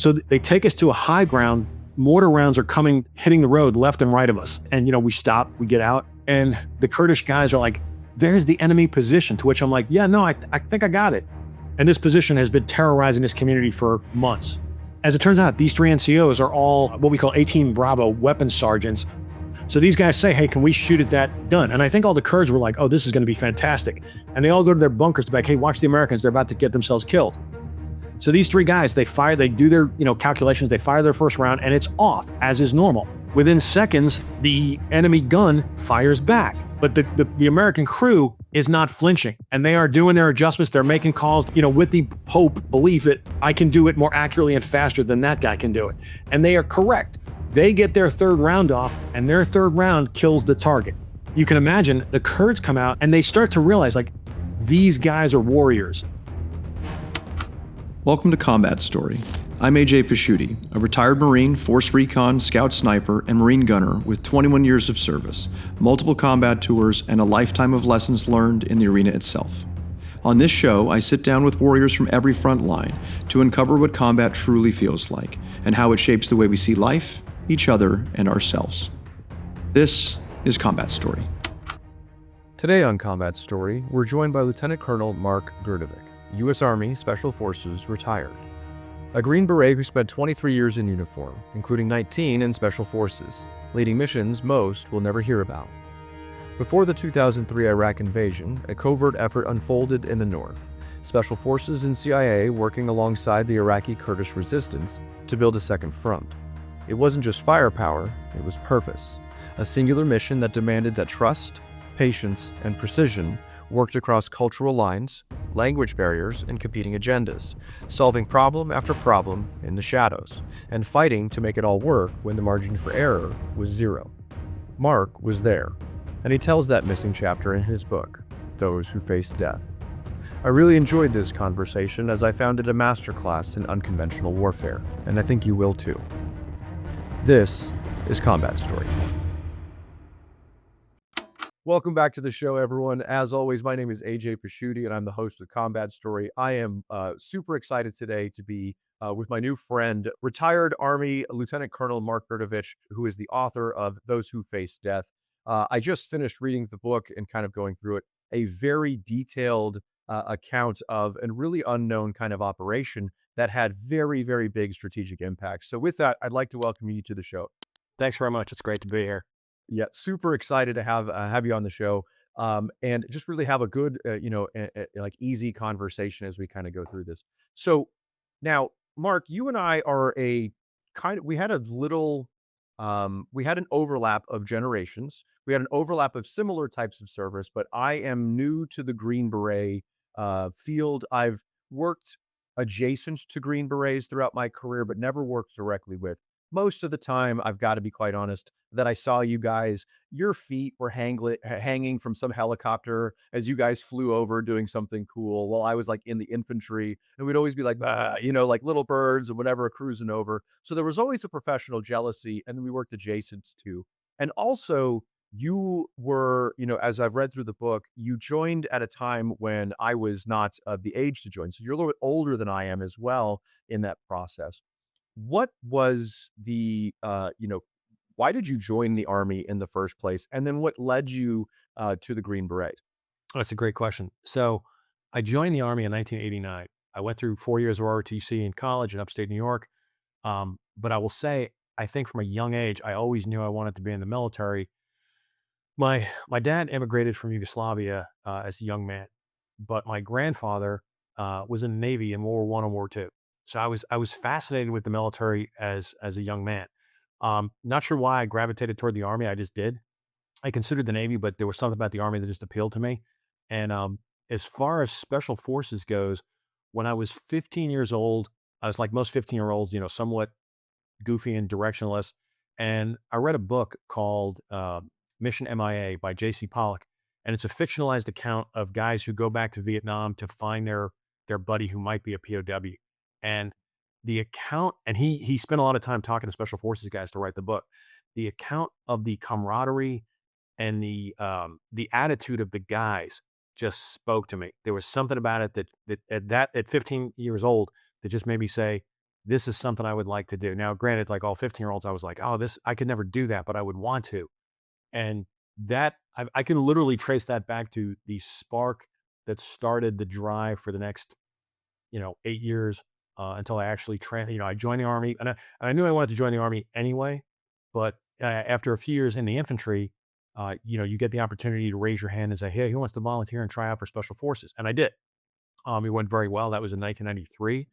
So they take us to a high ground. Mortar rounds are coming, hitting the road left and right of us. And, we stop, we get out, and the Kurdish guys are like, there's the enemy position, to which I'm like, yeah, no, I think I got it. And this position has been terrorizing this community for months. As it turns out, these 3 NCOs are all what we call 18 Bravo weapons sergeants. So these guys say, hey, can we shoot at that gun? And I think all the Kurds were like, oh, this is going to be fantastic. And they all go to their bunkers to be like, hey, watch the Americans. They're about to get themselves killed. So these 3 guys, they do their calculations, they fire their first round, and it's off, as is normal. Within seconds, the enemy gun fires back. But the American crew is not flinching, and they are doing their adjustments. They're making calls, with the belief that I can do it more accurately and faster than that guy can do it. And they are correct. They get their 3rd round off, and their 3rd round kills the target. You can imagine the Kurds come out, and they start to realize, these guys are warriors. Welcome to Combat Story. I'm AJ Pasciuti, a retired Marine, Force Recon, Scout Sniper, and Marine Gunner with 21 years of service, multiple combat tours, and a lifetime of lessons learned in the arena itself. On this show, I sit down with warriors from every front line to uncover what combat truly feels like and how it shapes the way we see life, each other, and ourselves. This is Combat Story. Today on Combat Story, we're joined by Lieutenant Colonel Mark Grdovic, U.S. Army Special Forces retired. A Green Beret who spent 23 years in uniform, including 19 in Special Forces, leading missions most will never hear about. Before the 2003 Iraq invasion, a covert effort unfolded in the north, Special Forces and CIA working alongside the Iraqi Kurdish resistance to build a second front. It wasn't just firepower, it was purpose, a singular mission that demanded that trust, patience, and precision worked across cultural lines, language barriers, and competing agendas, solving problem after problem in the shadows, and fighting to make it all work when the margin for error was 0. Mark was there, and he tells that missing chapter in his book, Those Who Face Death. I really enjoyed this conversation as I found it a masterclass in unconventional warfare, and I think you will too. This is Combat Story. Welcome back to the show, everyone. As always, my name is AJ Pasciuti, and I'm the host of Combat Story. I am super excited today to be with my new friend, retired Army Lieutenant Colonel Mark Grdovic, who is the author of Those Who Face Death. I just finished reading the book and kind of going through it. A very detailed account of a really unknown kind of operation that had very, very big strategic impacts. So with that, I'd like to welcome you to the show. Thanks very much. It's great to be here. Yeah, super excited to have you on the show, and just really have a good, easy conversation as we kind of go through this. So now, Mark, you and I are we had an overlap of generations. We had an overlap of similar types of service, but I am new to the Green Beret field. I've worked adjacent to Green Berets throughout my career, but never worked directly with. Most of the time, I've got to be quite honest, that I saw you guys, your feet were hanging from some helicopter as you guys flew over doing something cool while I was in the infantry, and we'd always be like little birds or whatever cruising over. So there was always a professional jealousy, and we worked adjacent to. And also, you were, as I've read through the book, you joined at a time when I was not of the age to join. So you're a little bit older than I am as well in that process. What was why did you join the Army in the first place? And then what led you to the Green Beret? That's a great question. So I joined the Army in 1989. I went through 4 years of ROTC in college in upstate New York. But I will say, I think from a young age, I always knew I wanted to be in the military. My dad immigrated from Yugoslavia as a young man, but my grandfather was in the Navy in World War I and World War II. So I was fascinated with the military as a young man. Not sure why I gravitated toward the Army. I just did. I considered the Navy, but there was something about the Army that just appealed to me. And as far as Special Forces goes, when I was 15 years old, I was like most 15-year-olds, somewhat goofy and directionless. And I read a book called Mission MIA by J.C. Pollock. And it's a fictionalized account of guys who go back to Vietnam to find their buddy who might be a POW. And the account, and he spent a lot of time talking to Special Forces guys to write the book. The account of the camaraderie and the attitude of the guys just spoke to me. There was something about it that at 15 years old that just made me say, this is something I would like to do. Now, granted, like all 15-year-olds, I was like, oh, this, I could never do that, but I would want to. And that, I can literally trace that back to the spark that started the drive for the next, 8 years, until I actually, I joined the Army. And I knew I wanted to join the Army anyway. But after a few years in the infantry, you get the opportunity to raise your hand and say, hey, who wants to volunteer and try out for Special Forces? And I did. It went very well. That was in 1993.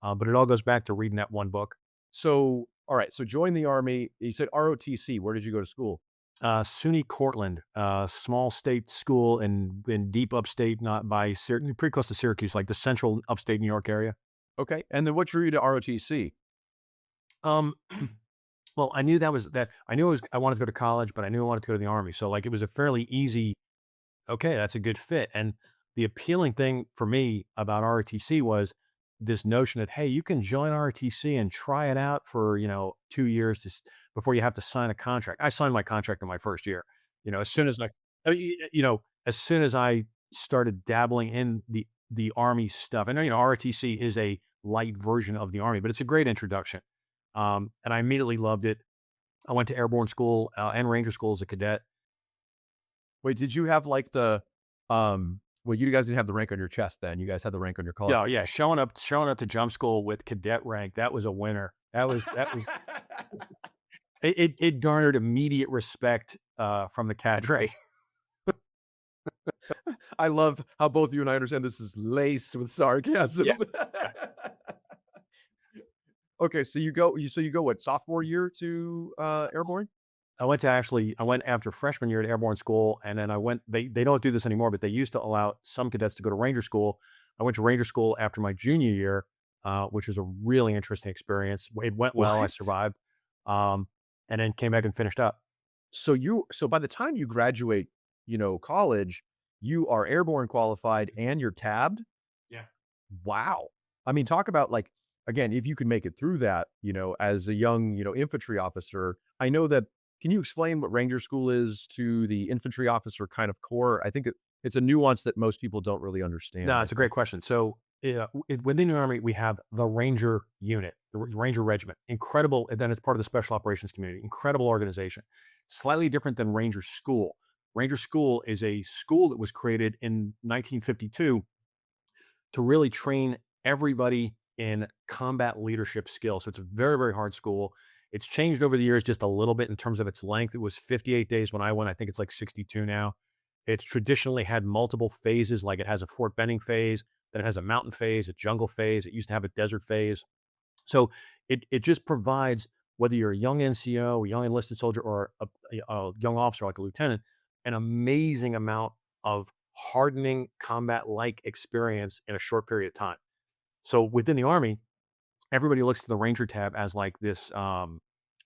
But it all goes back to reading that one book. So, all right. So join the Army. You said ROTC. Where did you go to school? SUNY Cortland, small state school in deep upstate, not by pretty close to Syracuse, like the central upstate New York area. Okay. And then what drew you to ROTC? Um, well, I knew I knew I wanted to go to college, but I knew I wanted to go to the Army. So like it was a fairly easy, okay, that's a good fit. And the appealing thing for me about ROTC was this notion that, hey, you can join ROTC and try it out for, 2 years before you have to sign a contract. I signed my contract in my first year. As soon as as soon as I started dabbling in the Army stuff. I know, ROTC is a light version of the Army, but it's a great introduction. And I immediately loved it. I went to airborne school and Ranger school as a cadet. Wait, did you have like well, you guys didn't have the rank on your chest then. You guys had the rank on your collar. Yeah, yeah. Showing up to jump school with cadet rank, that was a winner. That was it garnered immediate respect from the cadre. I love how both you and I understand this is laced with sarcasm. Yeah. Okay, so you go what, sophomore year to airborne? I went after freshman year at airborne school, and then they don't do this anymore, but they used to allow some cadets to go to Ranger school. I went to Ranger school after my junior year, which was a really interesting experience. It went well. I What? survived. And then came back and finished up. So by the time you graduate, college, you are airborne qualified and you're tabbed? Yeah. Wow. I mean, talk about like, again, if you could make it through that, as a young, infantry officer. I know that, can you explain what Ranger School is to the infantry officer kind of core? I think it's a nuance that most people don't really understand. No, I it's a great think. question. So, within the Army, we have the Ranger unit, the Ranger Regiment. Incredible. And then it's part of the Special Operations community. Incredible organization. Slightly different than Ranger School. Ranger School is a school that was created in 1952 to really train everybody in combat leadership skills. So it's a very, very hard school. It's changed over the years just a little bit in terms of its length. It was 58 days when I went. I think it's like 62 now. It's traditionally had multiple phases, like it has a Fort Benning phase, then it has a mountain phase, a jungle phase. It used to have a desert phase. So it just provides, whether you're a young NCO, a young enlisted soldier, or a young officer like a lieutenant, an amazing amount of hardening combat-like experience in a short period of time. So within the Army, everybody looks to the Ranger tab as like this, I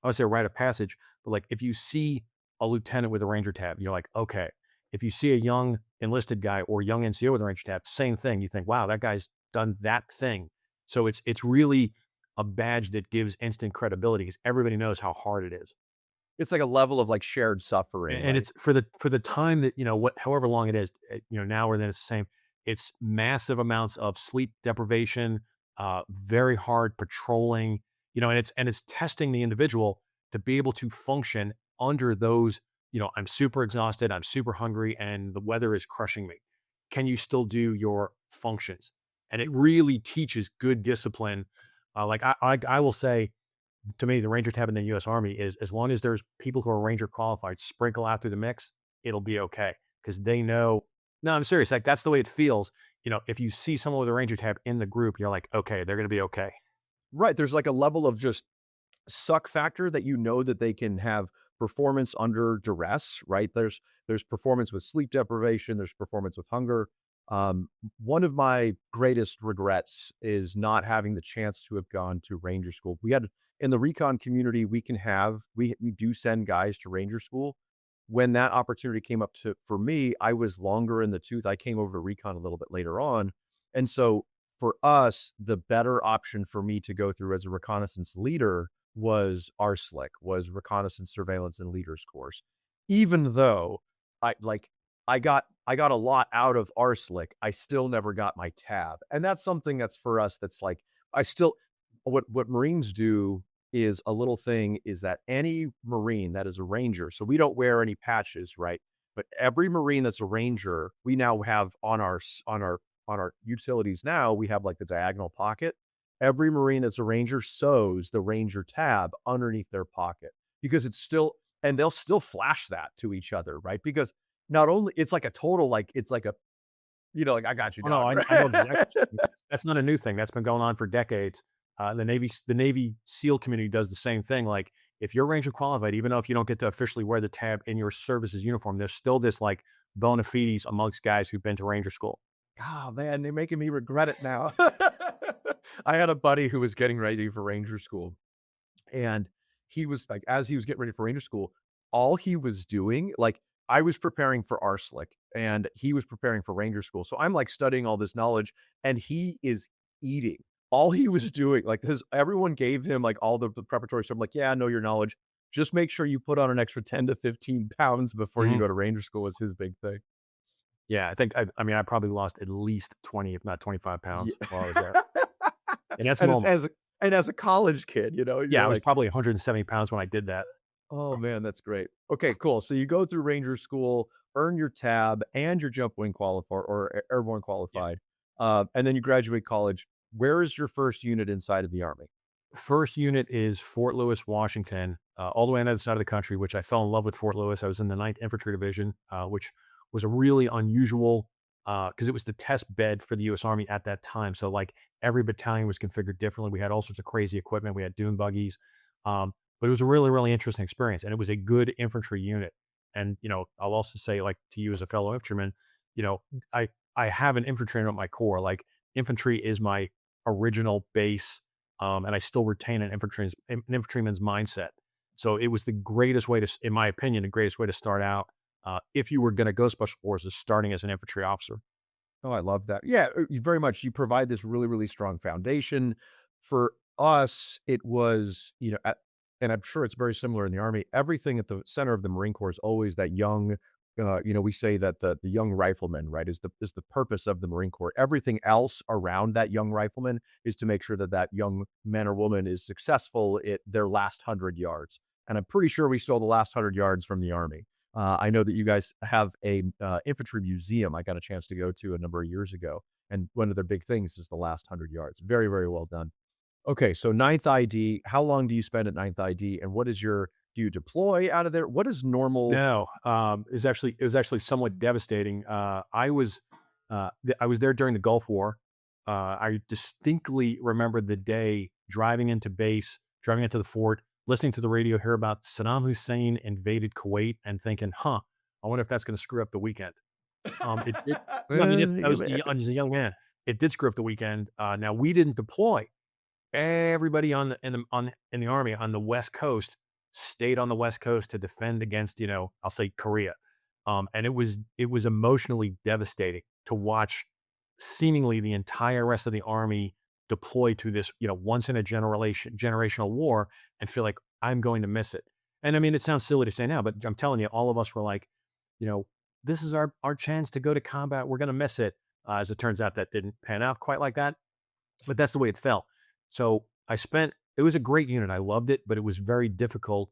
would say a rite of passage, but like if you see a lieutenant with a Ranger tab, you're like, okay. If you see a young enlisted guy or young NCO with a Ranger tab, same thing. You think, wow, that guy's done that thing. So it's really a badge that gives instant credibility because everybody knows how hard it is. It's like a level of like shared suffering, And right? it's for the time that, however long it is, now or then it's the same. It's massive amounts of sleep deprivation, very hard patrolling, and it's testing the individual to be able to function under those, I'm super exhausted, I'm super hungry, and the weather is crushing me. Can you still do your functions? And it really teaches good discipline. Like I will say, to me, the Ranger tab in the U.S. Army is, as long as there's people who are Ranger qualified, sprinkle out through the mix, it'll be okay because they know. No, I'm serious. Like that's the way it feels. If you see someone with a Ranger tab in the group, you're like, okay, they're going to be okay. Right. There's like a level of just suck factor that that they can have performance under duress, right? There's performance with sleep deprivation, there's performance with hunger. One of my greatest regrets is not having the chance to have gone to Ranger school. We had in the recon community, we do send guys to Ranger school. When that opportunity came up for me, I was longer in the tooth. I came over to recon a little bit later on. And so for us, the better option for me to go through as a reconnaissance leader was RSLIC, was Reconnaissance Surveillance and Leaders course. Even though I got a lot out of RSLIC, I still never got my tab. And that's something that's for us that's like I still what Marines do is a little thing is that any Marine that is a Ranger, so we don't wear any patches, right? But every Marine that's a Ranger, we now have on our utilities now, we have like the diagonal pocket. Every Marine that's a Ranger sews the Ranger tab underneath their pocket because it's still, and they'll still flash that to each other, right? Because not only it's like a total, like it's like a, like I got you, Oh, no, dog. I know exactly Right? what you mean. That's not a new thing. That's been going on for decades. The Navy SEAL community does the same thing. Like, if you're Ranger qualified, even though if you don't get to officially wear the tab in your service's uniform, there's still this like bona fides amongst guys who've been to Ranger school. Oh, man, they're making me regret it now. I had a buddy who was getting ready for Ranger school, and he was like, as he was getting ready for Ranger school, all he was doing, like, I was preparing for RSLIC and he was preparing for Ranger school. So I'm like studying all this knowledge and he is eating. All he was doing, like, his everyone gave him like all the preparatory stuff. I'm like, yeah, I know your knowledge. Just make sure you put on an extra 10 to 15 pounds before you Mhm. go to Ranger school was his big thing. Yeah, I mean, I probably lost at least 20, if not 25 Yeah. pounds while I was there. And that's And as normal. as a college kid, Yeah, you're I was like, probably 170 pounds when I did that. "Oh, man, that's great." Okay, cool. So you go through Ranger school, earn your tab and your jump wing qualifier or airborne Yeah. qualified, and then you graduate college. Where is your first unit inside of the Army? First unit is Fort Lewis, Washington, all the way on the other side of the country, which I fell in love with Fort Lewis. I was in the Ninth Infantry Division, which was a really unusual because it was the test bed for the U.S. Army at that time. So, like, every battalion was configured differently. We had all sorts of crazy equipment. We had dune buggies, but it was a really, really interesting experience, and it was a good infantry unit. And I'll also say, like, to you as a fellow infantryman, you know, I I have an infantryman at my core. Like, infantry is my original base, and I still retain an infantryman's mindset. So it was the greatest way to, in my opinion, the greatest way to start out. If you were going to go special forces, starting as an infantry officer. Oh, I love that. Yeah, you very much. You provide this really, really strong foundation. For us, it was, and I'm sure it's very similar in the Army. Everything at the center of the Marine Corps is always that young, we say that the young rifleman, right, is the purpose of the Marine Corps. Everything else around that young rifleman is to make sure that that young man or woman is successful at their last 100 yards. And I'm pretty sure we stole the last 100 yards from the Army. I know that you guys have a infantry museum I got a chance to go to a number of years ago, and one of their big things is the last 100 yards. Very, very well done. Okay, so ninth ID. How long do you spend at ninth ID, and what is your? Do you deploy out of there? What is normal? No, it was actually somewhat devastating. I was there during the Gulf War. I distinctly remember the day driving into base, driving into the fort, listening to the radio, hear about Saddam Hussein invaded Kuwait, and thinking, "Huh, I wonder if that's going to screw up the weekend." It did. I mean, I was as a young man. It did screw up the weekend. Now we didn't deploy. Everybody in the army on the West Coast stayed on the West Coast to defend against, I'll say Korea. And it was emotionally devastating to watch seemingly the entire rest of the army deploy to this, once in a generational war and feel like I'm going to miss it. And I mean, it sounds silly to say now, but I'm telling you, all of us were like, you know, this is our chance to go to combat. We're going to miss it. As it turns out, that didn't pan out quite like that, but that's the way it felt. So it was a great unit. I loved it, but it was very difficult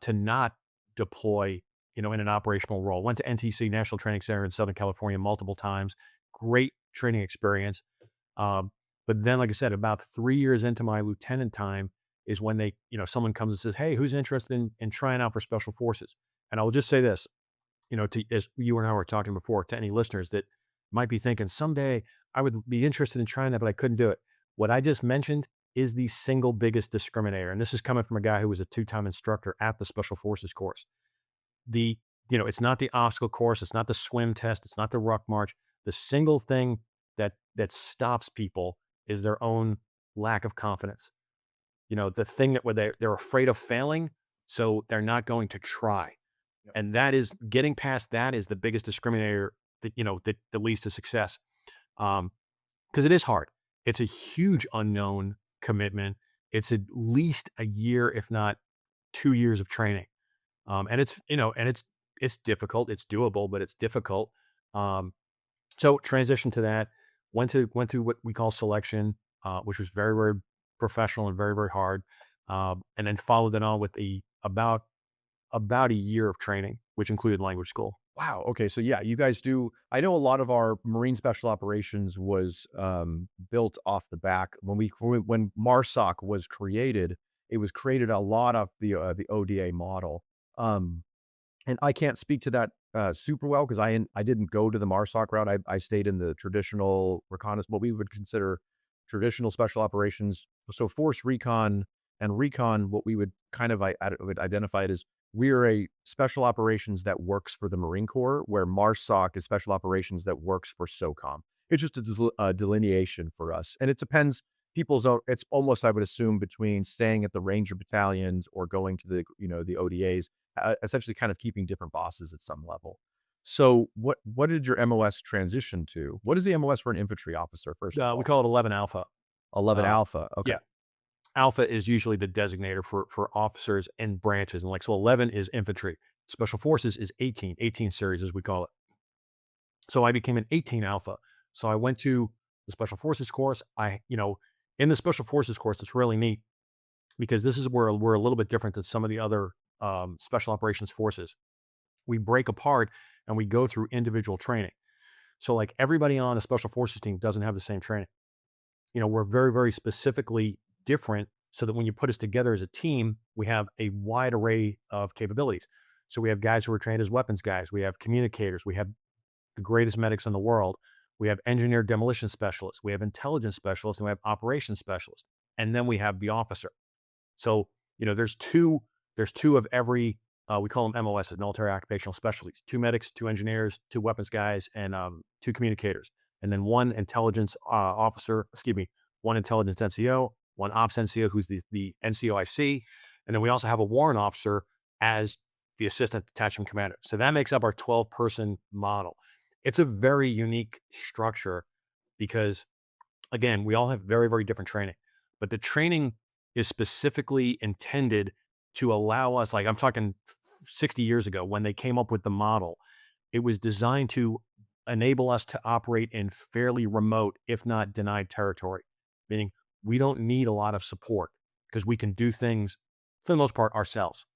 to not deploy, in an operational role. Went to NTC, National Training Center in Southern California, multiple times. Great training experience. Um, but then, like I said, about 3 years into my lieutenant time is when someone comes and says, "Hey, who's interested in trying out for special forces?" And I'll just say this, as you and I were talking before, to any listeners that might be thinking someday I would be interested in trying that, but I couldn't do it. What I just mentioned is the single biggest discriminator. And this is coming from a guy who was a two-time instructor at the Special Forces course. It's not the obstacle course. It's not the swim test. It's not the ruck march. The single thing that stops people is their own lack of confidence. The thing that where they're afraid of failing, so they're not going to try. Yep. And that is getting past that is the biggest discriminator that leads to success. Because it is hard. It's a huge unknown commitment. It's at least a year, if not 2 years of training. And it's difficult. It's doable, but it's difficult. So transition to that, went to what we call selection, which was very, very professional and very, very hard. And then followed it on with about a year of training, which included language school. Wow. Okay. So yeah, you guys do. I know a lot of our Marine Special Operations was built off the back when MARSOC was created. It was created a lot of the ODA model. Um, and I can't speak to that super well because I didn't go to the MARSOC route. I stayed in the traditional reconnaissance, what we would consider traditional special operations. So force recon and recon, what we would kind of would identify it as we're a special operations that works for the Marine Corps, where MARSOC is special operations that works for SOCOM. It's just a delineation for us, and it depends. People's own. It's almost, I would assume, between staying at the Ranger battalions or going to the ODAs, essentially kind of keeping different bosses at some level. So what did your MOS transition to? What is the MOS for an infantry officer, first of all? We call it 11 Alpha. 11 Alpha. Okay. Yeah. Alpha is usually the designator for officers and branches. And like, so 11 is infantry. Special Forces is 18 series as we call it. So I became an 18 Alpha. So I went to the Special Forces course. In the Special Forces course, it's really neat because this is where we're a little bit different than some of the other special operations forces. We break apart and we go through individual training. So like everybody on a Special Forces team doesn't have the same training. We're very, very specifically different so that when you put us together as a team, we have a wide array of capabilities. So we have guys who are trained as weapons guys. We have communicators. We have the greatest medics in the world. We have engineer demolition specialists. We have intelligence specialists, and we have operations specialists. And then we have the officer. So, there's two of every, we call them MOSs, military occupational specialties, 2 medics, 2 engineers, 2 weapons guys, and 2 communicators. And then 1 intelligence officer, one intelligence NCO, 1 ops NCO, who's the NCOIC. And then we also have a warrant officer as the assistant detachment commander. So that makes up our 12-person model. It's a very unique structure because, again, we all have very, very different training. But the training is specifically intended to allow us, like I'm talking 60 years ago when they came up with the model, it was designed to enable us to operate in fairly remote, if not denied territory, meaning we don't need a lot of support because we can do things for the most part ourselves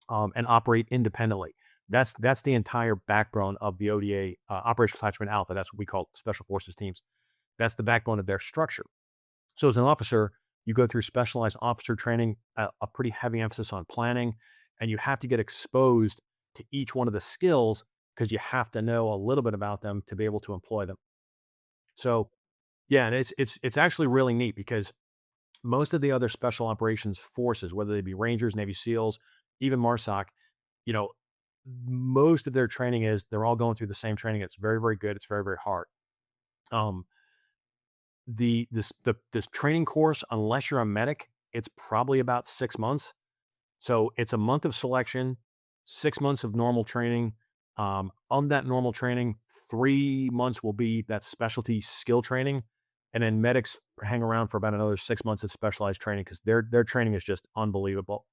and operate independently. That's the entire backbone of the ODA, Operational Detachment Alpha. That's what we call Special Forces teams. That's the backbone of their structure. So as an officer, you go through specialized officer training, a pretty heavy emphasis on planning, and you have to get exposed to each one of the skills because you have to know a little bit about them to be able to employ them. So, yeah, and it's actually really neat because most of the other special operations forces, whether they be Rangers, Navy SEALs, even MARSOC, most of their training is they're all going through the same training. It's very, very good. It's very, very hard. This training course, unless you're a medic, it's probably about 6 months. So it's a month of selection, 6 months of normal training. On that normal training, 3 months will be that specialty skill training. And then medics hang around for about another 6 months of specialized training because their training is just unbelievable.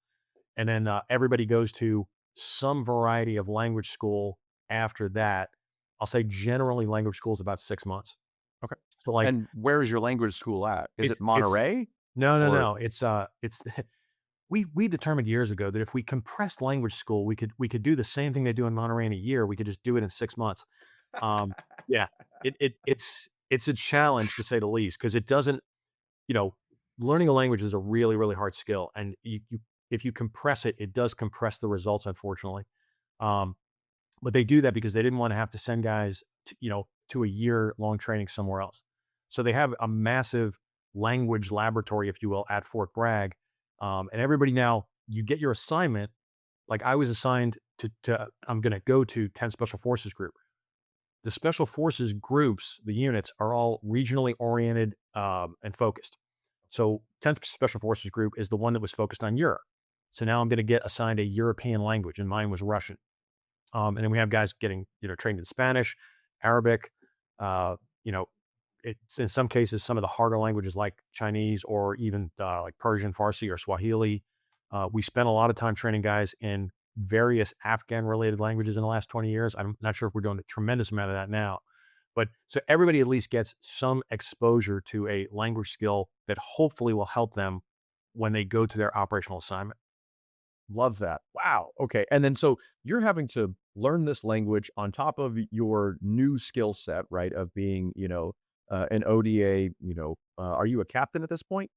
And then everybody goes to some variety of language school after that. I'll say generally language school is about 6 months. Okay. So like, And where is your language school at? Is it Monterey? No. It's we determined years ago that if we compressed language school, we could do the same thing they do in Monterey in a year. We could just do it in 6 months. Yeah, it's a challenge to say the least because it doesn't, learning a language is a really, really hard skill. And if you compress it, it does compress the results, unfortunately. But they do that because they didn't want to have to send guys to a year-long training somewhere else. So they have a massive language laboratory, if you will, at Fort Bragg. And everybody now, you get your assignment. Like I was assigned to I'm going to go to 10 Special Forces Group. The Special Forces groups, the units, are all regionally oriented and focused. So 10th Special Forces Group is the one that was focused on Europe. So now I'm going to get assigned a European language, and mine was Russian. And then we have guys getting trained in Spanish, Arabic. It's in some cases some of the harder languages like Chinese or even like Persian, Farsi, or Swahili. We spent a lot of time training guys in various Afghan-related languages in the last 20 years. I'm not sure if we're doing a tremendous amount of that now, But so everybody at least gets some exposure to a language skill that hopefully will help them when they go to their operational assignment. Love that. Wow. Okay. And then so you're having to learn this language on top of your new skill set, right? Of being, an ODA, are you a captain at this point?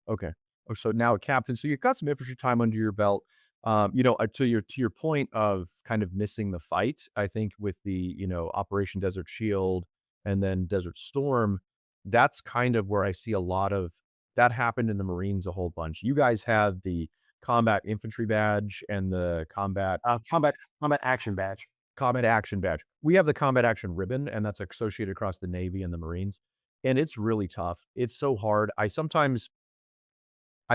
Okay. Oh, so now a captain. So you've got some infantry time under your belt. To your point of kind of missing the fight, I think with the, Operation Desert Shield and then Desert Storm, that's kind of where I see a lot of that happened in the Marines a whole bunch. You guys had the combat infantry badge and the Combat action badge. combat action badge. We have the combat action ribbon, and that's associated across the Navy and the Marines. And it's really tough. It's so hard. I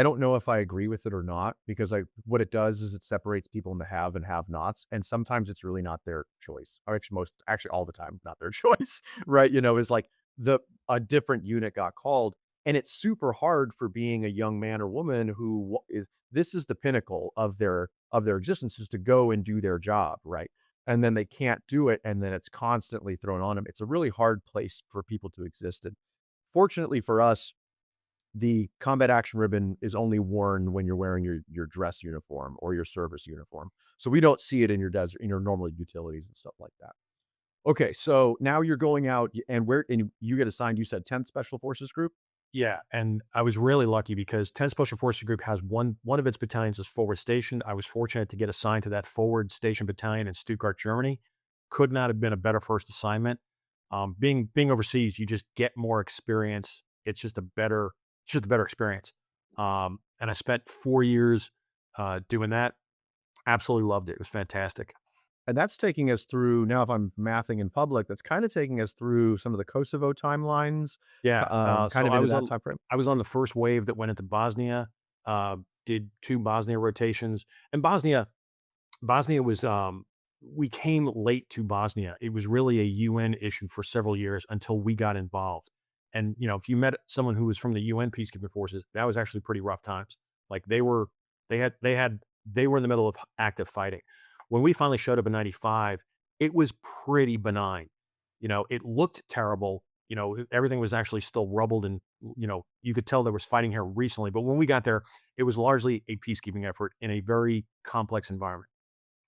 don't know if I agree with it or not because what it does is it separates people into have and have nots. And sometimes it's really not their choice. Or actually all the time, not their choice, right? Is like a different unit got called. And it's super hard for being a young man or woman this is the pinnacle of their existence is to go and do their job, right? And then they can't do it. And then it's constantly thrown on them. It's a really hard place for people to exist. And fortunately for us, the combat action ribbon is only worn when you're wearing your dress uniform or your service uniform. So we don't see it in your normal utilities and stuff like that. Okay, so now you're going out and you get assigned, you said 10th Special Forces Group? Yeah, and I was really lucky because 10th Special Forces Group has one of its battalions is forward stationed. I was fortunate to get assigned to that forward station battalion in Stuttgart, Germany. Could not have been a better first assignment. Being overseas, you just get more experience. It's just a better experience. And I spent 4 years doing that. Absolutely loved it. It was fantastic. And that's taking us through now if I'm mathing in public, that's kind of taking us through some of the Kosovo timelines, Yeah. kind So of into that time frame. I was on the first wave that went into Bosnia. Did 2 Bosnia rotations, and Bosnia was we came late to Bosnia. It was really a UN issue for several years until we got involved. And if you met someone who was from the UN peacekeeping forces, that was actually pretty rough times. Like they were in the middle of active fighting. When we finally showed up in 95, it was pretty benign. It looked terrible. Everything was actually still rubbled and, you could tell there was fighting here recently. But when we got there, it was largely a peacekeeping effort in a very complex environment.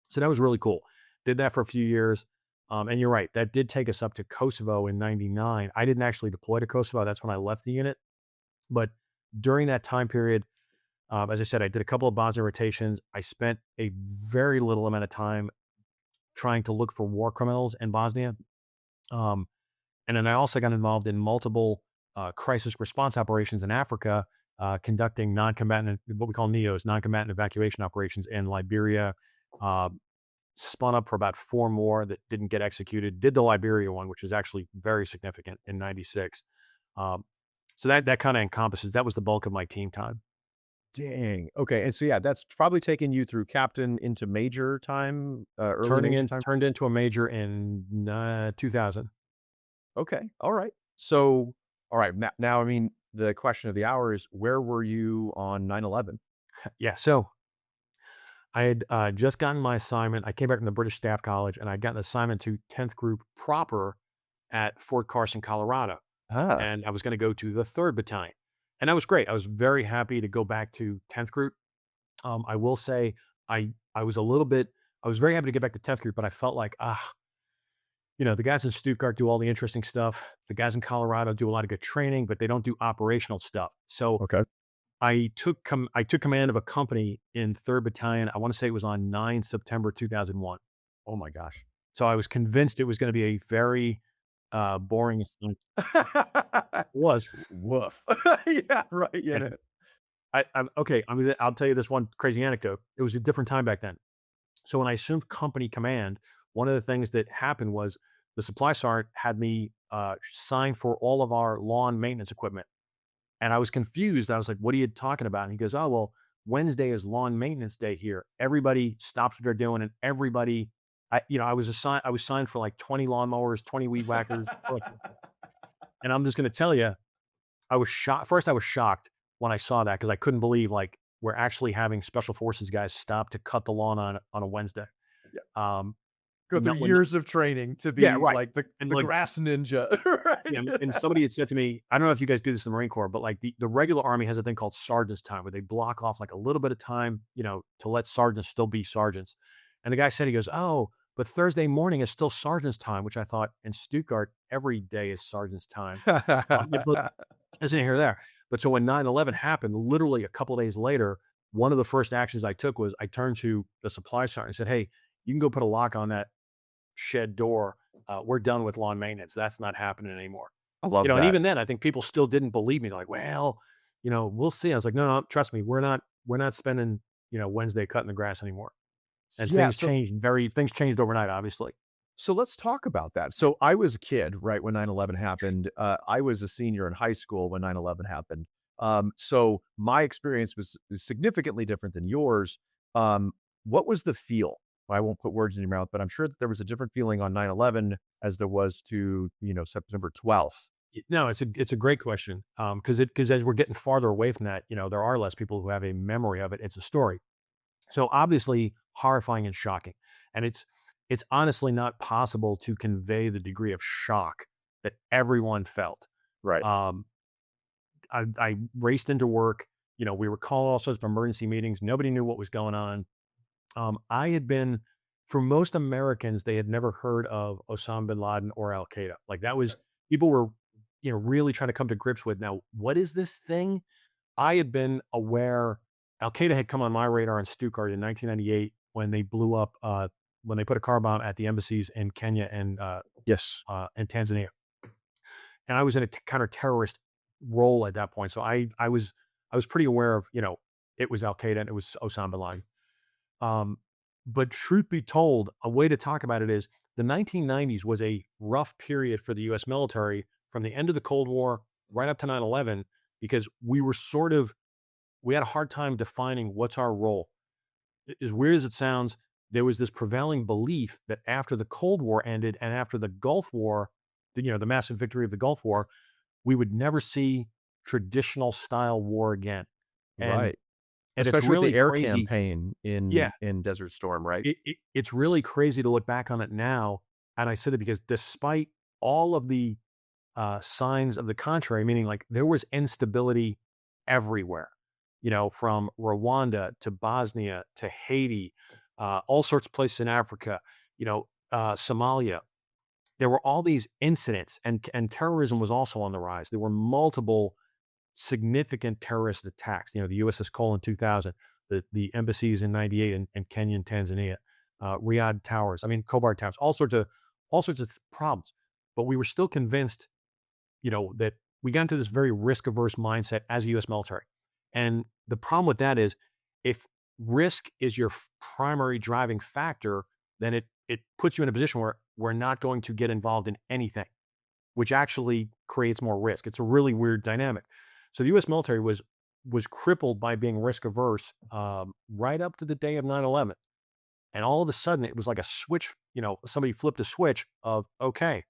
So that was really cool. Did that for a few years. And you're right, that did take us up to Kosovo in 99. I didn't actually deploy to Kosovo. That's when I left the unit. But during that time period, as I said, I did a couple of Bosnia rotations. I spent a very little amount of time trying to look for war criminals in Bosnia. Um, and then I also got involved in multiple crisis response operations in Africa, conducting non-combatant, what we call NEOs, non-combatant evacuation operations in Liberia. Uh, Spun up for about 4 more that didn't get executed. Did the Liberia one, which is actually very significant in 96. So that kind of encompasses, that was the bulk of my team time. Dang. Okay, and so, yeah, that's probably taken you through captain into major time, early major time? Turned into a major in 2000. Okay, alright. So, alright, now, I mean, the question of the hour is, where were you on 9/11? Yeah. So I had just gotten my assignment. I came back from the British Staff College and I'd gotten an assignment to 10th Group proper at Fort Carson, Colorado. Ah, And I was going to go to the 3rd Battalion. And that was great. I was very happy to go back to 10th Group. I will say I was a little bit, I was very happy to get back to 10th Group, but I felt like, the guys in Stuttgart do all the interesting stuff. The guys in Colorado do a lot of good training, but they don't do operational stuff. So okay. I took command of a company in 3rd Battalion. I want to say it was on 9 September 2001. Oh my gosh. So I was convinced it was going to be a very boring assignment. It was. Woof. Yeah, right, yeah. And I'm okay. I'll tell you this one crazy anecdote. It was a different time back then. So when I assumed company command, one of the things that happened was the supply sergeant had me sign for all of our lawn maintenance equipment. And I was confused. I was like, what are you talking about? And he goes, oh, well, Wednesday is lawn maintenance day here. Everybody stops what they're doing and everybody, I was signed for like 20 lawnmowers, 20 weed whackers. And I'm just going to tell you, I was shocked. First, I was shocked when I saw that because I couldn't believe like we're actually having special forces guys stop to cut the lawn on a Wednesday. Yeah. Um, Go through when years of training to yeah, be right. like And the like, grass ninja, yeah, right? and somebody had said to me, I don't know if you guys do this in the Marine Corps, but like the regular Army has a thing called sergeant's time where they block off like a little bit of time, to let sergeants still be sergeants. And the guy said, he goes, "Oh, but Thursday morning is still sergeant's time," which I thought in Stuttgart, every day is sergeant's time. Yeah, but isn't here or there. But so when 9/11 happened, literally a couple of days later, one of the first actions I took was I turned to the supply sergeant and said, "Hey, you can go put a lock on that shed door. We're done with lawn maintenance. That's not happening anymore." I love And that. even then, I think people still didn't believe me. They're like, "Well, we'll see." I was like, "No, no, trust me. We're not spending, Wednesday cutting the grass anymore." And Yeah, things changed overnight, obviously. so let's talk about that. So I was a kid, right, when 9/11 happened. I was a senior in high school when 9/11 happened. So my experience was significantly different than yours. Um, what was the feel? I won't put words in your mouth, but I'm sure that there was a different feeling on 9/11 as there was to, September 12th. No, it's a great question. Because as we're getting farther away from that, there are less people who have a memory of it. It's a story. So obviously horrifying and shocking. And it's honestly not possible to convey the degree of shock that everyone felt. Right. Um, I raced into work. We were calling all sorts of emergency meetings. Nobody knew what was going on. I had been, for most Americans, they had never heard of Osama bin Laden or Al Qaeda. Like that was, people were, really trying to come to grips with, now, what is this thing? I had been aware Al Qaeda had come on my radar in Stuttgart in 1998 when they blew up, when they put a car bomb at the embassies in Kenya Yes. and Tanzania. And I was in a counter-terrorist role at that point. So I was pretty aware of, it was Al Qaeda and it was Osama bin Laden. Um, but truth be told, a way to talk about it is the 1990s was a rough period for the US military from the end of the Cold War right up to 9/11 because we had a hard time defining what's our role. As weird as it sounds, there was this prevailing belief that after the Cold War ended and after the Gulf War, the massive victory of the Gulf War, we would never see traditional style war again. And Right. and it's Especially with the really air crazy. campaign Yeah, in Desert Storm, right? it's really crazy to look back on it now. And I said it because despite all of the signs of the contrary, meaning like there was instability everywhere, from Rwanda to Bosnia to Haiti, all sorts of places in Africa, Somalia. There were all these incidents, and terrorism was also on the rise. There were multiple significant terrorist attacks. The USS Cole in 2000, the embassies in 98 in Kenya and Tanzania, Riyadh Towers. I mean, Kobar Towers. All sorts of problems. But we were still convinced, that we got into this very risk averse mindset as a U.S. military. And the problem with that is, if risk is your primary driving factor, then it puts you in a position where we're not going to get involved in anything, which actually creates more risk. It's a really weird dynamic. So the U.S. military was crippled by being risk averse right up to the day of 9/11, and all of a sudden it was like a switch. Somebody flipped a switch of, okay,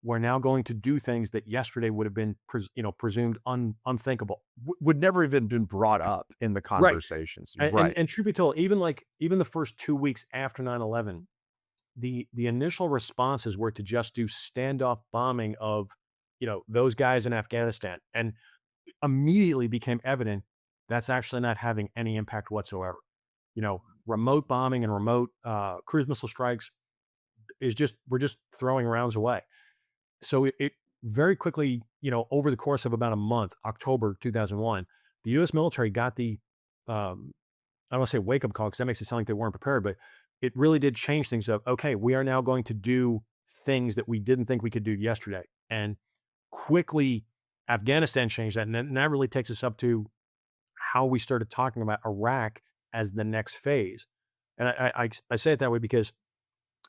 we're now going to do things that yesterday would have been presumed unthinkable. Would never even been brought up in the Right. conversations. And, and, Right. and truth be told, even the first 2 weeks after 9/11, the initial responses were to just do standoff bombing of, those guys in Afghanistan, and immediately became evident that's actually not having any impact whatsoever. Remote bombing and remote cruise missile strikes we're just throwing rounds away. So it very quickly, over the course of about a month, October 2001, the U.S. military got the, I don't want to say wake up call because that makes it sound like they weren't prepared, but it really did change things of, okay, we are now going to do things that we didn't think we could do yesterday. And quickly, Afghanistan changed that. And then that really takes us up to how we started talking about Iraq as the next phase. And I say it that way because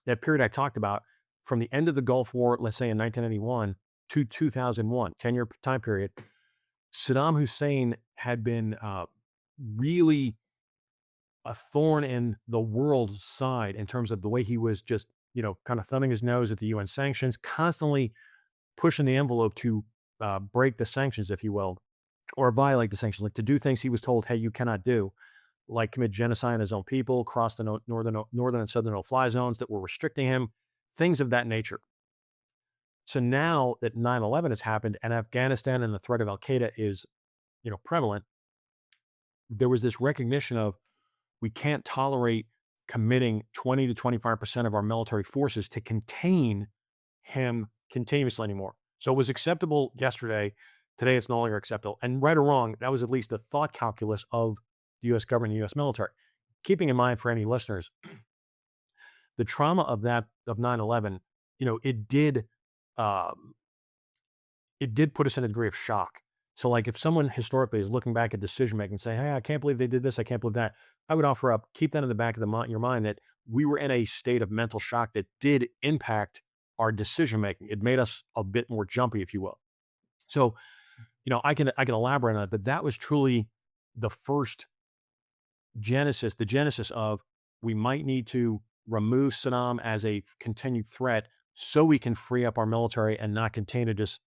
that period I talked about, from the end of the Gulf War, let's say in 1991 to 2001, 10-year time period, Saddam Hussein had been really a thorn in the world's side in terms of the way he was just, kind of thumbing his nose at the UN sanctions, constantly pushing the envelope to break the sanctions, if you will, or violate the sanctions, like to do things he was told, hey, you cannot do. like commit genocide on his own people, cross the northern and southern no-fly zones that were restricting him, things of that nature. So now that 9/11 has happened and Afghanistan and the threat of Al Qaeda is, prevalent, there was this recognition of we can't tolerate committing 20 to 25% of our military forces to contain him continuously anymore. So it was acceptable yesterday. Today, it's no longer acceptable. And right or wrong, that was at least the thought calculus of the U.S. government and the U.S. military. Keeping in mind for any listeners, the trauma of 9/11, um, it did put us in a degree of shock. So like if someone historically is looking back at decision making and say, hey, I can't believe they did this, I can't believe that, I would offer up, keep that in the back of your mind that we were in a state of mental shock that did impact our decision making. It made us a bit more jumpy, if you will. So, I can elaborate on it, but that was truly the first the genesis of we might need to remove Saddam as a continued threat so we can free up our military and not continue to just,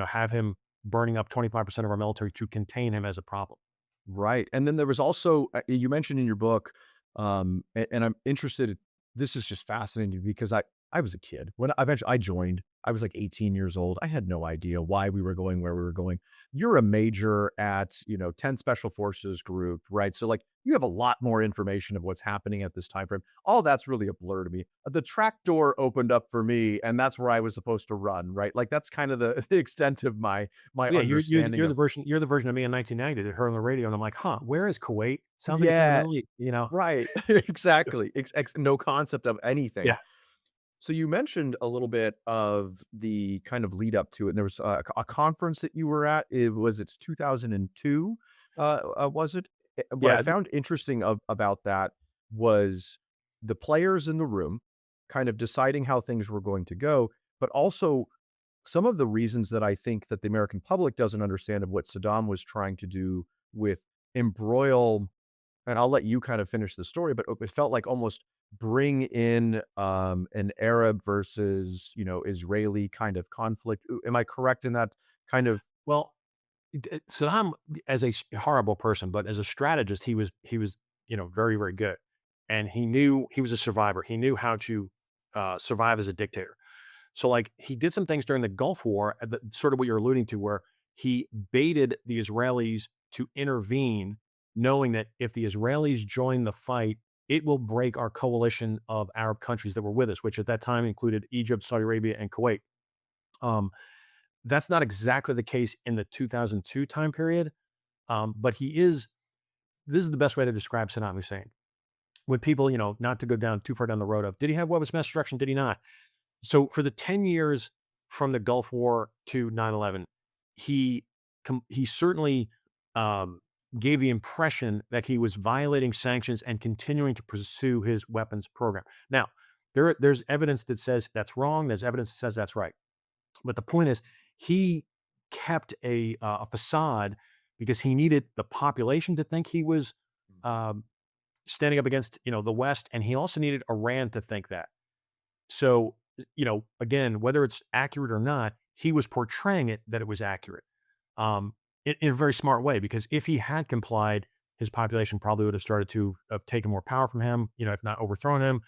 have him burning up 25% of our military to contain him as a problem. Right. And then there was also, you mentioned in your book, and I'm interested, this is just fascinating because I was a kid when eventually I joined. I was like 18 years old. I had no idea why we were going where we were going. You're a major at, 10 Special Forces group, right? So like you have a lot more information of what's happening at this time frame. All that's really a blur to me. The track door opened up for me, and that's where I was supposed to run, right? Like that's kind of the extent of my Yeah, understanding. you're the version of me in 1990 that heard on the radio, and I'm like, huh, where is Kuwait? Sounds like it's in the Yeah, Middle East. right. Exactly. No concept of anything. Yeah, So you mentioned a little bit of the kind of lead up to it, and there was a conference that you were at. It's 2002, was it? What I yeah, found interesting about that was the players in the room kind of deciding how things were going to go, but also some of the reasons that I think that the American public doesn't understand of what Saddam was trying to do with embroil, and I'll let you kind of finish the story, but it felt like almost bring in, an Arab versus, Israeli kind of conflict. Am I correct in that kind of? Well, Saddam, as a horrible person, but as a strategist, he was very very good, and he was a survivor. He knew how to survive as a dictator. So like he did some things during the Gulf War, sort of what you're alluding to, where he baited the Israelis to intervene, knowing that if the Israelis join the fight, it will break our coalition of Arab countries that were with us, which at that time included Egypt, Saudi Arabia, and Kuwait. Um, that's not exactly the case in the 2002 time period, but he is. This is the best way to describe Saddam Hussein. When people, not to go down too far down the road of, did he have weapons of mass destruction? Did he not? So for the 10 years from the Gulf War to 9/11, he he certainly um, gave the impression that he was violating sanctions and continuing to pursue his weapons program. Now, there's evidence that says that's wrong. There's evidence that says that's right. But the point is, he kept a facade because he needed the population to think he was um, standing up against the West, and he also needed Iran to think that. So, again, whether it's accurate or not, he was portraying it that it was accurate, in a very smart way. Because if he had complied, his population probably would have started to have taken more power from him, if not overthrown him.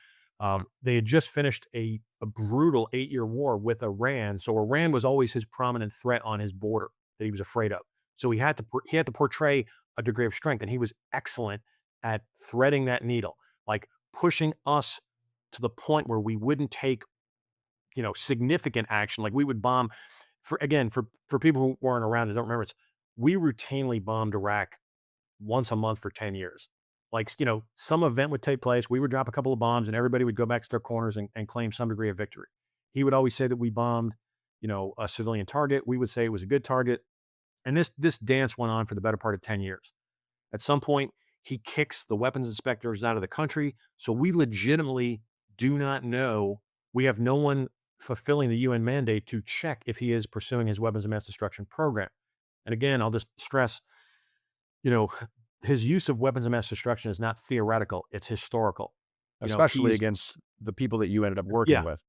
They had just finished a brutal 8-year war with Iran, so Iran was always his prominent threat on his border that he was afraid of. So he had to portray a degree of strength, and he was excellent at threading that needle, like pushing us to the point where we wouldn't take significant action. Like we would bomb for people who weren't around and don't remember it, we routinely bombed Iraq once a month for 10 years. Like, some event would take place, we would drop a couple of bombs and everybody would go back to their corners and claim some degree of victory. He would always say that we bombed, a civilian target. We would say it was a good target. And this dance went on for the better part of 10 years. At some point, he kicks the weapons inspectors out of the country. So we legitimately do not know. We have no one fulfilling the UN mandate to check if he is pursuing his weapons of mass destruction program. And again, I'll just stress, his use of weapons of mass destruction is not theoretical; it's historical. Especially against the people that you ended up working Yeah, with.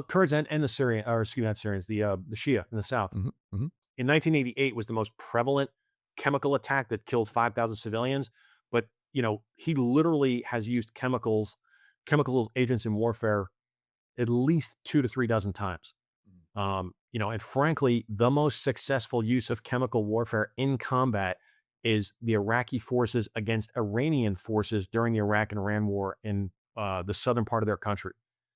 Kurds and the Syrian, or excuse me, not Syrians, the Shia in the south. Mhm, mhm. In 1988 was the most prevalent chemical attack that killed 5,000 civilians. But he literally has used chemical agents in warfare at least 2 to 3 dozen times. And frankly, the most successful use of chemical warfare in combat is the Iraqi forces against Iranian forces during the Iraq and Iran war in the southern part of their country.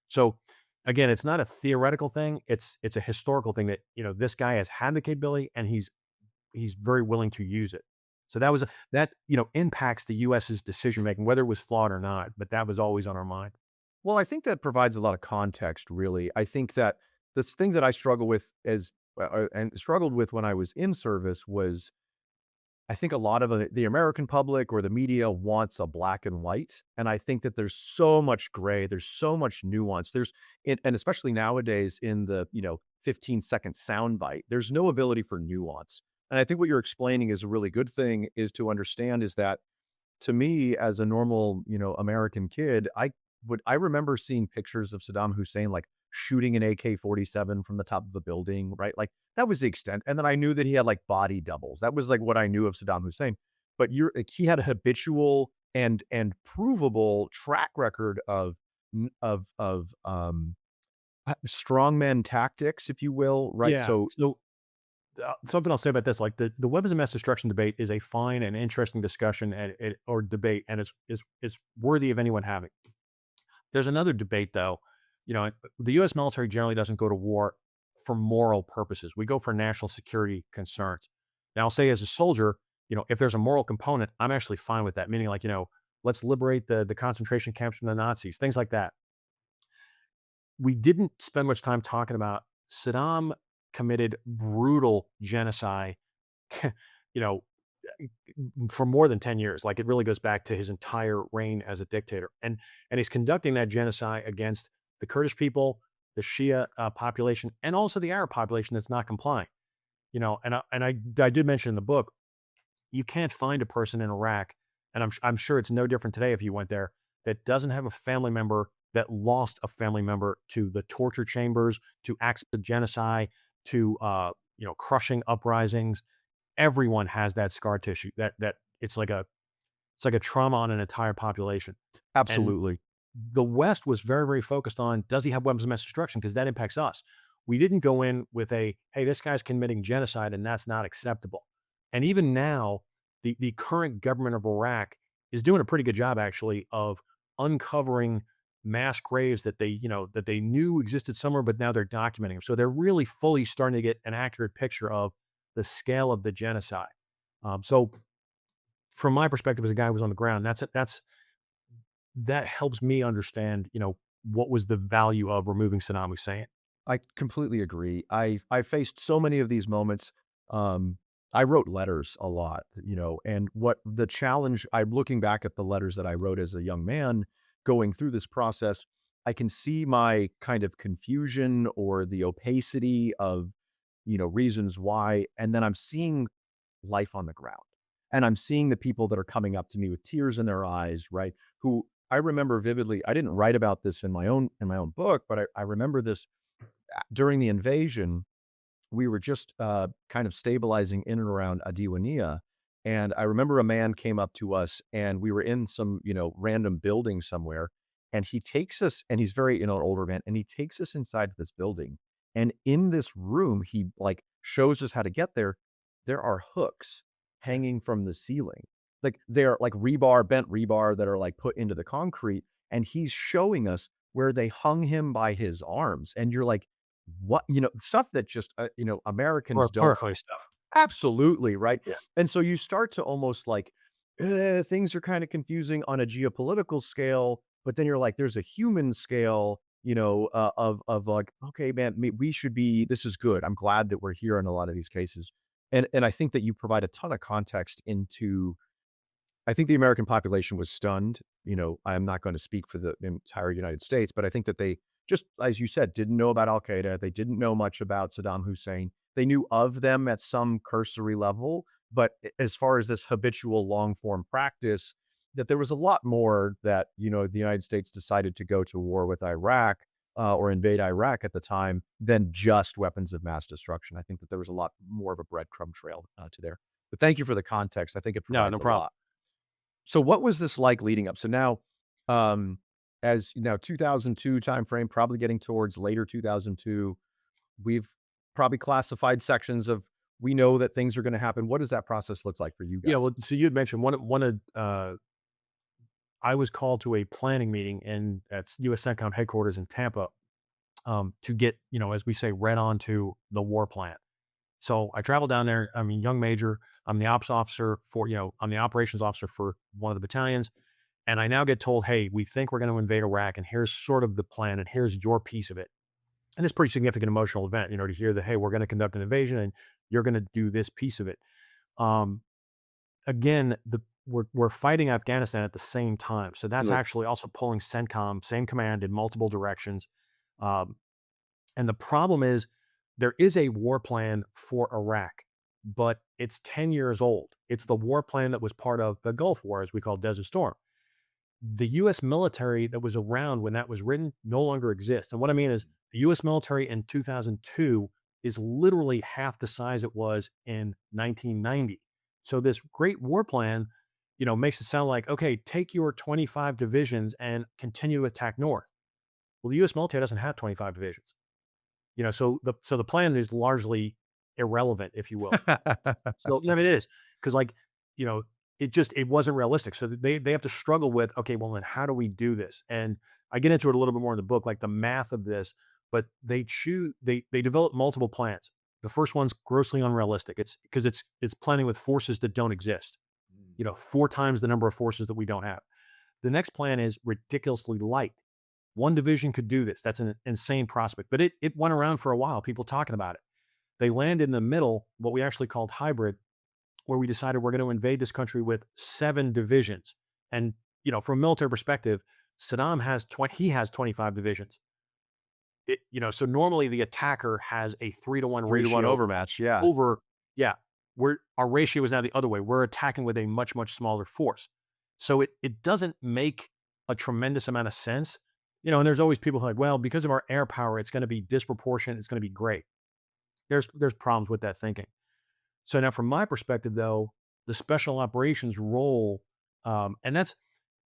So again, it's not a theoretical thing; it's a historical thing that this guy has had the capability and he's very willing to use it. So that impacts the U.S.'s decision making, whether it was flawed or not. But that was always on our mind. Well, I think that provides a lot of context, really. I think that this thing that I struggle with and struggled with when I was in service was I think a lot of the American public or the media wants a black and white. And I think that there's so much gray, there's so much nuance. And especially nowadays in the, 15-second soundbite, there's no ability for nuance. And I think what you're explaining is a really good thing is to understand is that to me, as a normal, American kid, I remember seeing pictures of Saddam Hussein like shooting an AK-47 from the top of a building, right? Like that was the extent. And then I knew that he had like body doubles. That was like what I knew of Saddam Hussein. But he had a habitual and provable track record of strongman tactics, if you will, right? Yeah. So something I'll say about this, like the weapons of mass destruction debate is a fine and interesting discussion or debate, and it's worthy of anyone having. There's another debate, though. The U.S. military generally doesn't go to war for moral purposes. We go for national security concerns. Now, I'll say as a soldier, if there's a moral component, I'm actually fine with that. Meaning, like, let's liberate the concentration camps from the Nazis, things like that. We didn't spend much time talking about Saddam committed brutal genocide, you know, for more than 10 years. Like it really goes back to his entire reign as a dictator. And he's conducting that genocide against the Kurdish people, the Shia population, and also the Arab population that's not complying. I did mention in the book, you can't find a person in Iraq, and I'm sure it's no different today if you went there, that doesn't have a family member that lost a family member to the torture chambers, to acts of genocide, to crushing uprisings. Everyone has that scar tissue. That it's like a trauma on an entire population. Absolutely. And the West was very, very focused on, does he have weapons of mass destruction? Because that impacts us. We didn't go in with hey, this guy's committing genocide and that's not acceptable. And even now, the current government of Iraq is doing a pretty good job, actually, of uncovering mass graves that they knew existed somewhere, but now they're documenting them. So they're really fully starting to get an accurate picture of the scale of the genocide. So from my perspective as a guy who was on the ground, that helps me understand, what was the value of removing Saddam Hussein. I completely agree. I faced so many of these moments. I wrote letters a lot, and what the challenge, I'm looking back at the letters that I wrote as a young man going through this process, I can see my kind of confusion or the opacity of, reasons why. And then I'm seeing life on the ground and I'm seeing the people that are coming up to me with tears in their eyes, right? Who I remember vividly. I didn't write about this in my own book, but I remember this during the invasion. We were just kind of stabilizing in and around Adiwania. And I remember a man came up to us and we were in some, random building somewhere. And he takes us, and he's very, an older man, and he takes us inside this building. And in this room, he like shows us how to get there. There are hooks hanging from the ceiling. Like they're like bent rebar that are like put into the concrete. And he's showing us where they hung him by his arms. And you're like, what, stuff that just, Americans don't. Horrifying stuff. Absolutely. Right. Yeah. And so you start to almost like, things are kind of confusing on a geopolitical scale, but then you're like, there's a human scale, of like, okay, man, we should be, this is good. I'm glad that we're here in a lot of these cases. And I think that you provide a ton of context into, I think the American population was stunned. I'm not going to speak for the entire United States, but I think that they just, as you said, didn't know about Al Qaeda. They didn't know much about Saddam Hussein. They knew of them at some cursory level, but as far as this habitual long form practice, that there was a lot more that, the United States decided to go to war with Iraq or invade Iraq at the time than just weapons of mass destruction. I think that there was a lot more of a breadcrumb trail to there. But thank you for the context. I think it provides No a problem. lot. So what was this like leading up? So now, um, as you know, 2002 timeframe, probably getting towards later 2002, we've probably classified sections of we know that things are going to happen. What does that process look like for you Yeah, guys? well, so you had mentioned one of I was called to a planning meeting in at U.S. CENTCOM headquarters in Tampa, to get, as we say, read on to the war plan. So I traveled down there. I'm a young major. I'm the ops officer for, I'm the operations officer for one of the battalions. And I now get told, hey, we think we're going to invade Iraq, and here's sort of the plan, and here's your piece of it. And it's a pretty significant emotional event, to hear that, hey, we're going to conduct an invasion, and you're going to do this piece of it. Um, Again, we're fighting Afghanistan at the same time. So that's Like, actually also pulling CENTCOM, same command in multiple directions. Um, and the problem is there is a war plan for Iraq, but it's 10 years old. It's the war plan that was part of the Gulf War, as we call Desert Storm. The US military that was around when that was written no longer exists. And what I mean is the US military in 2002 is literally half the size it was in 1990. So this great war plan, makes it sound like, okay, take your 25 divisions and continue to attack north. Well, the US military doesn't have 25 divisions. So the plan is largely irrelevant, if you will. So, I mean, it is because, like, you know, it wasn't realistic. So they have to struggle with, okay, well, then how do we do this? And I get into it a little bit more in the book, like the math of this. But they develop multiple plans. The first one's grossly unrealistic. It's because it's planning with forces that don't exist. Four times the number of forces that we don't have. The next plan is ridiculously light. One division could do this. That's an insane prospect. But it went around for a while, people talking about it. They land in the middle, what we actually called hybrid, where we decided we're going to invade this country with 7 divisions. And, from a military perspective, Saddam has 25 divisions. So normally the attacker has a 3-to-1 3-to-1 ratio overmatch. Yeah. over, yeah, our ratio is now the other way. We're attacking with a much, much smaller force. So it doesn't make a tremendous amount of sense. And there's always people who are like, well, because of our air power, it's going to be disproportionate. It's going to be great. There's problems with that thinking. So now from my perspective, though, the special operations role, and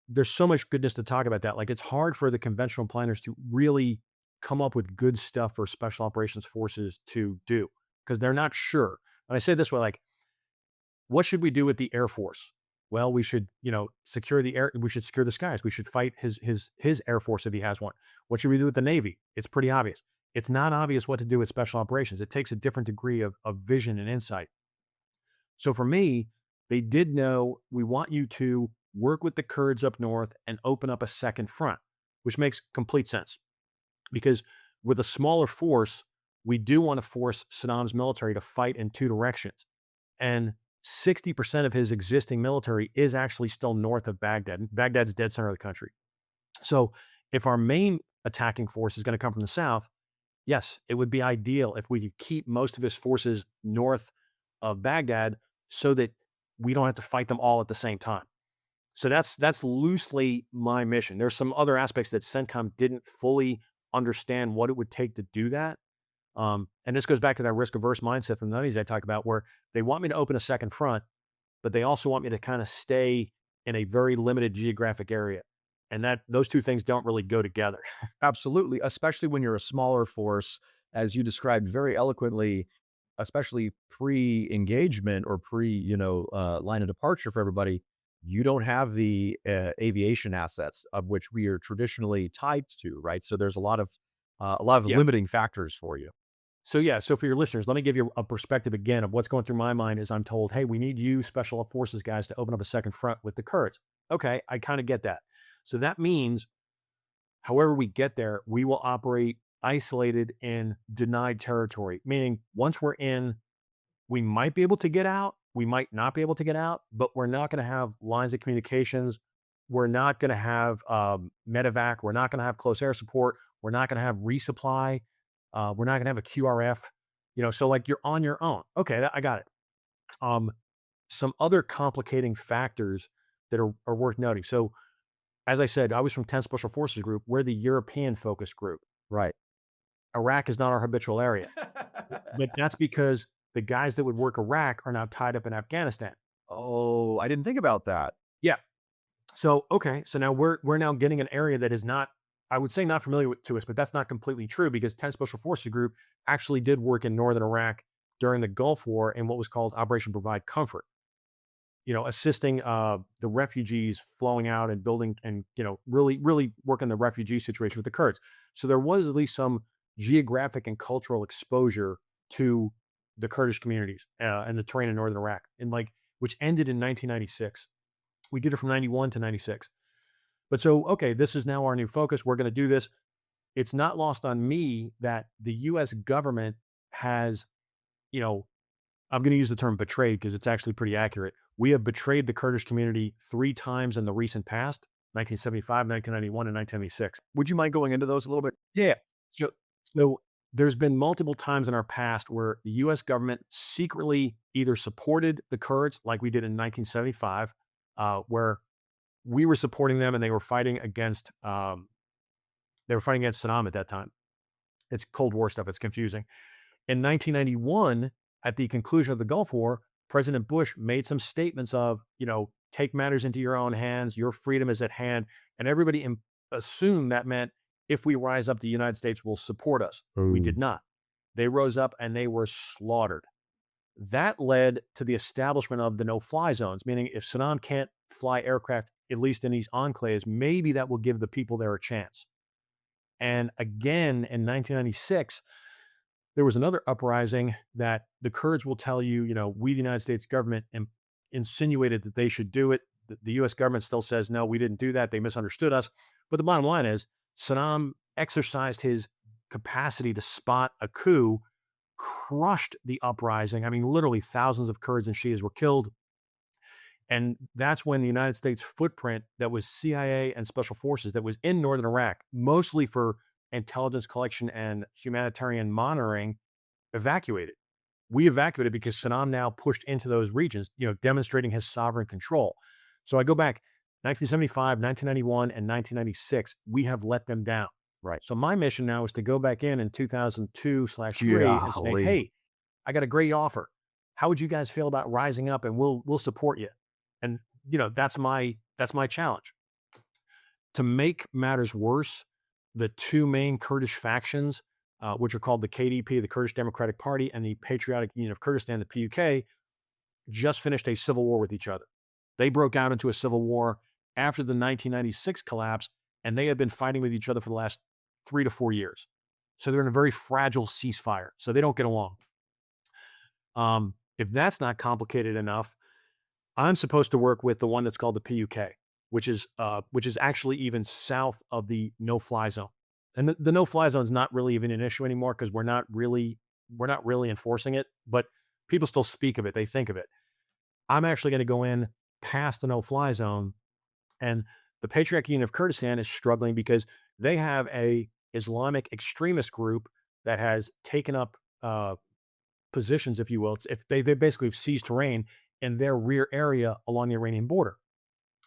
there's so much goodness to talk about that. Like, it's hard for the conventional planners to really come up with good stuff for special operations forces to do because they're not sure. And I say it this way, like, what should we do with the Air Force? Well, we should, secure the air. We should secure the skies. We should fight his Air Force if he has one. What should we do with the Navy? It's pretty obvious. It's not obvious what to do with special operations. It takes a different degree of vision and insight. So for me, they did know we want you to work with the Kurds up north and open up a second front, which makes complete sense because with a smaller force, we do want to force Saddam's military to fight in 2 directions. And 60% of his existing military is actually still north of Baghdad. Baghdad's dead center of the country. So if our main attacking force is going to come from the south, yes, it would be ideal if we could keep most of his forces north of Baghdad so that we don't have to fight them all at the same time. So that's loosely my mission. There's some other aspects that CENTCOM didn't fully understand what it would take to do that. And this goes back to that risk-averse mindset from the 90s I talked about, where they want me to open a second front, but they also want me to kind of stay in a very limited geographic area. And those two things don't really go together. Absolutely, especially when you're a smaller force, as you described very eloquently, especially pre-engagement or line of departure for everybody, you don't have the aviation assets of which we are traditionally tied to, right? So there's a lot of Yeah. limiting factors for you. So for your listeners, let me give you a perspective again of what's going through my mind as I'm told, hey, we need you special forces guys to open up a second front with the Kurds. Okay, I kind of get that. So that means however we get there, we will operate isolated in denied territory, meaning once we're in, we might be able to get out, we might not be able to get out, but we're not going to have lines of communications. We're not going to have medevac. We're not going to have close air support. We're not going to have resupply. We're not going to have a QRF. So like you're on your own. Okay, I got it. Some other complicating factors that are worth noting. So as I said, I was from 10 Special Forces Group. We're the European focused group. Right. Iraq is not our habitual area. But that's because the guys that would work Iraq are now tied up in Afghanistan. Oh, I didn't think about that. Yeah. So, okay, so now we're now getting an area that is not, I would say, not familiar to us, but that's not completely true because 10 Special Forces Group actually did work in northern Iraq during the Gulf War in what was called Operation Provide Comfort. Assisting the refugees flowing out and building and really working the refugee situation with the Kurds. So there was at least some geographic and cultural exposure to the Kurdish communities and the terrain in northern Iraq, and which ended in 1996. We did it from 91 to 96. But so, okay, this is now our new focus. We're going to do this. It's not lost on me that the US government has, you know, I'm going to use the term betrayed because it's actually pretty accurate. We have betrayed the Kurdish community 3 times in the recent past: 1975, 1991, and 1996. Would you mind going into those a little bit? Yeah. So, so there's been multiple times in our past where the US government secretly either supported the Kurds, like we did in 1975, where we were supporting them and they were fighting against Saddam at that time. It's Cold War stuff. It's confusing. In 1991, at the conclusion of the Gulf War, President Bush made some statements of, take matters into your own hands. Your freedom is at hand. And everybody assumed that meant if we rise up, the United States will support us. We did not. They rose up and they were slaughtered. That led to the establishment of the no-fly zones, meaning if Saddam can't fly aircraft, at least in these enclaves, maybe that will give the people there a chance. And again, in 1996, there was another uprising that the Kurds will tell you, we, the United States government, insinuated that they should do it. The US government still says, no, we didn't do that. They misunderstood us. But the bottom line is Saddam exercised his capacity to spot a coup, crushed the uprising. I mean, literally thousands of Kurds and Shias were killed. And that's when the United States footprint that was CIA and special forces that was in northern Iraq, mostly for intelligence collection and humanitarian monitoring, evacuated. We evacuated because Saddam now pushed into those regions, demonstrating his sovereign control. So I go back 1975, 1991, and 1996, we have let them down. Right. So my mission now is to go back in 2002/3 and say, hey, I got a great offer. How would you guys feel about rising up and we'll support you? And that's my challenge. To make matters worse, the 2 main Kurdish factions, which are called the KDP, the Kurdish Democratic Party, and the Patriotic Union of Kurdistan, the PUK, just finished a civil war with each other. They broke out into a civil war after the 1996 collapse, and they had been fighting with each other for the last 3 to 4 years. So they're in a very fragile ceasefire. So they don't get along. If that's not complicated enough, I'm supposed to work with the one that's called the PUK, which is actually even south of the no-fly zone. And the no-fly zone is not really even an issue anymore because we're not really enforcing it, but people still speak of it. They think of it. I'm actually going to go in past the no-fly zone, and the Patriotic Union of Kurdistan is struggling because they have a Islamic extremist group that has taken up positions, if you will. If they basically seized terrain in their rear area along the Iranian border.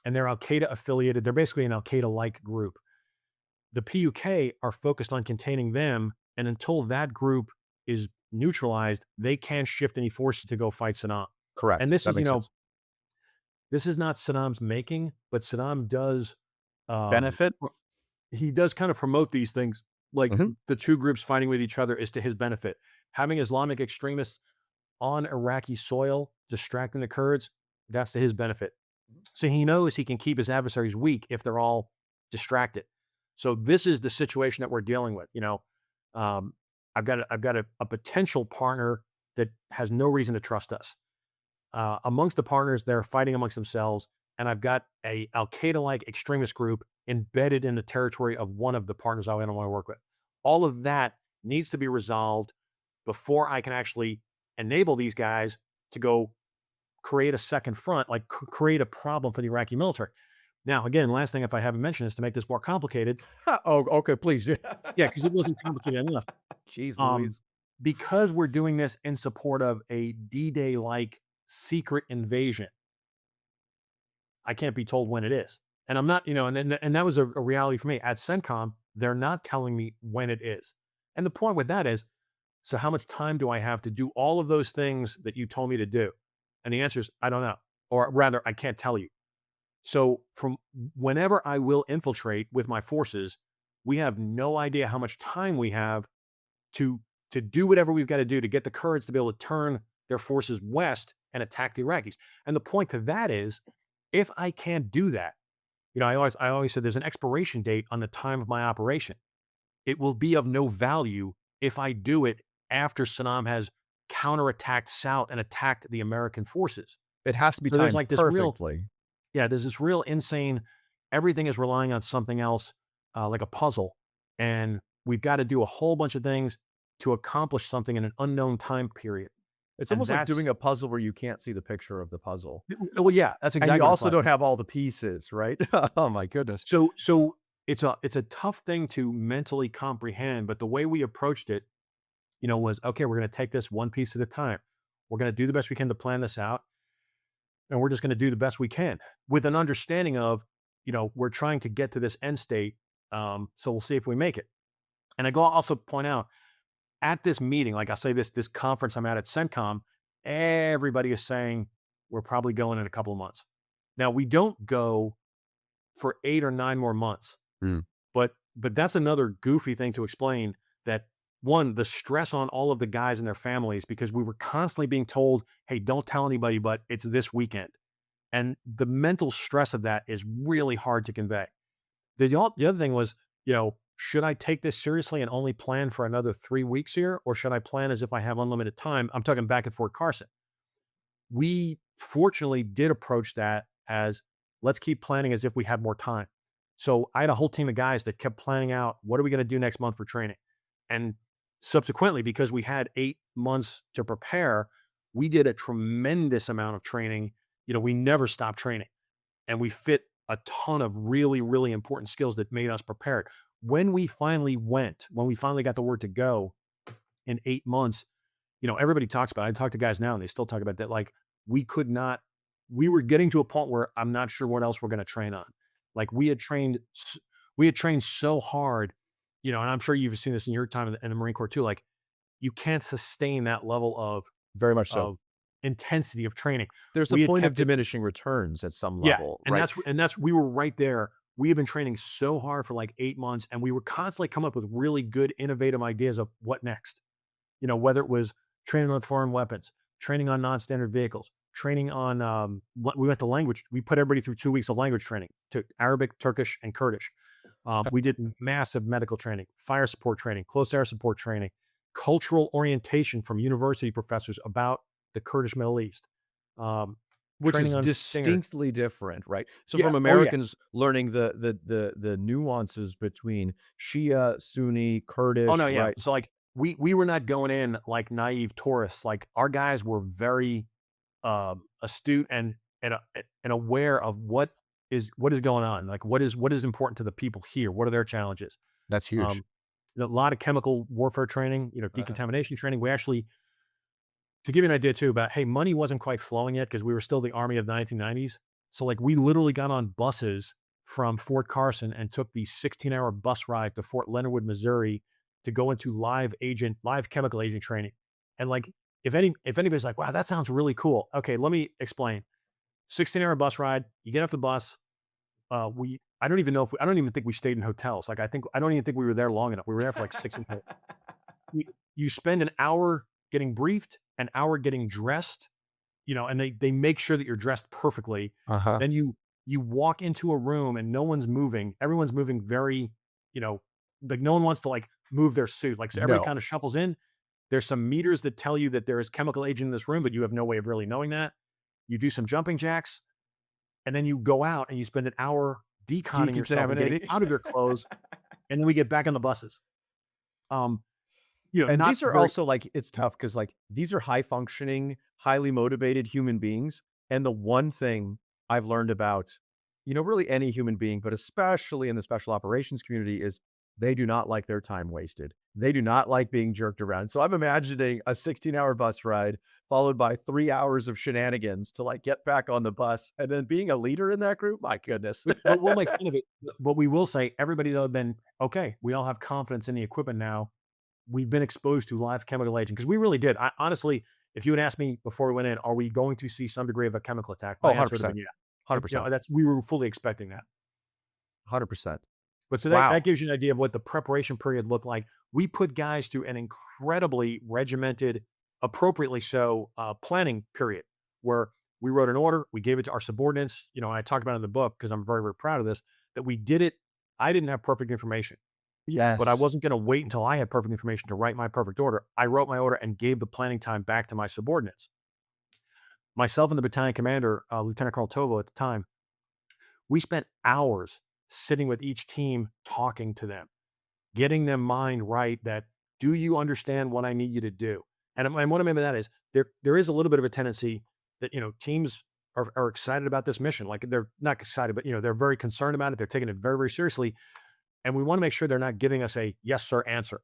And they're Al-Qaeda affiliated. They're basically an Al-Qaeda-like group. The PUK are focused on containing them, and until that group is neutralized, they can't shift any forces to go fight Saddam. Correct. And this That is, makes sense. this is not Saddam's making, but Saddam does Benefit? he does kind of promote these things. Like Mhm. the 2 groups fighting with each other is to his benefit. Having Islamic extremists on Iraqi soil distracting the Kurds, that's to his benefit. So he knows he can keep his adversaries weak if they're all distracted. So this is the situation that we're dealing with. I've got a potential partner that has no reason to trust us. Amongst the partners, they're fighting amongst themselves, and I've got a Al-Qaeda-like extremist group embedded in the territory of one of the partners I want to work with. All of that needs to be resolved before I can actually enable these guys to go create a second front, like create a problem for the Iraqi military. Now, again, last thing, if I haven't mentioned, is to make this more complicated. Oh, okay, please. Yeah, because it wasn't complicated enough. Jeez Louise. Because we're doing this in support of a D-Day-like secret invasion, I can't be told when it is. And I'm not, and that was a reality for me. At CENTCOM, they're not telling me when it is. And the point with that is, so how much time do I have to do all of those things that you told me to do? And the answer is, I don't know. Or rather, I can't tell you. So from whenever I will infiltrate with my forces, we have no idea how much time we have to do whatever we've got to do to get the Kurds to be able to turn their forces west and attack the Iraqis. And the point to that is, if I can't do that, I always said there's an expiration date on the time of my operation. It will be of no value if I do it after Saddam has counterattacked south and attacked the American forces. It has to be So there's timed like this real, perfectly. yeah, there's this real insane, everything is relying on something else, like a puzzle. And we've got to do a whole bunch of things to accomplish something in an unknown time period. It's And almost like that's, doing a puzzle where you can't see the picture of the puzzle. well, yeah, that's And exactly you what it's also like. don't have all the pieces, right? Oh my goodness. So it's a tough thing to mentally comprehend, but the way we approached it, was okay, we're going to take this one piece at a time. We're going to do the best we can to plan this out, and we're just going to do the best we can with an understanding of, we're trying to get to this end state. So we'll see if we make it. And I go also point out at this meeting, like I say, this conference I'm at CENTCOM, everybody is saying we're probably going in a couple of months. Now we don't go for 8 or 9 more months. Mm. But that's another goofy thing to explain, that one, the stress on all of the guys and their families, because we were constantly being told, hey, don't tell anybody, but it's this weekend. And the mental stress of that is really hard to convey. The other thing was, should I take this seriously and only plan for another 3 weeks here? Or should I plan as if I have unlimited time? I'm talking back at Fort Carson. We fortunately did approach that as, let's keep planning as if we had more time. So I had a whole team of guys that kept planning out, what are we going to do next month for training? And subsequently, because we had 8 months to prepare, we did a tremendous amount of training. We never stopped training, and we fit a ton of really, really important skills that made us prepared. When we finally got the word to go in 8 months, everybody talks about it. I talk to guys now and they still talk about that. Like, we were getting to a point where I'm not sure what else we're going to train on. Like, we had trained so hard, and I'm sure you've seen this in your time in the Marine Corps too. Like, you can't sustain that level Very much so. of intensity of training. There's We a had point of kept it, diminishing returns at some yeah, level, and right? that's we were right there. We had been training so hard for like 8 months, and we were constantly coming up with really good, innovative ideas of what next. Whether it was training on foreign weapons, training on non-standard vehicles, training on, we went to language. We put everybody through 2 weeks of language training, to Arabic, Turkish, and Kurdish. We did massive medical training, fire support training, close air support training, cultural orientation from university professors about the Kurdish Middle East. Which Training is on Stinger. distinctly different, right? So Yeah. from Oh, yeah. Americans learning the nuances between Shia, Sunni, Oh, no, Kurdish, yeah. right? So, like, we were not going in like naive tourists. Like, our guys were very astute and aware of what is going on. Like, what is important to the people here. What are their challenges? That's huge. A lot of chemical warfare training, decontamination training. We actually, to give you an idea too about, hey, money wasn't quite flowing yet because we were still the Army of the 1990s. So, like, we literally got on buses from Fort Carson and took the 16-hour bus ride to Fort Leonard Wood, Missouri, to go into live chemical agent training. And, like, if anybody's like, wow, that sounds really cool. Okay, let me explain. 16-hour bus ride. You get off the bus. I don't even think we stayed in hotels. Like, I don't even think we were there long enough. We were there for like 6 and you spend an hour getting briefed, an hour getting dressed, and they make sure that you're dressed perfectly. Uh-huh. Then you walk into a room and no one's moving. Everyone's moving very, like, no one wants to like move their suit. Like, so everybody No. kind of shuffles in. There's some meters that tell you that there is chemical agent in this room, but you have no way of really knowing that. You do some jumping jacks, and then you go out and you spend an hour deconning yourself and getting Decontaminating. out of your clothes, and then we get back on the buses. And Not these are very, also like, it's tough because like these are high functioning, highly motivated human beings. And the one thing I've learned about, really any human being, but especially in the special operations community, is they do not like their time wasted. They do not like being jerked around. So I'm imagining a 16-hour bus ride followed by 3 hours of shenanigans to like get back on the bus. And then being a leader in that group, my goodness. we'll make fun of it, but we will say everybody though then, okay, we all have confidence in the equipment now. We've been exposed to live chemical agent, because we really did. Honestly, if you had asked me before we went in, are we going to see some degree of a chemical attack? Oh, My answer would have 100%. been yeah. 100%. We were fully expecting that. 100%. But so that Wow. gives you an idea of what the preparation period looked like. We put guys through an incredibly regimented, appropriately so, planning period where we wrote an order, we gave it to our subordinates, and I talked about it in the book because I'm very, very proud of this, that we did it. I didn't have perfect information, but I Yes. wasn't going to wait until I had perfect information to write my perfect order. I wrote my order and gave the planning time back to my subordinates. Myself and the battalion commander, Lieutenant Colonel Tovo at the time, we spent hours sitting with each team, talking to them, getting them mind right that, do you understand what I need you to do? And what I mean by that is there is a little bit of a tendency that, teams are excited about this mission. Like they're not excited, but they're very concerned about it. They're taking it very, very seriously. And we want to make sure they're not giving us a yes, sir answer.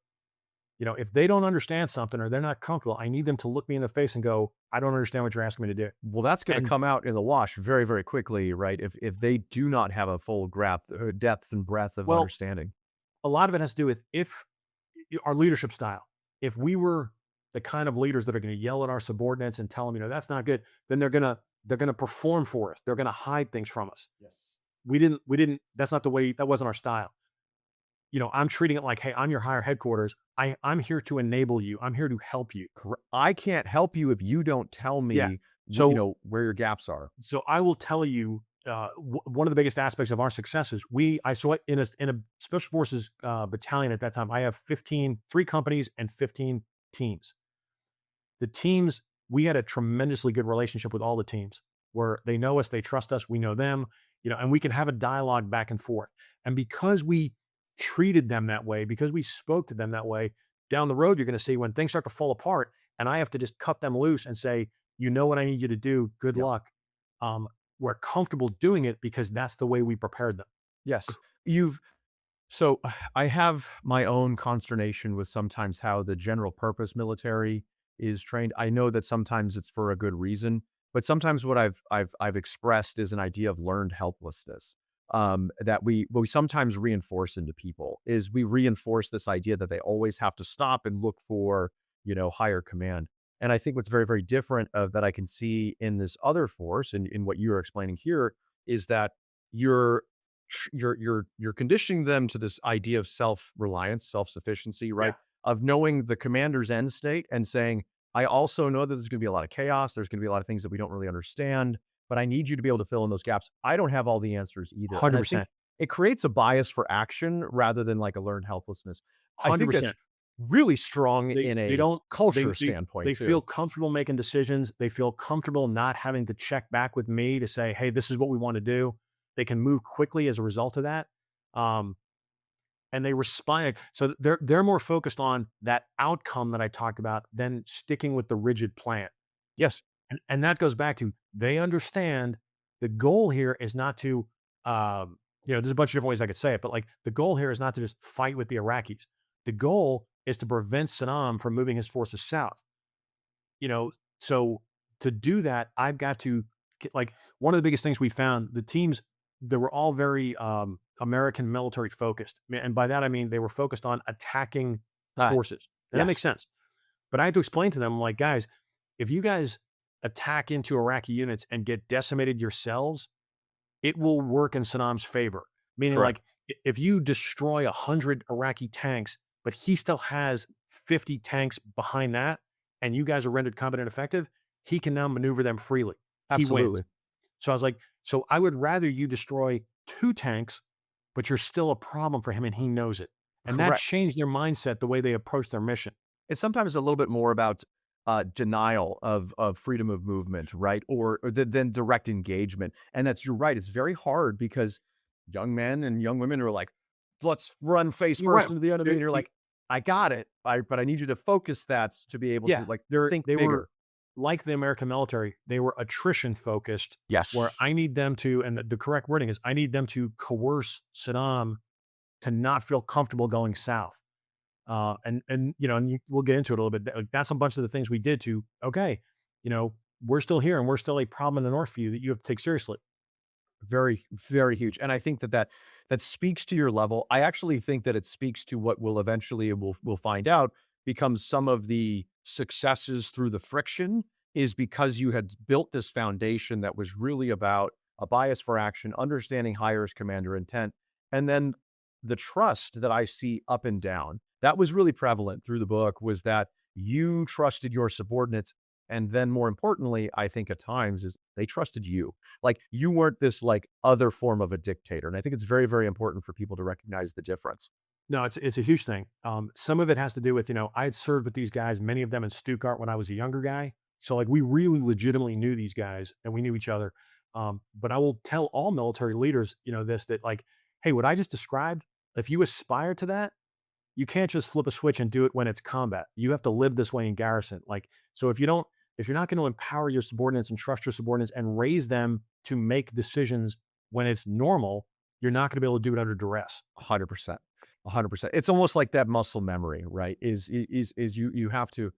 If they don't understand something or they're not comfortable, I need them to look me in the face and go, I don't understand what you're asking me to do. Well, that's going to And come out in the wash very, very quickly, right? If they do not have a full depth and breadth of well, understanding. a lot of it has to do with if our leadership style. If we were the kind of leaders that are going to yell at our subordinates and tell them, that's not good, then they're gonna perform for us. They're gonna hide things from us. Yes. We didn't. That's not the way. That wasn't our style. I'm treating it like, hey, I'm your higher headquarters. I'm here to enable you. I'm here to help you. I can't help you if you don't tell Yeah. me, So where your gaps are. so I will tell you. One of the biggest aspects of our successes, I saw it in a special forces battalion at that time. I have 3 companies and 15 teams. The teams, we had a tremendously good relationship with all the teams where they know us, they trust us, we know them, and we can have a dialogue back and forth. And because we treated them that way, because we spoke to them that way, down the road, you're going to see when things start to fall apart and I have to just cut them loose and say, what I need you to do, good Yep. luck. We're comfortable doing it because that's the way we prepared them. Yes. You've So I have my own consternation with sometimes how the general purpose military is trained. I know that sometimes it's for a good reason, but sometimes what I've expressed is an idea of learned helplessness. That we sometimes reinforce into people is we reinforce this idea that they always have to stop and look for, higher command. And I think what's very, very different of that I can see in this other force and in what you're explaining here is that you're you're conditioning them to this idea of self-reliance, self-sufficiency, Yeah. right? Of knowing the commander's end state and saying, I also know that there's going to be a lot of chaos. There's going to be a lot of things that we don't really understand, but I need you to be able to fill in those gaps. I don't have all the answers either. And I think 100%. it creates a bias for action rather than like a learned helplessness. I think that's 100%. really strong in They a don't culture they standpoint they too. feel comfortable making decisions. They feel comfortable not having to check back with me to say, "Hey, this is what we want to do." They can move quickly as a result of that. Um, and they respond. So they're more focused on that outcome that I talked about than sticking with the rigid plan. Yes. And that goes back to they understand the goal here is not to there's a bunch of different ways I could say it, but like the goal here is not to just fight with the Iraqis. The goal is to prevent Saddam from moving his forces south. You know, so to do that, I've got to like one of the biggest things we found, the teams, they were all very American military focused. And by that I mean they were focused on attacking Ah, forces. And that yes. makes sense. But I had to explain to them, like, guys, if you guys attack into Iraqi units and get decimated yourselves, it will work in Saddam's favor. Meaning, Correct. like, if you destroy 100 Iraqi tanks, but he still has 50 tanks behind that, and you guys are rendered competent and effective, he can now maneuver them freely. He wins. Absolutely. So I was like, so I would rather you destroy 2 tanks, but you're still a problem for him and he knows it. And that Correct. changed their mindset, the way they approach their mission. It's sometimes a little bit more about denial of freedom of movement, right? Than direct engagement. And that's you're right. It's very hard because young men and young women are like, let's run face You're first right. into the enemy. They And you're like, I got it. But I need you to focus that to be able to Yeah, like they're think they bigger. were like the American military, they were attrition focused, Yes. where I need them to, and the correct wording is, I need them to coerce Saddam to not feel comfortable going south. We'll get into it a little bit. Like, that's a bunch of the things we did to, okay, we're still here and we're still a problem in the north for you that you have to take seriously. Very, very huge. And I think that speaks to your level. I actually think that it speaks to what will eventually, and we'll find out, becomes some of the successes through the friction is because you had built this foundation that was really about a bias for action, understanding hires commander intent, and then the trust that I see up and down. That was really prevalent through the book, was that you trusted your subordinates. And then more importantly, I think at times is they trusted you. Like you weren't this like other form of a dictator. And I think it's very, very important for people to recognize the difference. No, it's a huge thing. Some of it has to do with, I had served with these guys, many of them in Stuttgart when I was a younger guy. So like we really legitimately knew these guys and we knew each other. But I will tell all military leaders, this, that like, hey, what I just described, if you aspire to that, you can't just flip a switch and do it when it's combat. You have to live this way in garrison. Like, so if you're not going to empower your subordinates and trust your subordinates and raise them to make decisions when it's normal, you're not going to be able to do it under duress. 100%. 100%. It's almost like that muscle memory, right? Is you have to,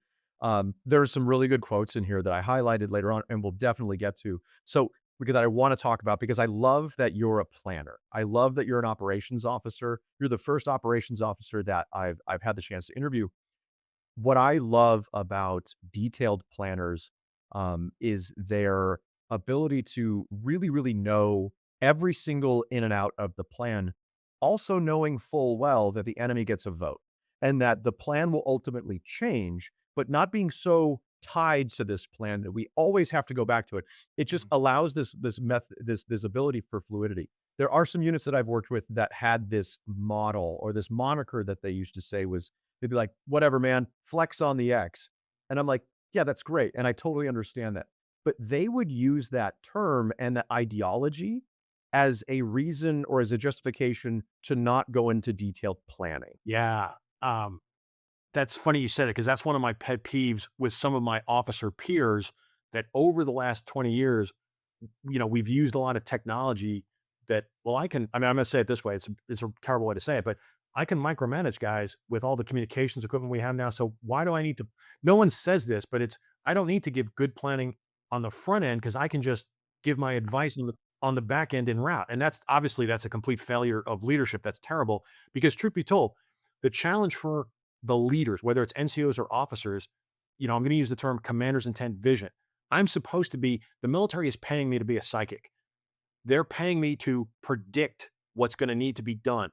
there's some really good quotes in here that I highlighted later on and we'll definitely get to. So because I want to talk about, because I love that you're a planner. I love that you're an operations officer. You're the first operations officer that I've had the chance to interview. What I love about detailed planners is their ability to really, really know every single in and out of the plan, also knowing full well that the enemy gets a vote and that the plan will ultimately change, but not being so tied to this plan that we always have to go back to it. It just allows this ability for fluidity. There are some units that I've worked with that had this model or this moniker that they used to say was, they'd be like, whatever, man, flex on the X. And I'm like, yeah, that's great. And I totally understand that. But they would use that term and that ideology as a reason or as a justification to not go into detailed planning. Yeah. That's funny you said it, because that's one of my pet peeves with some of my officer peers, that over the last 20 years, we've used a lot of technology that, well, I'm going to say it this way. It's a terrible way to say it, but I can micromanage guys with all the communications equipment we have now. So why do I need to, no one says this, but I don't need to give good planning on the front end, because I can just give my advice on the back end en route. And that's a complete failure of leadership. That's terrible, because truth be told, the challenge for the leaders, whether it's NCOs or officers, I'm going to use the term commander's intent vision. The military is paying me to be a psychic. They're paying me to predict what's going to need to be done.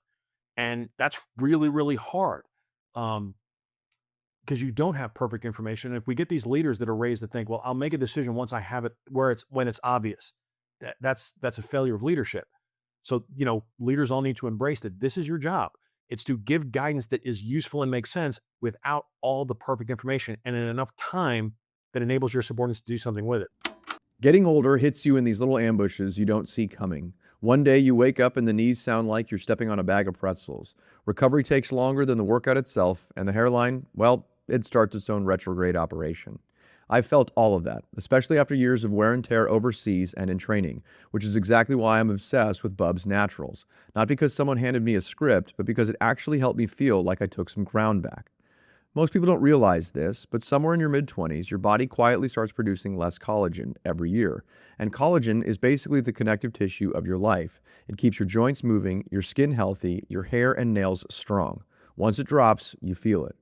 And that's really, really hard, because you don't have perfect information. And if we get these leaders that are raised to think, well, I'll make a decision once I have it, when it's obvious, that's a failure of leadership. So, leaders all need to embrace that this is your job. It's to give guidance that is useful and makes sense without all the perfect information and in enough time that enables your subordinates to do something with it. Getting older hits you in these little ambushes you don't see coming. One day you wake up and the knees sound like you're stepping on a bag of pretzels. Recovery takes longer than the workout itself, and the hairline, well, it starts its own retrograde operation. I've felt all of that, especially after years of wear and tear overseas and in training, which is exactly why I'm obsessed with Bubs Naturals. Not because someone handed me a script, but because it actually helped me feel like I took some ground back. Most people don't realize this, but somewhere in your mid-20s, your body quietly starts producing less collagen every year. And collagen is basically the connective tissue of your life. It keeps your joints moving, your skin healthy, your hair and nails strong. Once it drops, you feel it.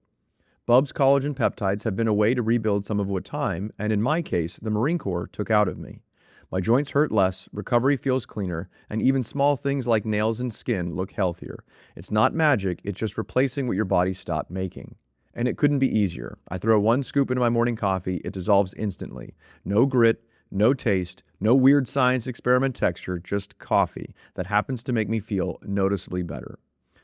Bubs collagen peptides have been a way to rebuild some of what time, and in my case, the Marine Corps took out of me. My joints hurt less, recovery feels cleaner, and even small things like nails and skin look healthier. It's not magic, it's just replacing what your body stopped making. And it couldn't be easier. I throw 1 scoop into my morning coffee, it dissolves instantly. No grit, no taste, no weird science experiment texture, just coffee that happens to make me feel noticeably better.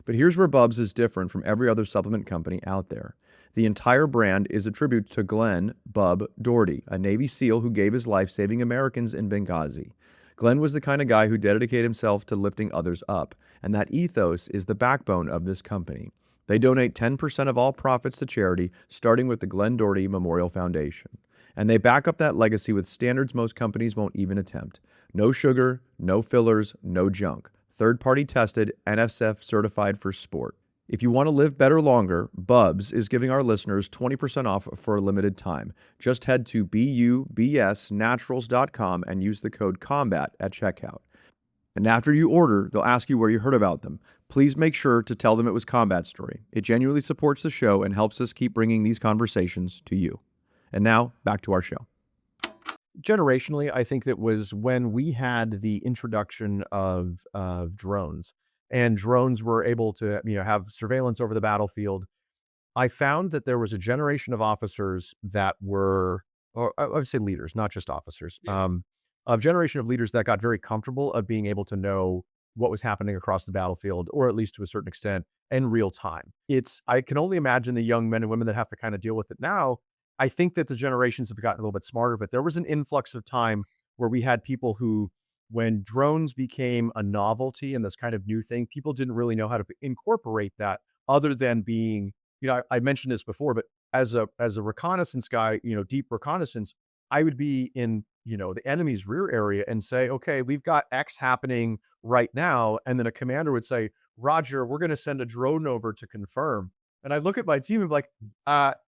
But here's where Bubs is different from every other supplement company out there. The entire brand is a tribute to Glenn "Bub" Doherty, a Navy SEAL who gave his life saving Americans in Benghazi. Glenn was the kind of guy who dedicated himself to lifting others up, and that ethos is the backbone of this company. They donate 10% of all profits to charity, starting with the Glenn Doherty Memorial Foundation. And they back up that legacy with standards most companies won't even attempt. No sugar, no fillers, no junk. Third-party tested, NSF certified for sport. If you want to live better longer, Bubs is giving our listeners 20% off for a limited time. Just head to bubsnaturals.com and use the code COMBAT at checkout. And after you order, they'll ask you where you heard about them. Please make sure to tell them it was Combat Story. It genuinely supports the show and helps us keep bringing these conversations to you. And now, back to our show. Generationally, I think that was when we had the introduction of drones, and drones were able to, have surveillance over the battlefield. I found that there was a generation of officers that were, or I would say leaders, not just officers, a generation of leaders that got very comfortable of being able to know what was happening across the battlefield, or at least to a certain extent, in real time. I can only imagine the young men and women that have to kind of deal with it now. I think that the generations have gotten a little bit smarter, but there was an influx of time where we had people who, when drones became a novelty and this kind of new thing, people didn't really know how to incorporate that other than being, I mentioned this before, but as a reconnaissance guy, deep reconnaissance, I would be in, the enemy's rear area and say, okay, we've got X happening right now. And then a commander would say, Roger, we're going to send a drone over to confirm. And I look at my team and be like,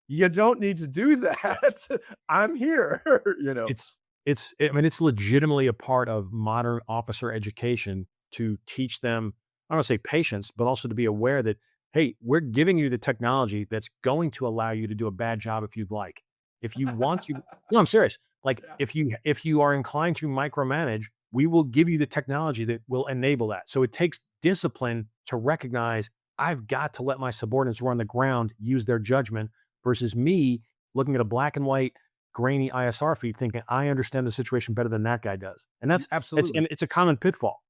you don't need to do that. I'm here, I mean, it's legitimately a part of modern officer education to teach them, I don't want to say patience, but also to be aware that, hey, we're giving you the technology that's going to allow you to do a bad job if you'd like. If you want to, no, I'm serious. Like if you are inclined to micromanage, we will give you the technology that will enable that. So it takes discipline to recognize I've got to let my subordinates who are on the ground use their judgment versus me looking at a black and white grainy ISR feed thinking I understand the situation better than that guy does. And absolutely. it's a common pitfall.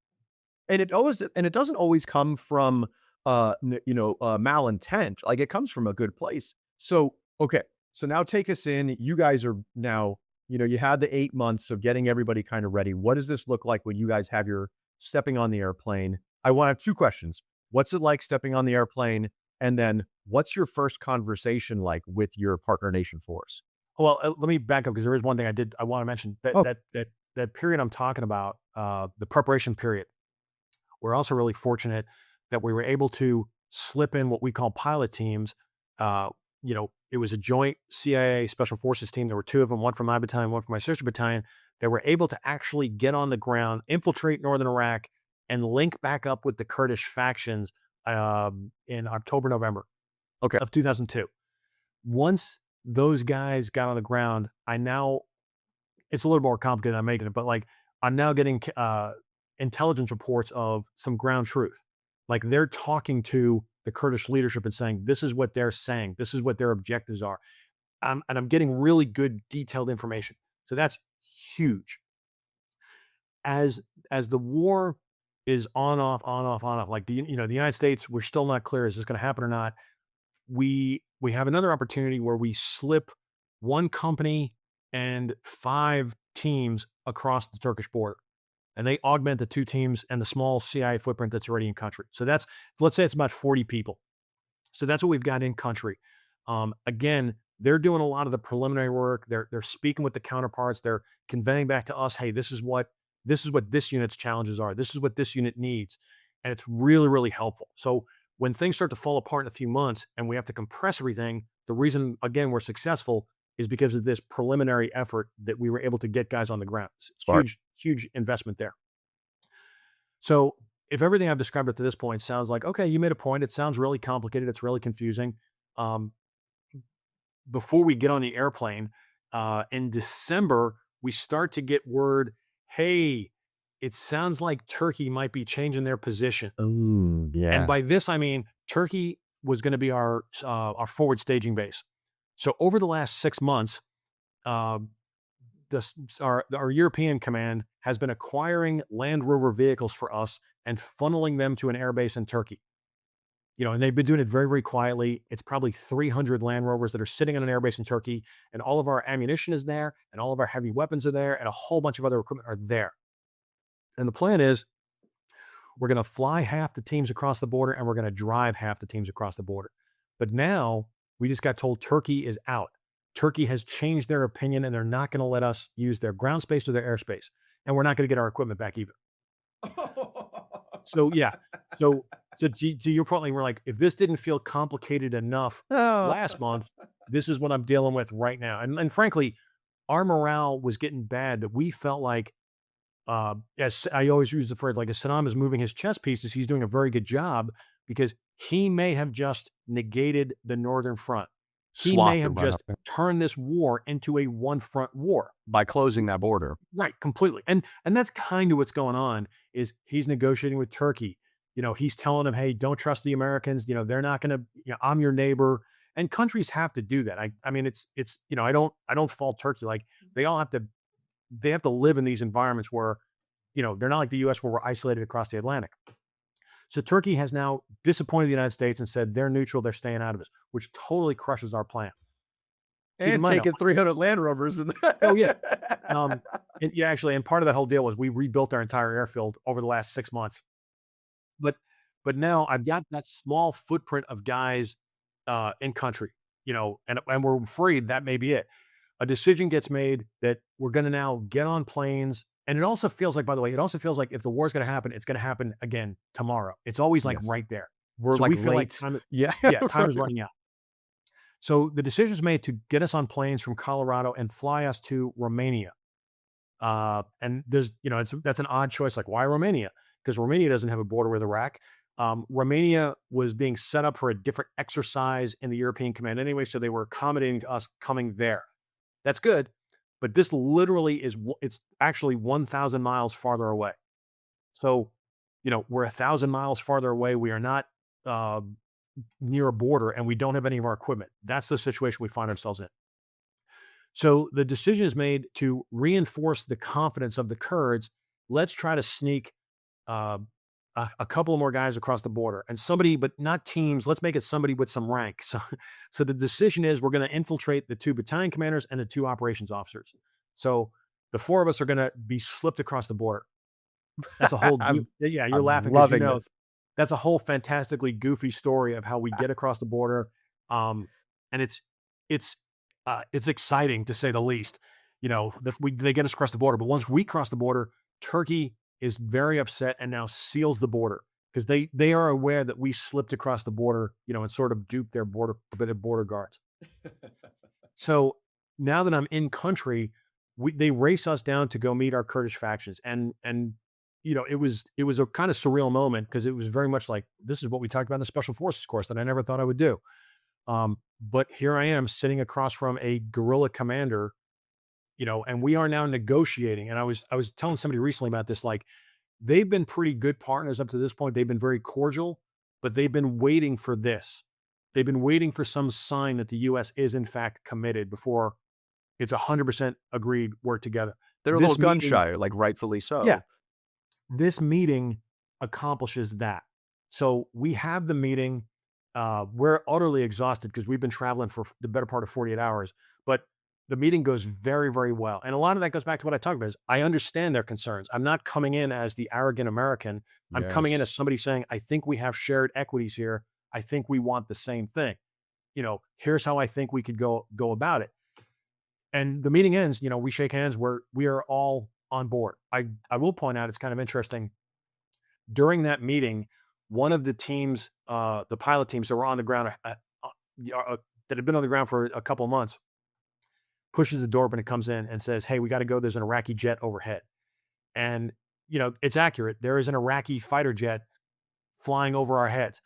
And it doesn't always come from, malintent. Like, it comes from a good place. So, okay. So now take us in. You guys are now, you had the 8 months of getting everybody kind of ready. What does this look like when you guys have your stepping on the airplane? I want to have 2 questions. What's it like stepping on the airplane? And then what's your first conversation like with your partner nation force? Well, let me back up because there is one thing I want to mention that Oh, that period I'm talking about, the preparation period. We're also really fortunate that we were able to slip in what we call pilot teams. It was a joint CIA Special Forces team. There were 2 of them, one from my battalion, one from my sister battalion, that were able to actually get on the ground, infiltrate northern Iraq, and link back up with the Kurdish factions in October, November okay. of 2002. Once those guys got on the ground, it's a little more complicated than I'm making it, but like I'm now getting intelligence reports of some ground truth. Like they're talking to the Kurdish leadership and saying, this is what they're saying. This is what their objectives are. And I'm getting really good detailed information. So that's huge. As the war is on, off, on, off, on, off, like the United States, we're still not clear, is this going to happen or not? We have another opportunity where we slip one company and 5 teams across the Turkish border. And they augment the 2 teams and the small CIA footprint that's already in country. So let's say it's about 40 people. So that's what we've got in country. Again, they're doing a lot of the preliminary work. They're speaking with the counterparts. They're conveying back to us, hey, this is what this unit's challenges are. This is what this unit needs. And it's really, really helpful. So when things start to fall apart in a few months and we have to compress everything, the reason, again, we're successful is because of this preliminary effort that we were able to get guys on the ground. It's Smart. huge investment there. So if everything I've described up to this point sounds like, okay, you made a point, it sounds really complicated, it's really confusing. Before we get on the airplane, in December, we start to get word, hey, it sounds like Turkey might be changing their position. Oh, yeah. And by this, I mean, Turkey was going to be our forward staging base. So over the last 6 months, our European command has been acquiring Land Rover vehicles for us and funneling them to an airbase in Turkey. And they've been doing it very, very quietly. It's probably 300 Land Rovers that are sitting on an airbase in Turkey, and all of our ammunition is there, and all of our heavy weapons are there, and a whole bunch of other equipment are there. And the plan is we're going to fly half the teams across the border, and we're going to drive half the teams across the border. But now we just got told Turkey is out. Turkey has changed their opinion, and they're not going to let us use their ground space or their airspace. And we're not going to get our equipment back either. So, yeah. So to your point, we're like, if this didn't feel complicated enough last month, this is what I'm dealing with right now. And frankly, our morale was getting bad that we felt like, as I always use the phrase, like as Saddam is moving his chess pieces, he's doing a very good job because he may have just negated the Northern Front. He may Swath it have right up just there turned this war into a one-front war. by closing that border. Right, completely. And that's kind of what's going on is he's negotiating with Turkey. He's telling them, "Hey, don't trust the Americans. They're not going to, I'm your neighbor." And countries have to do that. I mean, it's, I don't fault Turkey. Like they all have to they have to live in these environments where, they're not like the US where we're isolated across the Atlantic. So Turkey has now disappointed the United States and said they're neutral, they're staying out of this, which totally crushes our plan. Keep in And mind, taking 300 Land Rovers and oh yeah, and yeah, actually, and part of that whole deal was we rebuilt our entire airfield over the last 6 months. But now I've got that small footprint of guys in country, and we're afraid that may be it. A decision gets made that we're going to now get on planes, and it also feels like, by the way, it also feels like if the war is going to happen, it's going to happen again tomorrow. It's always like Yes. right there. We're So like we feel like late. Yeah. yeah, time is Right. running out. So the decision is made to get us on planes from Colorado and fly us to Romania. And there's, that's an odd choice. Like, why Romania? Because Romania doesn't have a border with Iraq. Romania was being set up for a different exercise in the European Command anyway, so they were accommodating to us coming there. That's good, but this literally it's actually 1,000 miles farther away. So, we're 1,000 miles farther away. We are not uh, near a border, and we don't have any of our equipment. That's the situation we find ourselves in. So the decision is made to reinforce the confidence of the Kurds. Let's try to sneak uh, a couple of more guys across the border and somebody, but not teams. Let's make it somebody with some rank. So the decision is we're going to infiltrate the 2 battalion commanders and the 2 operations officers. So the 4 of us are going to be slipped across the border. That's a whole, yeah, you're I'm laughing because loving this. that's a whole fantastically goofy story of how we get across the border. And it's exciting to say the least, that they get us across the border. But once we cross the border, Turkey is very upset and now seals the border because they are aware that we slipped across the border, and sort of duped their border guards. So now that I'm in country, they race us down to go meet our Kurdish factions, and it was a kind of surreal moment because it was very much like this is what we talked about in the Special Forces course that I never thought I would do. But here I am sitting across from a guerrilla commander, and we are now negotiating. And I was telling somebody recently about this, like they've been pretty good partners up to this point. They've been very cordial, but they've been waiting for this. They've been waiting for some sign that the U.S. is in fact committed before it's 100% agreed we're together. They're a This little gun meeting, shy, like rightfully yeah, so. this meeting accomplishes that. So we have the meeting. We're utterly exhausted because we've been traveling for the better part of 48 hours, but the meeting goes very, very well. And a lot of that goes back to what I talked about is I understand their concerns. I'm not coming in as the arrogant American. I'm coming in as Yes. somebody saying, I think we have shared equities here. I think we want the same thing. Here's how I think we could go about it. And the meeting ends, we shake hands, we are all on board. I will point out it's kind of interesting. During that meeting, one of the teams, the pilot teams that were on the ground, that had been on the ground for a couple of months, pushes the door open and comes in and says, "Hey, we got to go. There's an Iraqi jet overhead." And, it's accurate. There is an Iraqi fighter jet flying over our heads.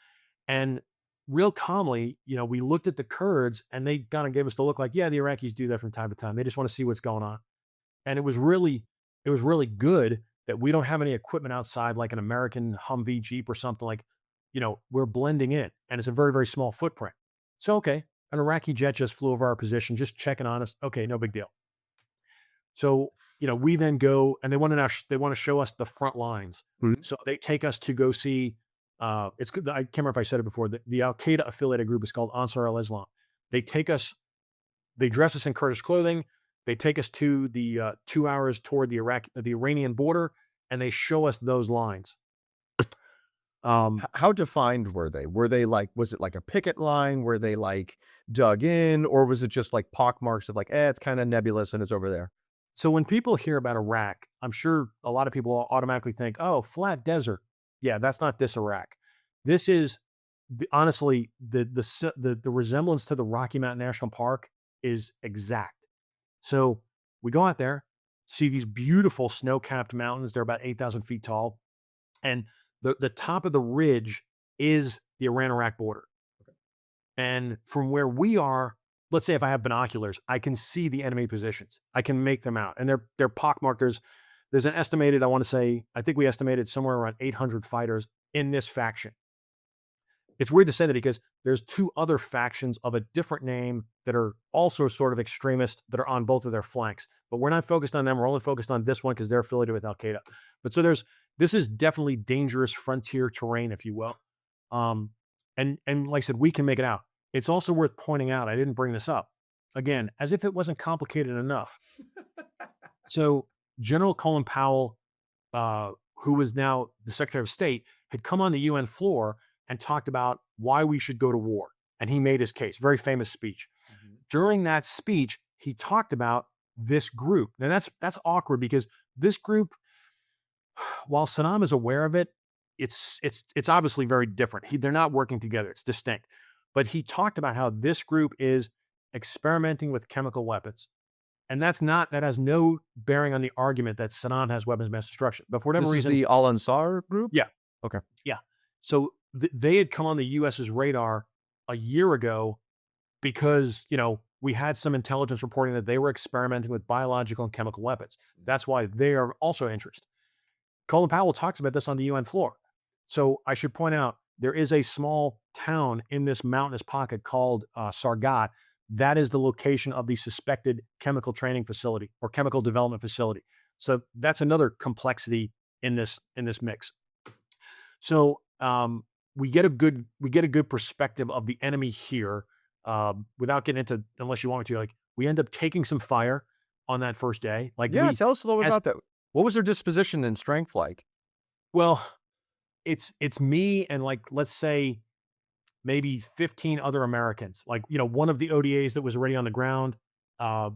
And real calmly, we looked at the Kurds and they kind of gave us the look like, yeah, the Iraqis do that from time to time. They just want to see what's going on. And it was really good that we don't have any equipment outside like an American Humvee Jeep or something like, we're blending in and it's a very, very small footprint. So, okay, an Iraqi jet just flew over our position, just checking on us. Okay, no big deal. So, we then go and they want to show us the front lines. Mhm. So they take us to go see, it's good. I can't remember if I said it before. The Al Qaeda affiliated group is called Ansar al Islam. They take us, they dress us in Kurdish clothing. They take us to the 2 hours toward the Iranian border, and they show us those lines. Um, How defined were they? Were they like, was it like a picket line? Were they like dug in, or was it just like pockmarks of like, it's kind of nebulous and it's over there? so when people hear about Iraq, I'm sure a lot of people automatically think, "Oh, flat desert." Yeah, that's not this Iraq. This is honestly the resemblance to the Rocky Mountain National Park is exact. So we go out there, see these beautiful snow-capped mountains. They're about 8,000 feet tall, and the top of the ridge is the Iran-Iraq border. And from where we are, let's say if I have binoculars, I can see the enemy positions. I can make them out, and they're pockmarked. There's an estimated, I want to say, I think we estimated somewhere around 800 fighters in this faction. It's weird to say that because there's two other factions of a different name that are also sort of extremist that are on both of their flanks. But we're not focused on them. We're only focused on this one because they're affiliated with Al Qaeda. But so this is definitely dangerous frontier terrain, if you will. And like I said, we can make it out. It's also worth pointing out, I didn't bring this up again, as if it wasn't complicated enough. So General Colin Powell, who is now the Secretary of State, had come on the UN floor and talked about why we should go to war. And he made his case, very famous speech. Mm-hmm. During that speech, he talked about this group. Now that's awkward because this group, while Saddam is aware of it, it's obviously very different. They're not working together. It's distinct. But he talked about how this group is experimenting with chemical weapons. And that has no bearing on the argument that Saddam has weapons of mass destruction. But for whatever reason, is the Al-Ansar group? Yeah. Okay. Yeah. So they had come on the US's radar a year ago because, we had some intelligence reporting that they were experimenting with biological and chemical weapons. That's why they are also interested. Colin Powell talks about this on the UN floor. So I should point out, there is a small town in this mountainous pocket called Sargat. That is the location of the suspected chemical training facility or chemical development facility. So that's another complexity in this mix. So we get a good perspective of the enemy here without getting into, unless you want me to, like we end up taking some fire on that first day. Tell us a little bit about that. What was their disposition and strength like? Well, it's me and let's say maybe 15 other Americans, one of the ODAs that was already on the ground, a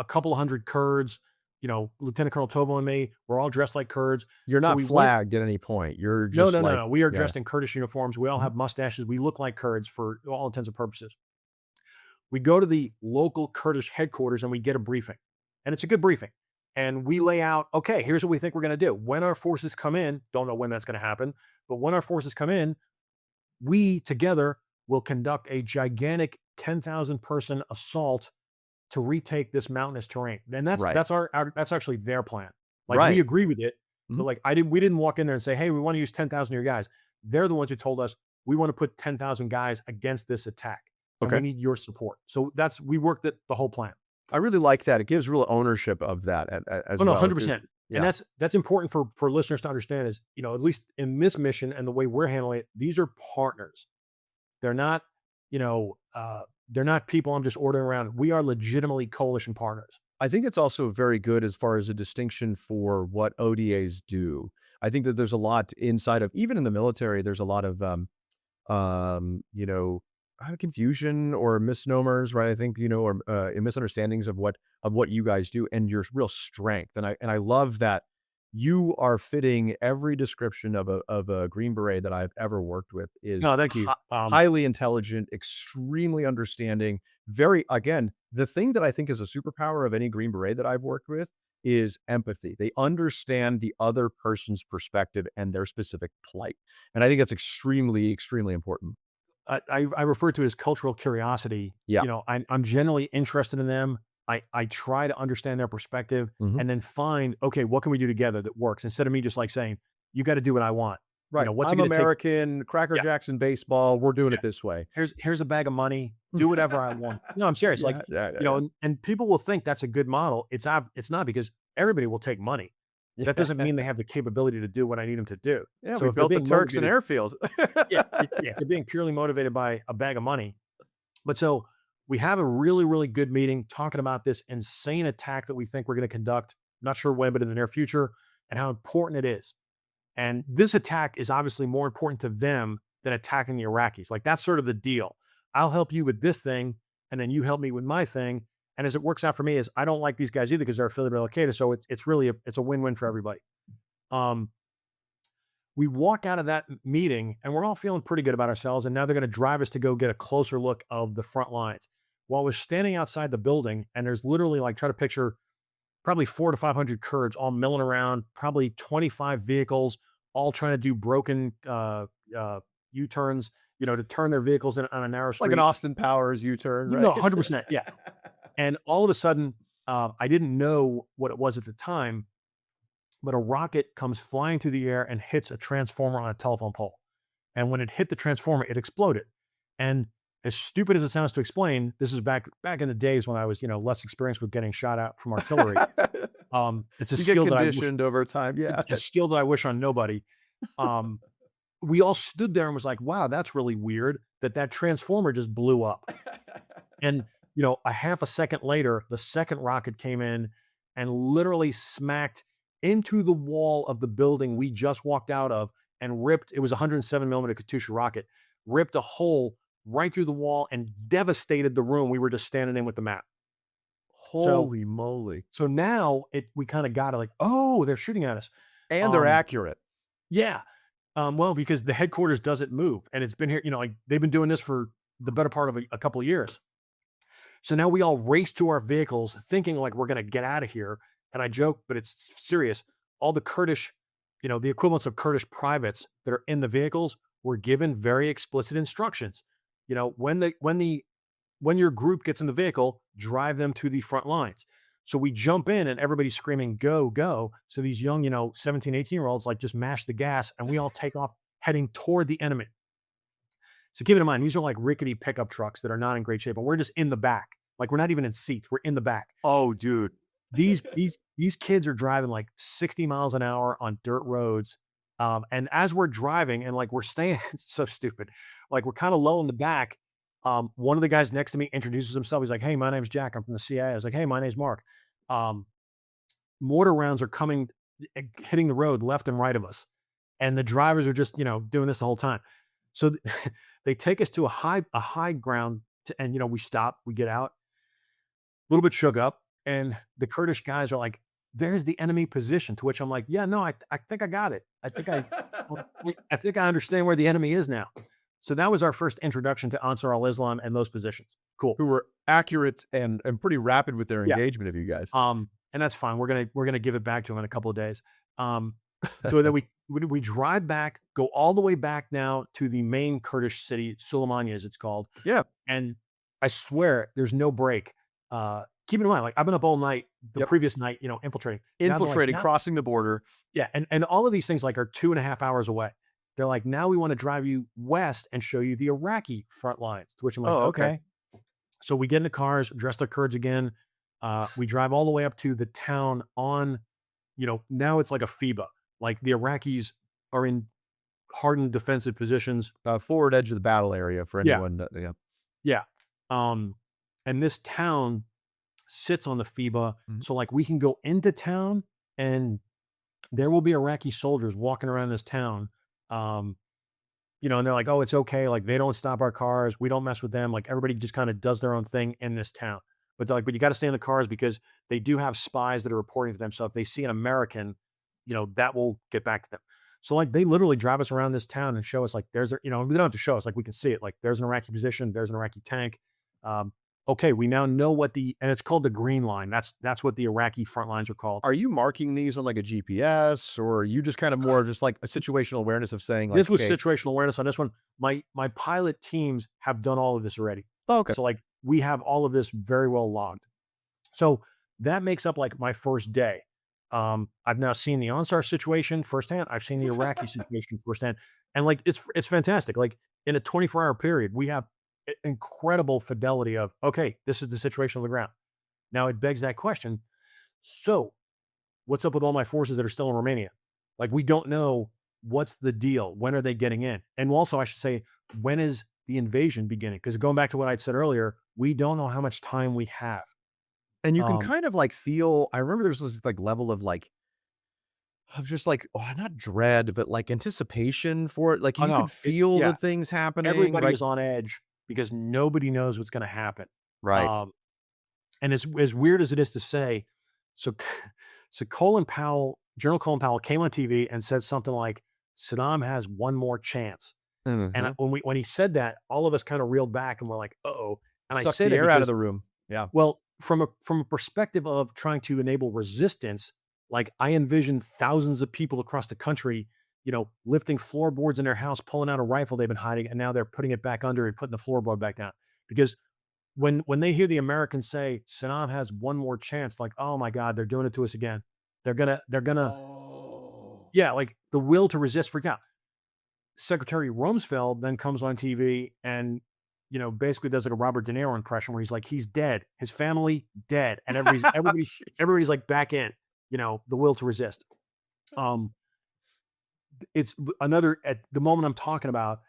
couple of hundred Kurds, Lieutenant Colonel Tovo and me, we're all dressed like Kurds. You're not flagged at any point. You're just no. We are dressed in Kurdish uniforms. We all have mustaches. We look like Kurds for all intents and purposes. We go to the local Kurdish headquarters and we get a briefing, and it's a good briefing. And we lay out, okay, here's what we think we're going to do. When our forces come in, don't know when that's going to happen, but when our forces come in, we together will conduct a gigantic 10,000 person assault to retake this mountainous terrain. And that's that's actually their plan. We agree with it, but we didn't walk in there and say, hey, we want to use 10,000 of your guys. They're the ones who told us we want to put 10,000 guys against this attack. And we need your support. So we worked the whole plan. I really like that. It gives real ownership of that as well. 100%. Yeah. And that's important for listeners to understand is, at least in this mission and the way we're handling it, these are partners. They're not, they're not people I'm just ordering around. We are legitimately coalition partners. I think it's also very good as far as a distinction for what ODAs do. I think that there's a lot inside of, even in the military, there's a lot of, confusion or misnomers, right? I think, or misunderstandings of what you guys do and your real strength. And I love that you are fitting every description of a Green Beret that I've ever worked with. Is no, thank you. Highly intelligent, extremely understanding. Again, the thing that I think is a superpower of any Green Beret that I've worked with is empathy. They understand the other person's perspective and their specific plight. And I think that's extremely, extremely important. I refer to it as cultural curiosity. Yeah. I'm generally interested in them. I try to understand their perspective and then find, okay, what can we do together that works? Instead of me just saying, you got to do what I want. Right. What's I'm American, Cracker Jackson baseball. We're doing it this way. Here's a bag of money. Do whatever I want. No, I'm serious. And people will think that's a good model. It's not, because everybody will take money. That doesn't mean they have the capability to do what I need them to do. Yeah, so we built the Turks and airfield. They're being purely motivated by a bag of money. But so we have a really, really good meeting talking about this insane attack that we think we're going to conduct. Not sure when, but in the near future, and how important it is. And this attack is obviously more important to them than attacking the Iraqis. That's sort of the deal. I'll help you with this thing, and then you help me with my thing. And as it works out for me is I don't like these guys either because they're affiliated with Al Qaeda. So it's really a win-win for everybody. We walk out of that meeting and we're all feeling pretty good about ourselves. And now they're going to drive us to go get a closer look of the front lines. While we're standing outside the building, and there's literally try to picture probably 400 to 500 Kurds all milling around, probably 25 vehicles, all trying to do broken U-turns to turn their vehicles in on a narrow street. Like an Austin Powers U-turn, right? No, 100%. Yeah. And all of a sudden, I didn't know what it was at the time, but a rocket comes flying through the air and hits a transformer on a telephone pole. And when it hit the transformer, it exploded. And as stupid as it sounds to explain, this is back in the days when I was, less experienced with getting shot at from artillery. It's a You skill get that I conditioned over time. Yeah. it's a skill that I wish on nobody. We all stood there and was like, wow, that's really weird that transformer just blew up. And, a half a second later, the second rocket came in and literally smacked into the wall of the building we just walked out of and ripped, it was a 107 millimeter Katyusha rocket, ripped a hole right through the wall and devastated the room we were just standing in with the map. Holy moly. So now we kind of got it like, oh, they're shooting at us. And they're accurate. Yeah. Well, because the headquarters doesn't move and it's been here, like they've been doing this for the better part of a couple of years. So now we all race to our vehicles thinking like we're going to get out of here. And I joke, but it's serious. All the Kurdish, the equivalents of Kurdish privates that are in the vehicles were given very explicit instructions. When your group gets in the vehicle, drive them to the front lines. So we jump in and everybody's screaming, go, go. So these young, 17, 18-year-olds like just mash the gas and we all take off heading toward the enemy. So keep it in mind, these are like rickety pickup trucks that are not in great shape, and we're just in the back. Like we're not even in seats, we're in the back. Oh, dude. These kids are driving like 60 miles an hour on dirt roads. And as we're driving and like we're staying, it's so stupid. Like we're kind of low in the back. One of the guys next to me introduces himself. He's like, hey, my name's Jack. I'm from the CIA. I was like, hey, my name's Mark. Mortar rounds are coming, hitting the road left and right of us. And the drivers are just, doing this the whole time. So they take us to a high ground and, we stop, we get out a little bit shook up. And the Kurdish guys are like, there's the enemy position, to which I'm like, yeah, no, I think I got it. I think I understand where the enemy is now. So that was our first introduction to Ansar al-Islam and those positions. Cool. Who were accurate and pretty rapid with their engagement of you guys. And that's fine. We're gonna give it back to them in a couple of days. So then we drive back, go all the way back now to the main Kurdish city, Suleimania, as it's called. Yeah. And I swear there's no break. Keep in mind, like I've been up all night, the previous night, infiltrating. Crossing the border. Yeah. And all of these things like are 2.5 hours away. They're like, now we want to drive you west and show you the Iraqi front lines, to which I'm like, okay. So we get in the cars, dress our Kurds again. We drive all the way up to the town on, now it's like a FIBA. Like the Iraqis are in hardened defensive positions. Forward edge of the battle area for anyone. Yeah. And this town sits on the FIBA. So like we can go into town and there will be Iraqi soldiers walking around this town. And they're like, oh, it's okay. Like they don't stop our cars. We don't mess with them. Like everybody just kind of does their own thing in this town. But they're like, but you got to stay in the cars because they do have spies that are reporting to them. So if they see an American, that will get back to them. So like they literally drive us around this town and show us like there's, we don't have to show us, like we can see it. Like there's an Iraqi position, there's an Iraqi tank. Okay, we now know and it's called the Green Line. That's what the Iraqi front lines are called. Are you marking these on like a GPS, or are you just kind of more just like a situational awareness of saying like, this was situational awareness on this one. My pilot teams have done all of this already. Oh, okay. So like we have all of this very well logged. So that makes up like my first day. I've now seen the Ansar situation firsthand. I've seen the Iraqi situation firsthand. And like, it's fantastic. Like in a 24-hour period, we have incredible fidelity of, okay, this is the situation on the ground. Now it begs that question. So what's up with all my forces that are still in Romania? Like, we don't know what's the deal. When are they getting in? And also I should say, when is the invasion beginning? Because going back to what I'd said earlier, we don't know how much time we have. And you can kind of like feel, I remember there's this like level of like, of just like, not dread, but like anticipation for it. Like you can feel the things happening. Everybody is on edge because nobody knows what's going to happen. Right. And as weird as it is to say, so Colin Powell, General Colin Powell came on TV and said something like, Saddam has one more chance. Mm-hmm. And when he said that, all of us kind of reeled back and we're like, uh-oh. And I said the air out of the room. Yeah. Well, from a perspective of trying to enable resistance, like I envision thousands of people across the country, lifting floorboards in their house, pulling out a rifle they've been hiding, and now they're putting it back under and putting the floorboard back down. Because when they hear the Americans say Saddam has one more chance, like, oh my God, they're doing it to us again. They're gonna, Oh. yeah, like the will to resist freaked out. Secretary Rumsfeld then comes on TV and basically does like a Robert De Niro impression where he's like, he's dead, his family dead, and everybody's like back in, the will to resist. It's another at the moment I'm talking about.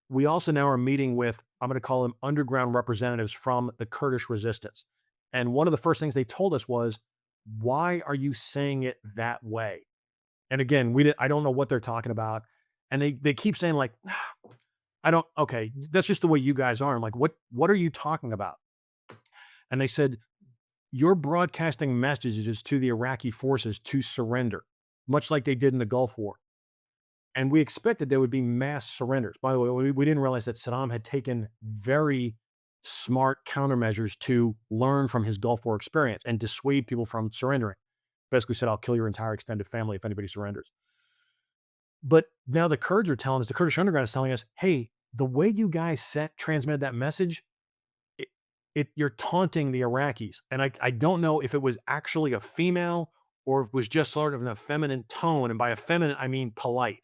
We also now are meeting with, I'm going to call them underground representatives from the Kurdish resistance. And one of the first things they told us was, why are you saying it that way? And again, I don't know what they're talking about. And they keep saying like, okay, that's just the way you guys are. I'm like, what are you talking about? And they said, you're broadcasting messages to the Iraqi forces to surrender, much like they did in the Gulf War. And we expected there would be mass surrenders. By the way, we didn't realize that Saddam had taken very smart countermeasures to learn from his Gulf War experience and dissuade people from surrendering. Basically said, I'll kill your entire extended family if anybody surrenders. But now the Kurds are telling us, the Kurdish underground is telling us, hey, the way you guys transmitted that message, you're taunting the Iraqis. And I don't know if it was actually a female or if it was just sort of an effeminate tone. And by effeminate, I mean polite.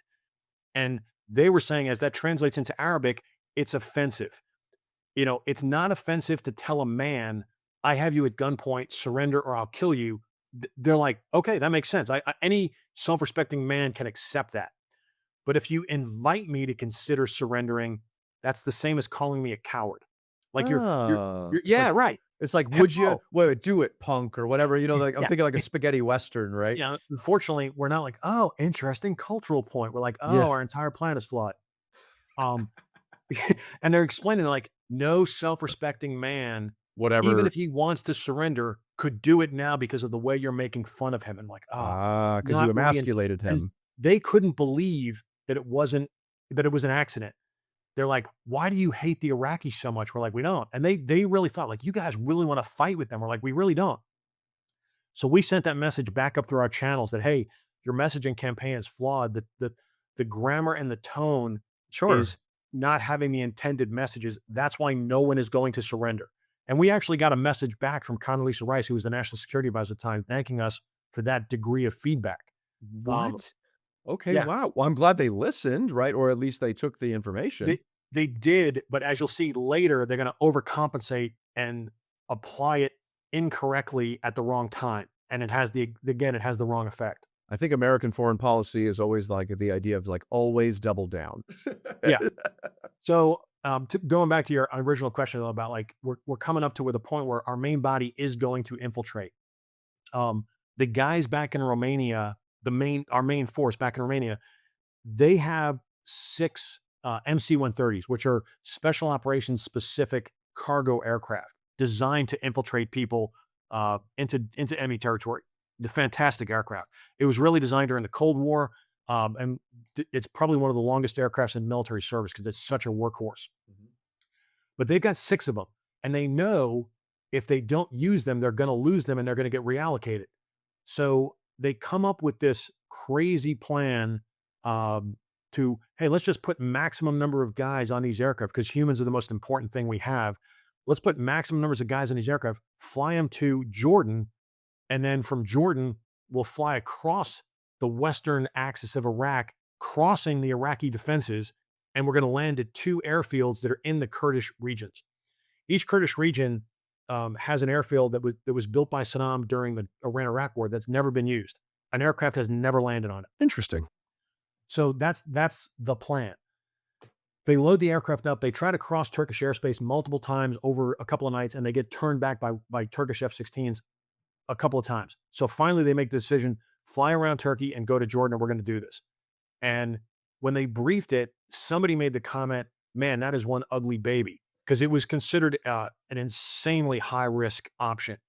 And they were saying, as that translates into Arabic, it's offensive. It's not offensive to tell a man, I have you at gunpoint, surrender or I'll kill you. They're like, okay, that makes sense. Any self-respecting man can accept that. But if you invite me to consider surrendering, that's the same as calling me a coward. Like yeah, right. It's like, would you Oh. wait, do it, punk, or whatever, like I'm Yeah. thinking like a spaghetti Western, right? Yeah. Unfortunately, we're not like, oh, interesting cultural point. We're like, oh, Yeah. our entire planet is flawed. And they're explaining like no self-respecting man, Whatever. even if he wants to surrender, could do it now because of the way you're making fun of him. And like, because not you really emasculated and him. they couldn't believe that it was an accident. They're like, why do you hate the Iraqis so much? We're like, we don't. And they really thought like, you guys really want to fight with them. We're like, we really don't. So we sent that message back up through our channels that, hey, your messaging campaign is flawed. The grammar and the tone is not having the intended messages. That's why no one is going to surrender. And we actually got a message back from Condoleezza Rice, who was the national security advisor at the time, thanking us for that degree of feedback. What? Okay, yeah. wow. Well, I'm glad they listened, right? Or at least they took the information. They did, but as you'll see later, they're going to overcompensate and apply it incorrectly at the wrong time. And it has the wrong effect. I think American foreign policy is always like the idea of like always double down. Yeah. So going back to your original question about like, we're coming up to the point where our main body is going to infiltrate. The guys back in Romania, our main force back in Romania, they have 6 MC-130s, which are special operations specific cargo aircraft designed to infiltrate people into enemy territory. The fantastic aircraft. It was really designed during the Cold War, and it's probably one of the longest aircrafts in military service because it's such a workhorse. Mm-hmm. But they've got 6 of them, and they know if they don't use them, they're going to lose them and they're going to get reallocated. So they come up with this crazy plan to, hey, let's just put maximum number of guys on these aircraft because humans are the most important thing we have. Let's put maximum numbers of guys on these aircraft, fly them to Jordan, and then from Jordan, we'll fly across the western axis of Iraq, crossing the Iraqi defenses, and we're going to land at 2 airfields that are in the Kurdish regions. Each Kurdish region has an airfield that was built by Saddam during the Iran-Iraq war that's never been used. An aircraft has never landed on it. Interesting. So that's the plan. They load the aircraft up. They try to cross Turkish airspace multiple times over a couple of nights, and they get turned back by Turkish F-16s a couple of times. So finally, they make the decision, fly around Turkey and go to Jordan, and we're going to do this. And when they briefed it, somebody made the comment, man, that is one ugly baby, because it was considered an insanely high-risk option.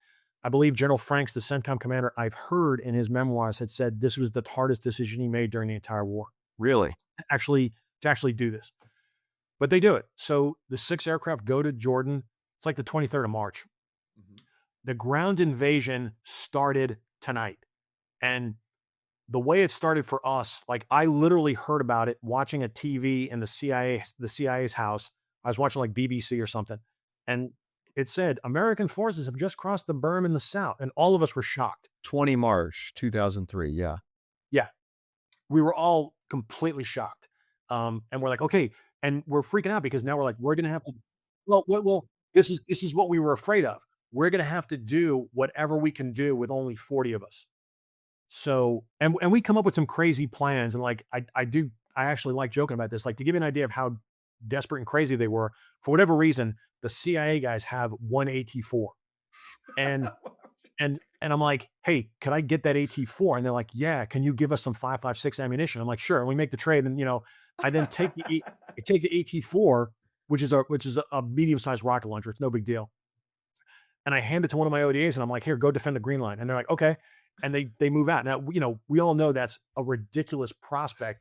I believe General Franks, the CENTCOM commander, I've heard in his memoirs, had said this was the hardest decision he made during the entire war. Really? To actually do this. But they do it. So the 6 aircraft go to Jordan. It's like the 23rd of March. Mm-hmm. The ground invasion started tonight. And the way it started for us, like I literally heard about it watching a TV in the CIA's house. I was watching like BBC or something, and it said American forces have just crossed the berm in the south, and all of us were shocked. 20 March 2003. Yeah. Yeah, we were all completely shocked, and we're like, okay, and we're freaking out because now we're like, we're gonna have to. This is what we were afraid of. We're gonna have to do whatever we can do with only 40 of us. So, and we come up with some crazy plans, and like I actually like joking about this. Like to give you an idea of how desperate and crazy they were, for whatever reason, the CIA guys have one AT4, and and I'm like, hey, could I get that AT4? And they're like, yeah. Can you give us some 5.56 ammunition? I'm like, sure. And we make the trade, and I then I take the AT4, which is a medium sized rocket launcher. It's no big deal, and I hand it to one of my ODAs, and I'm like, here, go defend the green line. And they're like, okay. And they move out. Now, we all know that's a ridiculous prospect,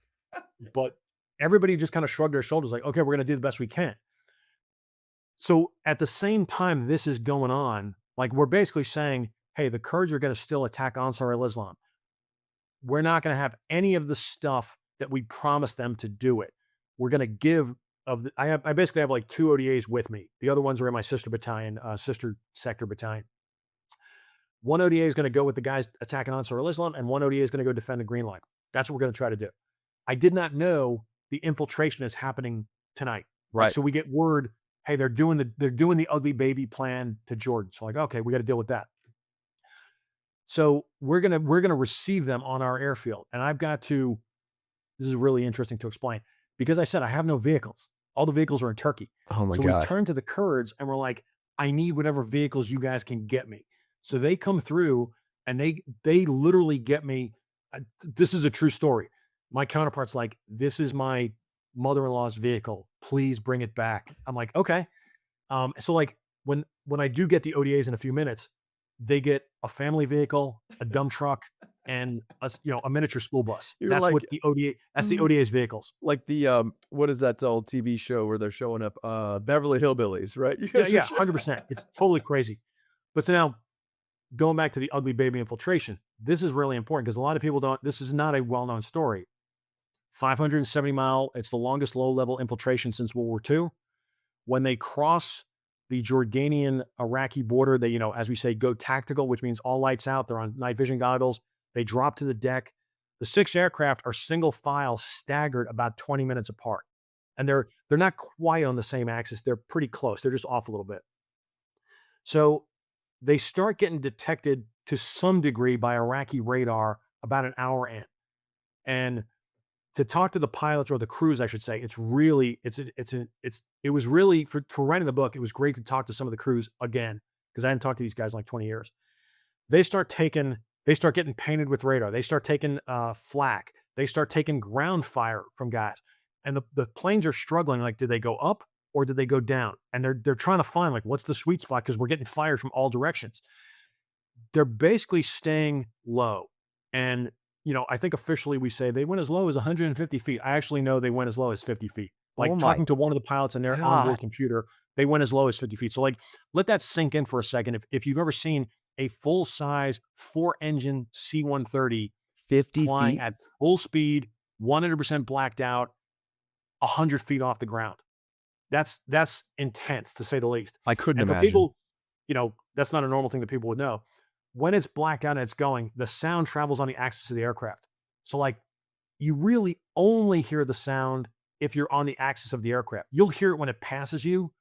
but everybody just kind of shrugged their shoulders like, okay, we're going to do the best we can. So at the same time this is going on, like we're basically saying, hey, the Kurds are going to still attack Ansar al-Islam. We're not going to have any of the stuff that we promised them to do it. We're going to give I basically have like 2 ODAs with me. The other ones are in my sister battalion, sister sector battalion. One ODA is going to go with the guys attacking Ansar al-Islam, and one ODA is going to go defend the green line. That's what we're going to try to do. I did not know the infiltration is happening tonight. Right. Like, so we get word, hey, they're doing the ugly baby plan to Jordan. So like, okay, we got to deal with that. So we're gonna receive them on our airfield, and I've got to. This is really interesting to explain because I said I have no vehicles. All the vehicles are in Turkey. Oh my so God. we turn to the Kurds and we're like, I need whatever vehicles you guys can get me. So they come through and they literally get me. This is a true story. My counterpart's like, this is my mother-in-law's vehicle. Please bring it back. I'm like, okay. So like when I do get the ODAs in a few minutes, they get a family vehicle, a dump truck, and a miniature school bus. You're That's like, what the ODA. That's the ODA's vehicles. like the what is that old TV show where they're showing up Beverly Hillbillies, right? You guys are Yeah, 100%. It's totally crazy. But so now going back to the ugly baby infiltration, this is really important because a lot of people don't. This is not a well-known story. 570 mile. It's the longest low-level infiltration since World War II. When they cross the Jordanian-Iraqi border, they, as we say, go tactical, which means all lights out. They're on night vision goggles. They drop to the deck. The 6 aircraft are single file, staggered about 20 minutes apart, and they're not quite on the same axis. They're pretty close. They're just off a little bit. So they start getting detected to some degree by Iraqi radar about an hour in, and to talk to the pilots or the crews, I should say, it was really for writing the book. It was great to talk to some of the crews again because I hadn't talked to these guys in like 20 years. They start getting painted with radar. They start taking flak. They start taking ground fire from guys, and the planes are struggling. Like, did they go up or did they go down? And they're trying to find like what's the sweet spot because we're getting fired from all directions. They're basically staying low, and I think officially we say they went as low as 150 feet. I actually know they went as low as 50 feet. Like talking to one of the pilots in their onboard computer, they went as low as 50 feet. So like, let that sink in for a second. If you've ever seen a full-size 4-engine C-130 50 flying feet at full speed, 100% blacked out, 100 feet off the ground, that's intense to say the least. I couldn't And for imagine. people, that's not a normal thing that people would know. When it's blacked out and it's going, the sound travels on the axis of the aircraft. So like, you really only hear the sound if you're on the axis of the aircraft. You'll hear it when it passes you,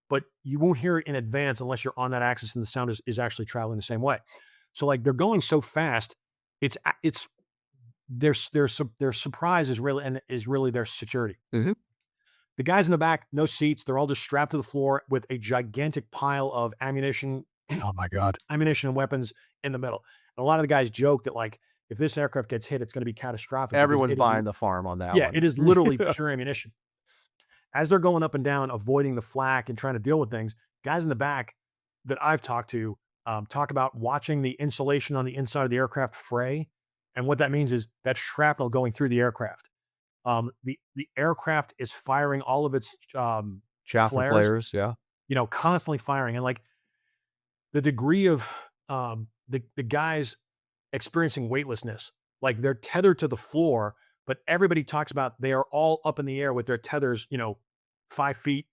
but you won't hear it in advance unless you're on that axis and the sound is actually traveling the same way. So like, they're going so fast, it's their surprise is really their security. Mhm. The guys in the back, no seats. They're all just strapped to the floor with a gigantic pile of ammunition Oh my God. ammunition and weapons in the middle. And a lot of the guys joke that like, if this aircraft gets hit, it's going to be catastrophic. because Everyone's it is- buying the farm on that Yeah, one. it is literally pure ammunition. As they're going up and down, avoiding the flak and trying to deal with things, guys in the back that I've talked to talk about watching the insulation on the inside of the aircraft fray. And what that means is that shrapnel going through the aircraft. The aircraft is firing all of its Chaff and flares, yeah. constantly firing. And like, the degree of the guys experiencing weightlessness Like they're tethered to the floor, but everybody talks about they are all up in the air with their tethers, 5 feet,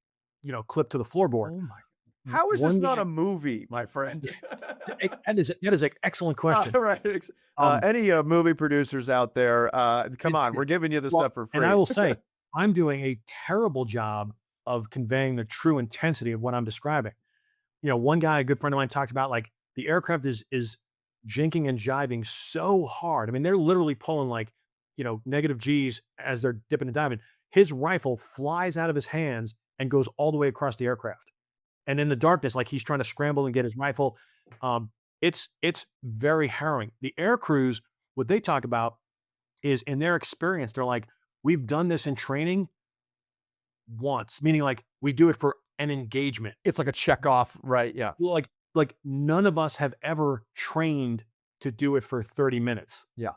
clipped to the floorboard. Oh my. How is this One not guy, a movie, my friend? that is an excellent question. Right. Um, Any movie producers out there, come it, on, we're giving you the well, stuff for and I free. will say, I'm doing a terrible job of conveying the true intensity of what I'm describing. One guy, a good friend of mine, talked about like the aircraft is jinking and jiving so hard. I mean, they're literally pulling like, negative G's as they're dipping and diving. His rifle flies out of his hands and goes all the way across the aircraft. And in the darkness, like he's trying to scramble and get his rifle. Um, it's very harrowing. The air crews, what they talk about is in their experience, they're like, we've done this in training once, meaning like we do it for an engagement. It's like a check off, right? Yeah. Like none of us have ever trained to do it for 30 minutes. Yeah.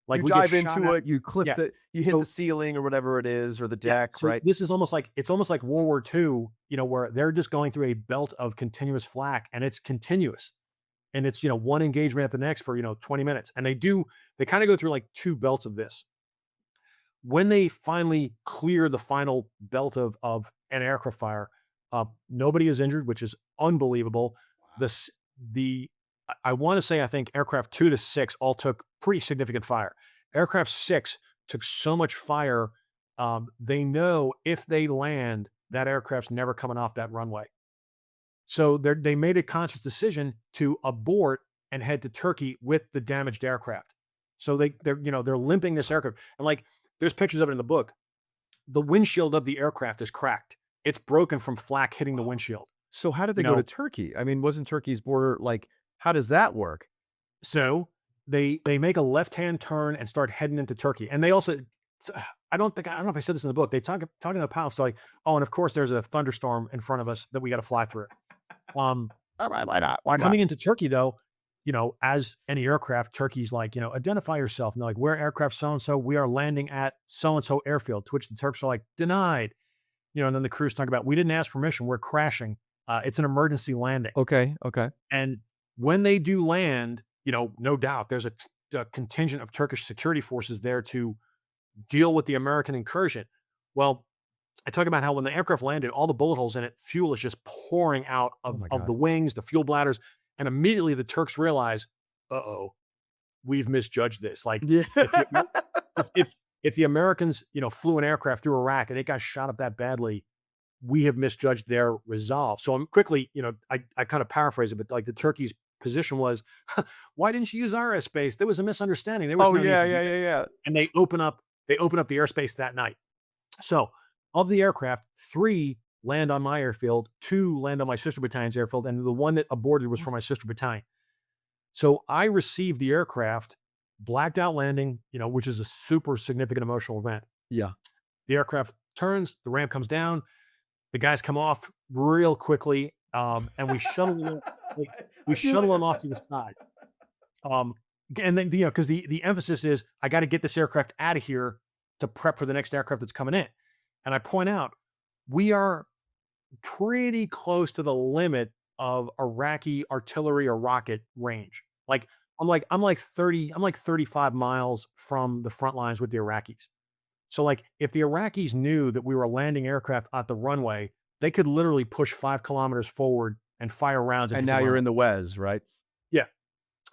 Like You we get dive shot into at. it, you clip Yeah. you hit So the ceiling or whatever it is, or the yeah, deck, so right? this is almost like it's almost like World War II, where they're just going through a belt of continuous flak and it's continuous. And it's, one engagement after the next for, 20 minutes. And they kind of go through like two belts of this. When they finally clear the final belt of an aircraft fire, nobody is injured, which is unbelievable. This the I want to say I think aircraft 2 to 6 all took pretty significant fire. Aircraft 6 took so much fire. They know if they land, that aircraft's never coming off that runway. So they made a conscious decision to abort and head to Turkey with the damaged aircraft. So they're limping this aircraft, and like there's pictures of it in the book. The windshield of the aircraft is cracked. It's broken from flak hitting the windshield. So how did they You go to know, Turkey? I mean, wasn't Turkey's border like, how does that work? so they make a left hand turn and start heading into Turkey, and they also. I don't know if I said this in the book. They talking to pilots like, oh, and of course there's a thunderstorm in front of us that we got to fly through. Um, All right, why not? Why not? Coming into Turkey, though, as any aircraft, Turkey's like, identify yourself. And they're like, we're aircraft so and so. We are landing at so and so airfield. To which the Turks are like, denied. And then the crew's talking about, we didn't ask permission. We're crashing. It's an emergency landing. Okay, okay. And when they do land, no doubt there's a contingent of Turkish security forces there to deal with the American incursion. Well, I talk about how when the aircraft landed, all the bullet holes in it, fuel is just pouring out Oh of, my of God. the wings, the fuel bladders. And immediately the Turks realize, uh-oh, we've misjudged this. Like Yeah. if the Americans, flew an aircraft through Iraq and it got shot up that badly, we have misjudged their resolve. So I'm quickly, I kind of paraphrase it, but like the Turkey's position was, why didn't you use our airspace? There was a misunderstanding. There was Oh no need yeah, to do yeah, that. yeah, yeah. And they open up the airspace that night. So of the aircraft, 3 land on my airfield, 2 land on my sister battalion's airfield, and the one that aborted was from my sister battalion. So I received the aircraft, blacked out landing, which is a super significant emotional event. Yeah. The aircraft turns, the ramp comes down, the guys come off real quickly, and we shuttle them, off to the side. And then because the emphasis is I got to get this aircraft out of here to prep for the next aircraft that's coming in. And I point out we are pretty close to the limit of Iraqi artillery or rocket range. Like I'm like 35 miles from the front lines with the Iraqis. So like if the Iraqis knew that we were landing aircraft at the runway, they could literally push 5 kilometers forward and fire rounds. And now you're in the WES, right? Yeah.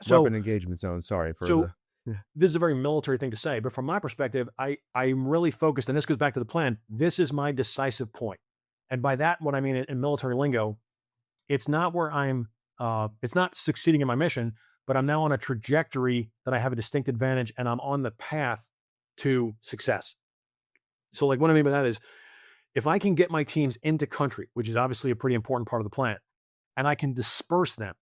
So Weapon engagement zone. Sorry for so the. this is a very military thing to say, but from my perspective, I'm really focused, and this goes back to the plan. This is my decisive point. And by that, what I mean in military lingo, it's not where it's not succeeding in my mission, but I'm now on a trajectory that I have a distinct advantage and I'm on the path to success. So like what I mean by that is if I can get my teams into country, which is obviously a pretty important part of the plan, and I can disperse them,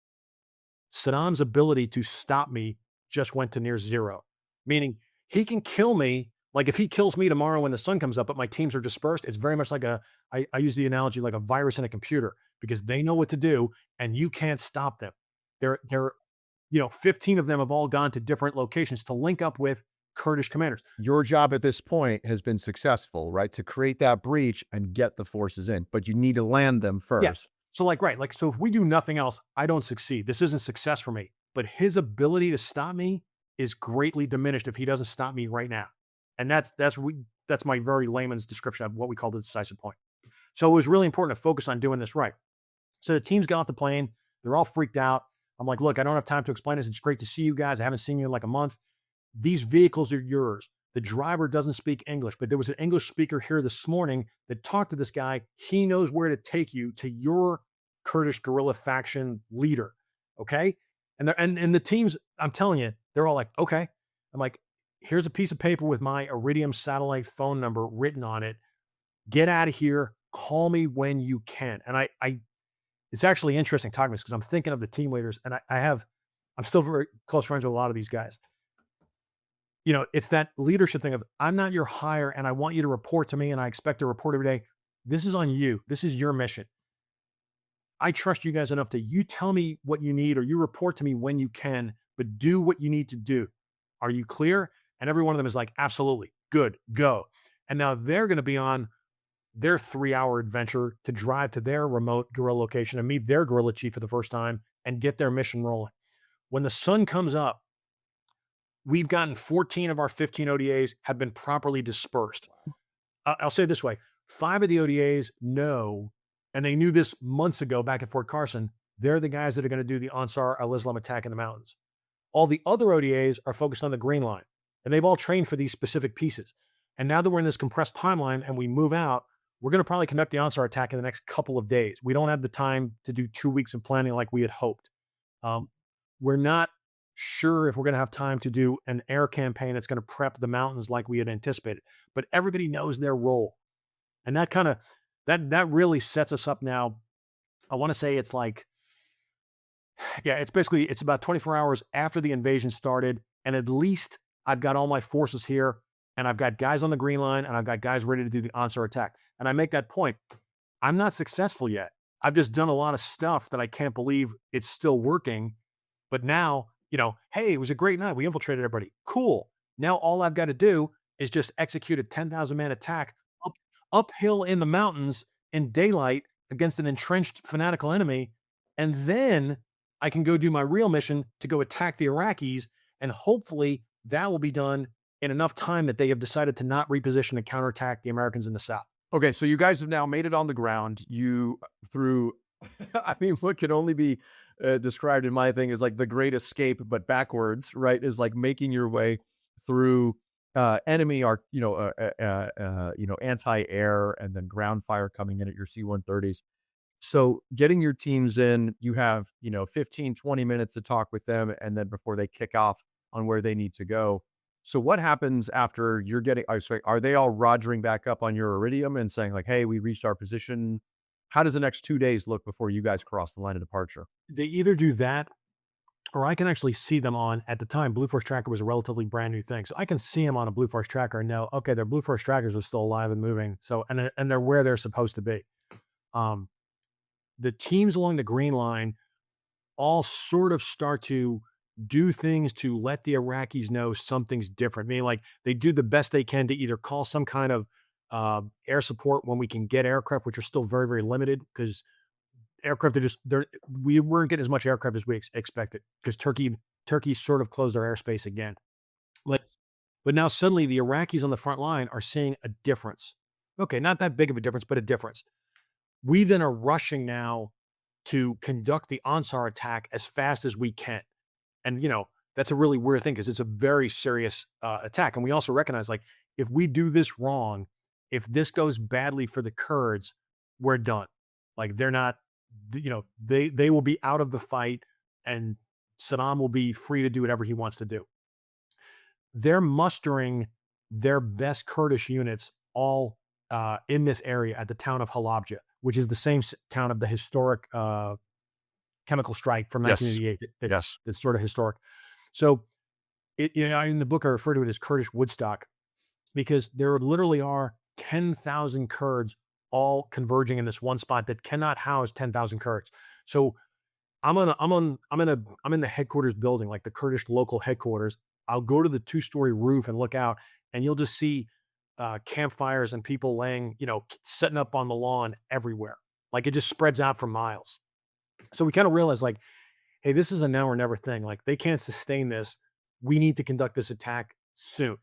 Saddam's ability to stop me just went to near zero, meaning he can kill me. Like if he kills me tomorrow when the sun comes up, but my teams are dispersed, it's very much like I use the analogy like a virus in a computer because they know what to do and you can't stop them. They're 15 of them have all gone to different locations to link up with Kurdish commanders. Your job at this point has been successful, right? To create that breach and get the forces in, but you need to land them first. Yeah. So so if we do nothing else, I don't succeed. This isn't success for me. But his ability to stop me is greatly diminished if he doesn't stop me right now. And that's my very layman's description of what we call the decisive point. So it was really important to focus on doing this right. So the teams got off the plane. They're all freaked out. I'm like, look, I don't have time to explain this. It's great to see you guys. I haven't seen you in like a month. These vehicles are yours. The driver doesn't speak English, but there was an English speaker here this morning that talked to this guy. He knows where to take you to your Kurdish guerrilla faction leader. Okay. And the teams, I'm telling you, they're all like, okay. I'm like, here's a piece of paper with my Iridium satellite phone number written on it. Get out of here. Call me when you can. And it's actually interesting talking to this because I'm thinking of the team leaders, and I'm still very close friends with a lot of these guys. It's that leadership thing of, I'm not your hire and I want you to report to me and I expect to report every day. This is on you. This is your mission. I trust you guys enough that you tell me what you need or you report to me when you can, but do what you need to do. Are you clear? And every one of them is like, absolutely. Good, go. And now they're going to be on their 3-hour adventure to drive to their remote guerrilla location and meet their guerrilla chief for the first time and get their mission rolling. When the sun comes up, we've gotten 14 of our 15 ODAs have been properly dispersed. I'll say it this way. 5 of the ODAs know, and they knew this months ago back at Fort Carson, they're the guys that are going to do the Ansar al-Islam attack in the mountains. All the other ODAs are focused on the Green Line, and they've all trained for these specific pieces. And now that we're in this compressed timeline and we move out, we're going to probably conduct the Ansar attack in the next couple of days. We don't have the time to do 2 weeks of planning like we had hoped. We're not sure if we're going to have time to do an air campaign that's going to prep the mountains like we had anticipated, but everybody knows their role. And that really sets us up now. I want to say it's like, it's about 24 hours after the invasion started. And at least I've got all my forces here and I've got guys on the Green Line and I've got guys ready to do the Ansar attack. And I make that point. I'm not successful yet. I've just done a lot of stuff that I can't believe it's still working. But now, hey, it was a great night. We infiltrated everybody. Cool. Now all I've got to do is just execute a 10,000 man attack uphill in the mountains in daylight against an entrenched fanatical enemy. And then I can go do my real mission to go attack the Iraqis. And hopefully that will be done in enough time that they have decided to not reposition and counterattack the Americans in the South. Okay, so you guys have now made it on the ground. I mean, what can only be described in my thing is like the great escape, but backwards, right? Is like making your way through enemy anti-air and then ground fire coming in at your C-130s. So getting your teams in, you have, 15, 20 minutes to talk with them, and then before they kick off on where they need to go. So what happens after you're getting, are they all rogering back up on your Iridium and saying like, hey, we reached our position? How does the next 2 days look before you guys cross the line of departure? They either do that, or I can actually see them on, at the time, Blue Force Tracker was a relatively brand new thing. So I can see them on a Blue Force Tracker and know, okay, their Blue Force Trackers are still alive and moving. So, and they're where they're supposed to be. The teams along the Green Line all sort of start to do things to let the Iraqis know something's different. Meaning like they do the best they can to either call some kind of air support when we can get aircraft, which are still very, very limited because aircraft we weren't getting as much aircraft as we expected because Turkey sort of closed their airspace again. But now suddenly the Iraqis on the front line are seeing a difference. Okay, not that big of a difference, but a difference. We then are rushing now to conduct the Ansar attack as fast as we can. And, that's a really weird thing because it's a very serious attack. And we also recognize, like, if we do this wrong, if this goes badly for the Kurds, we're done. Like, they're not, they will be out of the fight and Saddam will be free to do whatever he wants to do. They're mustering their best Kurdish units all in this area at the town of Halabja, which is the same town of the historic chemical strike from 1988. Yes. That's sort of historic. So, in the book I refer to it as Kurdish Woodstock, because there literally are 10,000 Kurds all converging in this one spot that cannot house 10,000 Kurds. So, I'm in the headquarters building, like the Kurdish local headquarters. I'll go to the 2-story roof and look out, and you'll just see campfires and people laying, setting up on the lawn everywhere. Like it just spreads out for miles. So we kind of realize like, hey, this is a now or never thing. Like they can't sustain this. we need to conduct this attack soon.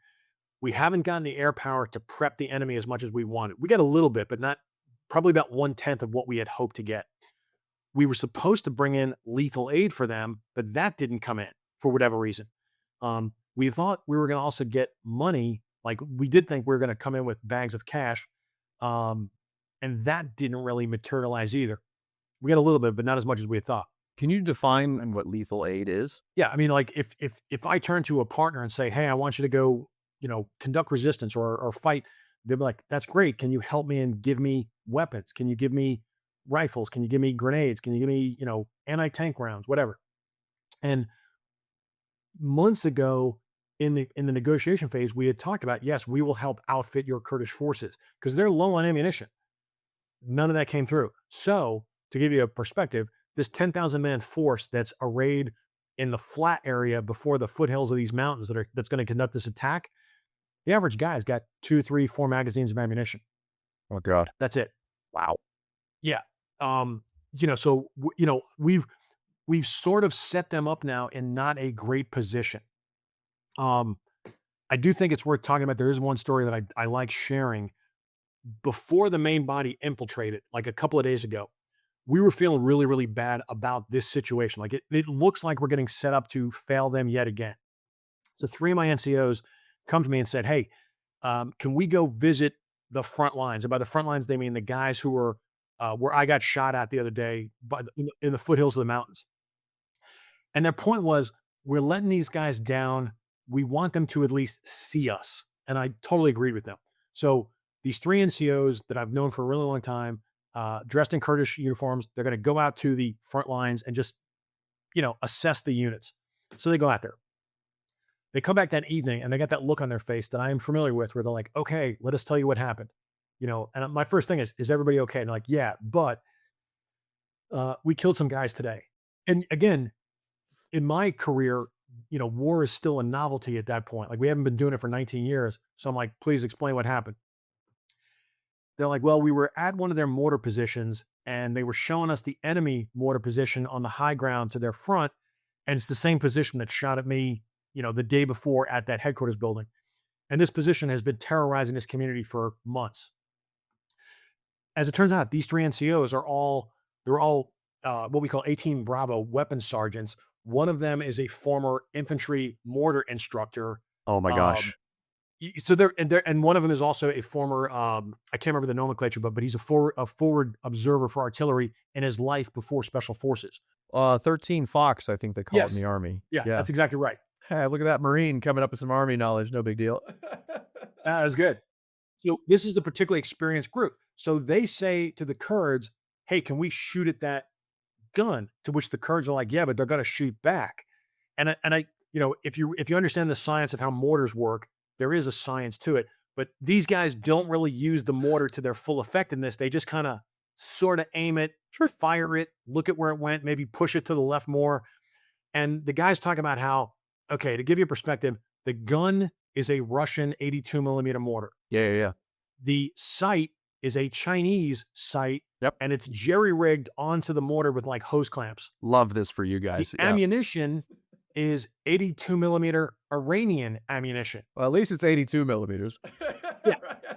We haven't gotten the air power to prep the enemy as much as we wanted. We got a little bit, but not probably about 1/10 of what we had hoped to get. We were supposed to bring in lethal aid for them, but that didn't come in for whatever reason. We thought we were going to also get money. Like we did think we were going to come in with bags of cash. And that didn't really materialize either. We got a little bit, but not as much as we had thought. Can you define what lethal aid is? Yeah, I mean, like if I turn to a partner and say, "Hey, I want you to go, conduct resistance or fight," they'll be like, "That's great. Can you help me and give me weapons? Can you give me rifles? Can you give me grenades? Can you give me, anti-tank rounds, whatever?" And months ago, in the negotiation phase, we had talked about, yes, we will help outfit your Kurdish forces because they're low on ammunition. None of that came through. So, to give you a perspective, this 10,000 man force that's arrayed in the flat area before the foothills of these mountains that's going to conduct this attack, the average guy's got 2, 3, 4 magazines of ammunition. Oh God. That's it. Wow. Yeah. We've sort of set them up now in not a great position. I do think it's worth talking about. There is one story that I like sharing. Before the main body infiltrated, like a couple of days ago, we were feeling really, really bad about this situation. Like it looks like we're getting set up to fail them yet again. So 3 of my NCOs come to me and said, "Hey, can we go visit the front lines?" And by the front lines, they mean the guys who were where I got shot at the other day in the foothills of the mountains. And their point was, we're letting these guys down. We want them to at least see us. And I totally agreed with them. So these 3 NCOs that I've known for a really long time, dressed in Kurdish uniforms, they're going to go out to the front lines and just, assess the units. So they go out there. They come back that evening and they got that look on their face that I am familiar with where they're like, "Okay, let us tell you what happened." And my first thing is everybody okay? And they're like, "Yeah, but we killed some guys today." And again, in my career, war is still a novelty at that point. Like we haven't been doing it for 19 years. So I'm like, "Please explain what happened." They're like, "Well, we were at one of their mortar positions and they were showing us the enemy mortar position on the high ground to their front. And it's the same position that shot at me, the day before at that headquarters building. And this position has been terrorizing this community for months." As it turns out, these 3 NCOs they're all what we call 18 Bravo weapons sergeants. One of them is a former infantry mortar instructor. Oh my gosh. So and one of them is also a former, I can't remember the nomenclature, but he's a forward observer for artillery in his life before special forces. 13 Fox, I think they call it Yes. in the Army. Yeah, that's exactly right. Hey, look at that Marine coming up with some Army knowledge. No big deal. That is good. So this is a particularly experienced group. So they say to the Kurds, "Hey, can we shoot at that gun?" To which the Kurds are like, "Yeah, but they're going to shoot back." And I, if you understand the science of how mortars work, there is a science to it. But these guys don't really use the mortar to their full effectiveness. They just kind of sort of aim it, fire it, look at where it went, maybe push it to the left more. And the guys talk about how, okay, to give you a perspective, the gun is a Russian 82 millimeter mortar. Yeah. The sight is a Chinese sight. Yep. And it's jerry-rigged onto the mortar with like hose clamps. Love this for you guys. The ammunition is 82 millimeter Iranian ammunition. Well, at least it's 82 millimeters. Yeah.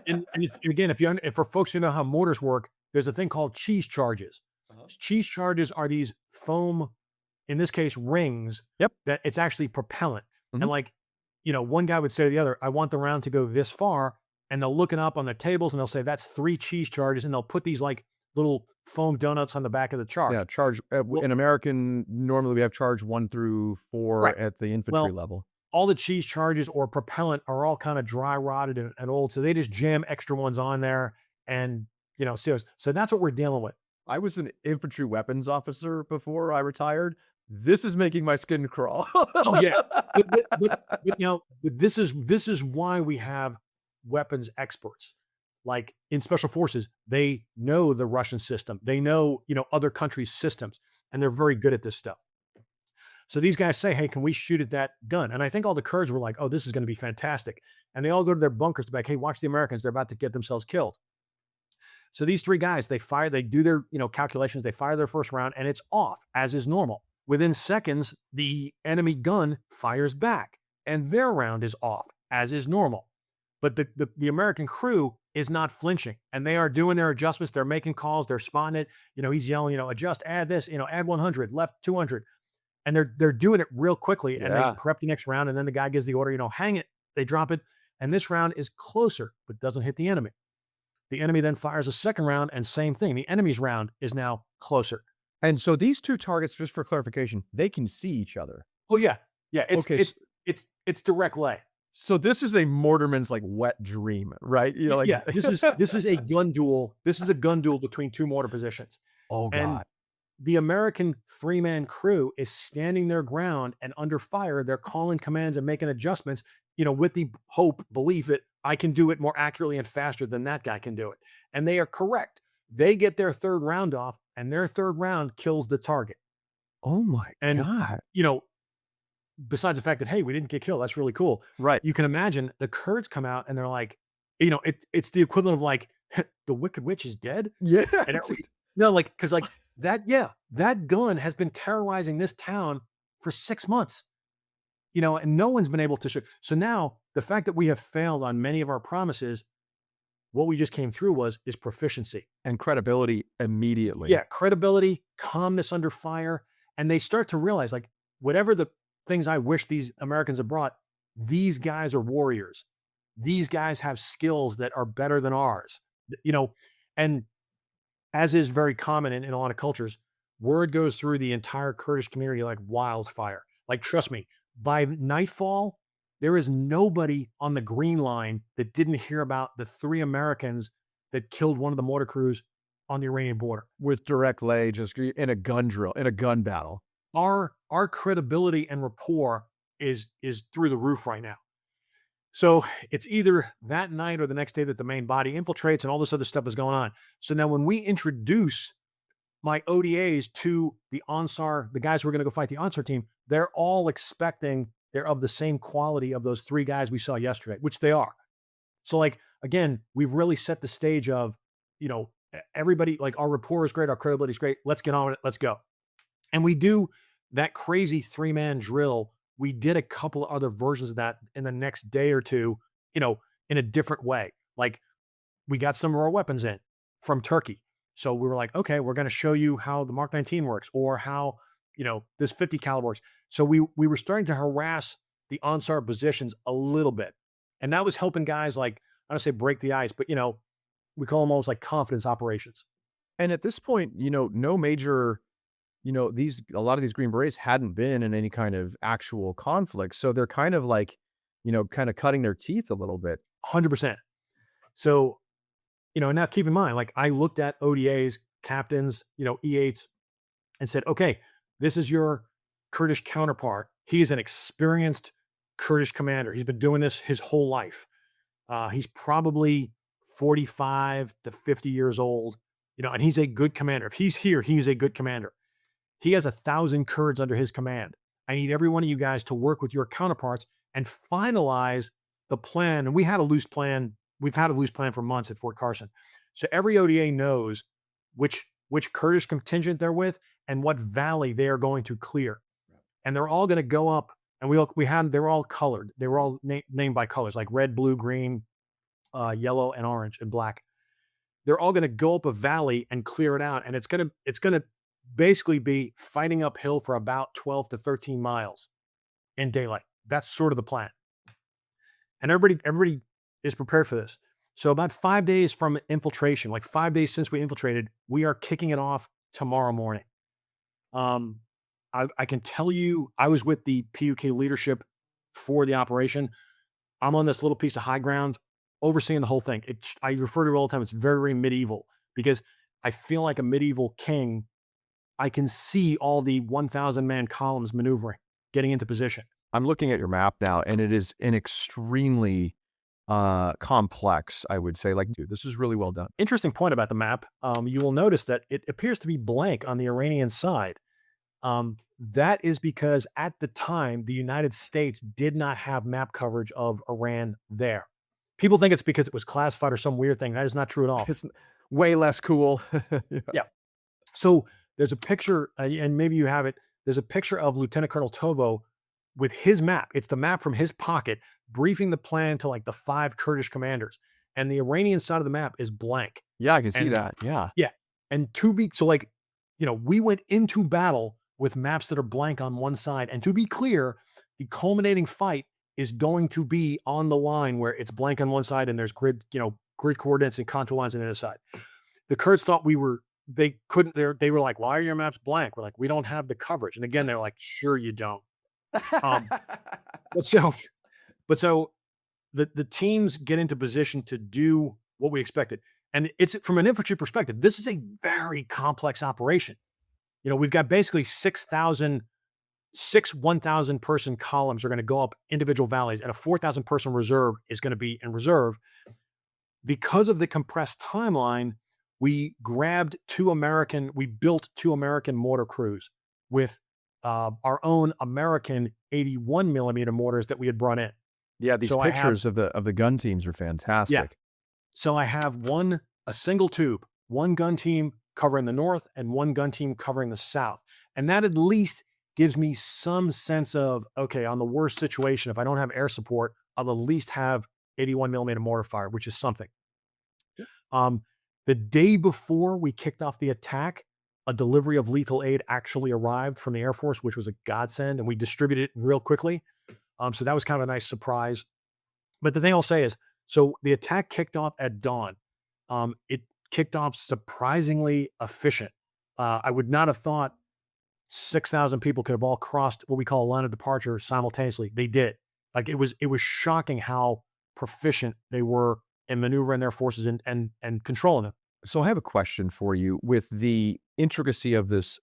And if for folks who know how mortars work, there's a thing called cheese charges. Cheese charges are these foam, in this case, rings. Yep. That it's actually propellant. And one guy would say to the other, "I want the round to go this far." And they'll look it up on the tables and they'll say, "That's 3 cheese charges." And they'll put these like little foam donuts on the back of the charge. Yeah, charge. In American, normally we have charge 1 through 4 at the infantry level. All the cheese charges or propellant are all kind of dry rotted and old. So they just jam extra ones on there and, so that's what we're dealing with. I was an infantry weapons officer before I retired. This is making my skin crawl. Oh yeah. But this is why we have weapons experts. Like in special forces, they know the Russian system. They know, other countries' systems, and they're very good at this stuff. So these guys say, "Hey, can we shoot at that gun?" And I think all the Kurds were like, "Oh, this is going to be fantastic." And they all go to their bunkers to be like, "Hey, watch the Americans. They're about to get themselves killed." So these 3 guys, they do their, calculations. They fire their first round and it's off as is normal. Within seconds, the enemy gun fires back. and their round is off, as is normal. But the American crew is not flinching, and they are doing their adjustments. They're making calls. They're spotting it. He's yelling, adjust, add this, add 100, left 200, and they're doing it real quickly. And they Yeah. prep the next round, and then the guy gives the order, hang it. They drop it, and this round is closer, but doesn't hit the enemy. The enemy then fires a second round, and same thing. The enemy's round is now closer. And so these two targets, just for clarification, they can see each other. Oh yeah, yeah. It's Okay, it's direct lay. So this is a mortarman's like wet dream, right? Like Yeah, this is a gun duel. This is a gun duel between two mortar positions. oh And god. the American three-man crew is standing their ground and under fire. They're calling commands and making adjustments, with the hope, belief that I can do it more accurately and faster than that guy can do it. And they are correct. They get their third round off, and their third round kills the target. Oh my And, god. besides the fact that, hey, we didn't get killed, that's really cool. Right. You can imagine the Kurds come out and they're like, it's the equivalent of like, the Wicked Witch is dead. Yeah. And no, like, because like that gun has been terrorizing this town for 6 months, and no one's been able to show. So now the fact that we have failed on many of our promises, what we just came through is proficiency. And credibility immediately. Yeah, credibility, calmness under fire. And they start to realize, like, whatever the things I wish these Americans had brought, these guys are warriors. These guys have skills that are better than ours, and as is very common in a lot of cultures, word goes through the entire Kurdish community like wildfire. Like, trust me, by nightfall, there is nobody on the Green Line that didn't hear about the 3 Americans that killed one of the mortar crews on the Iranian border. With direct lay, just in a gun drill, in a gun battle. Our credibility and rapport is through the roof right now. So it's either that night or the next day that the main body infiltrates and all this other stuff is going on. So now when we introduce my ODAs to the Ansar, the guys who are going to go fight the Ansar team, they're all expecting they're of the same quality of those 3 guys we saw yesterday, which they are. So like, again, we've really set the stage of, everybody, like, our rapport is great, our credibility is great. Let's get on with it. Let's go. And we do that crazy 3-man drill. We did a couple of other versions of that in the next day or two, in a different way. Like, we got some of our weapons in from Turkey. So we were like, okay, we're going to show you how the Mark 19 works, or how, this 50 caliber works. So we were starting to harass the Ansar positions a little bit. And that was helping guys, like, I don't say break the ice, but, we call them almost like confidence operations. And at this point, no major, a lot of these Green Berets hadn't been in any kind of actual conflict. So they're kind of like, kind of cutting their teeth a little bit. 100%. So, now keep in mind, like, I looked at ODAs, captains, E8s, and said, okay, this is your Kurdish counterpart. He is an experienced Kurdish commander. He's been doing this his whole life. He's probably 45 to 50 years old, and he's a good commander. If he's here, he's a good commander. He has 1,000 Kurds under his command. I need every one of you guys to work with your counterparts and finalize the plan. And we had a loose plan. We've had a loose plan for months at Fort Carson. So every ODA knows which Kurdish contingent they're with and what valley they are going to clear. And they're all going to go up. And they're all colored. They were all named by colors, like red, blue, green, yellow, and orange, and black. They're all going to go up a valley and clear it out. And it's going to basically be fighting uphill for about 12 to 13 miles in daylight. That's sort of the plan. And everybody is prepared for this. So about 5 days from infiltration, like 5 days since we infiltrated, we are kicking it off tomorrow morning. I can tell you, I was with the PUK leadership for the operation. I'm on this little piece of high ground overseeing the whole thing. I refer to it all the time. It's very, very medieval, because I feel like a medieval king. I can see all the 1,000 man columns maneuvering, getting into position. I'm looking at your map now, and it is an extremely complex, I would say. Like, dude, this is really well done. Interesting point about the map. You will notice that it appears to be blank on the Iranian side. That is because at the time, the United States did not have map coverage of Iran there. People think it's because it was classified or some weird thing. That is not true at all. It's way less cool. Yeah. So there's a picture, and maybe you have it. There's a picture of Lieutenant Colonel Tovo with his map. It's the map from his pocket, briefing the plan to like the 5 Kurdish commanders. And the Iranian side of the map is blank. Yeah, I can see And that. Yeah. yeah. And so like, we went into battle with maps that are blank on one side. And to be clear, the culminating fight is going to be on the line where it's blank on one side and there's grid coordinates and contour lines on the other side. The Kurds thought they couldn't, they were like, why are your maps blank? We're like, we don't have the coverage. And again, they're like, sure you don't. Um, but so the teams get into position to do what we expected. And it's from an infantry perspective, this is a very complex operation. We've got basically 1,000 person columns are going to go up individual valleys, and a 4,000 person reserve is going to be in reserve. Because of the compressed timeline, we built 2 American mortar crews with our own American 81 millimeter mortars that we had brought in. Yeah, these pictures of the gun teams are fantastic. Yeah. So I have a single tube, one gun team covering the north and one gun team covering the south. And that at least gives me some sense of, okay, on the worst situation, if I don't have air support, I'll at least have 81 millimeter mortar fire, which is something. The day before we kicked off the attack, a delivery of lethal aid actually arrived from the Air Force, which was a godsend, and we distributed it real quickly. So that was kind of a nice surprise. But the thing I'll say is, so the attack kicked off at dawn. It kicked off surprisingly efficient. I would not have thought 6,000 people could have all crossed what we call a line of departure simultaneously. They did. Like it was shocking how proficient they were in maneuvering their forces and controlling them. So I have a question for you. With the intricacy of this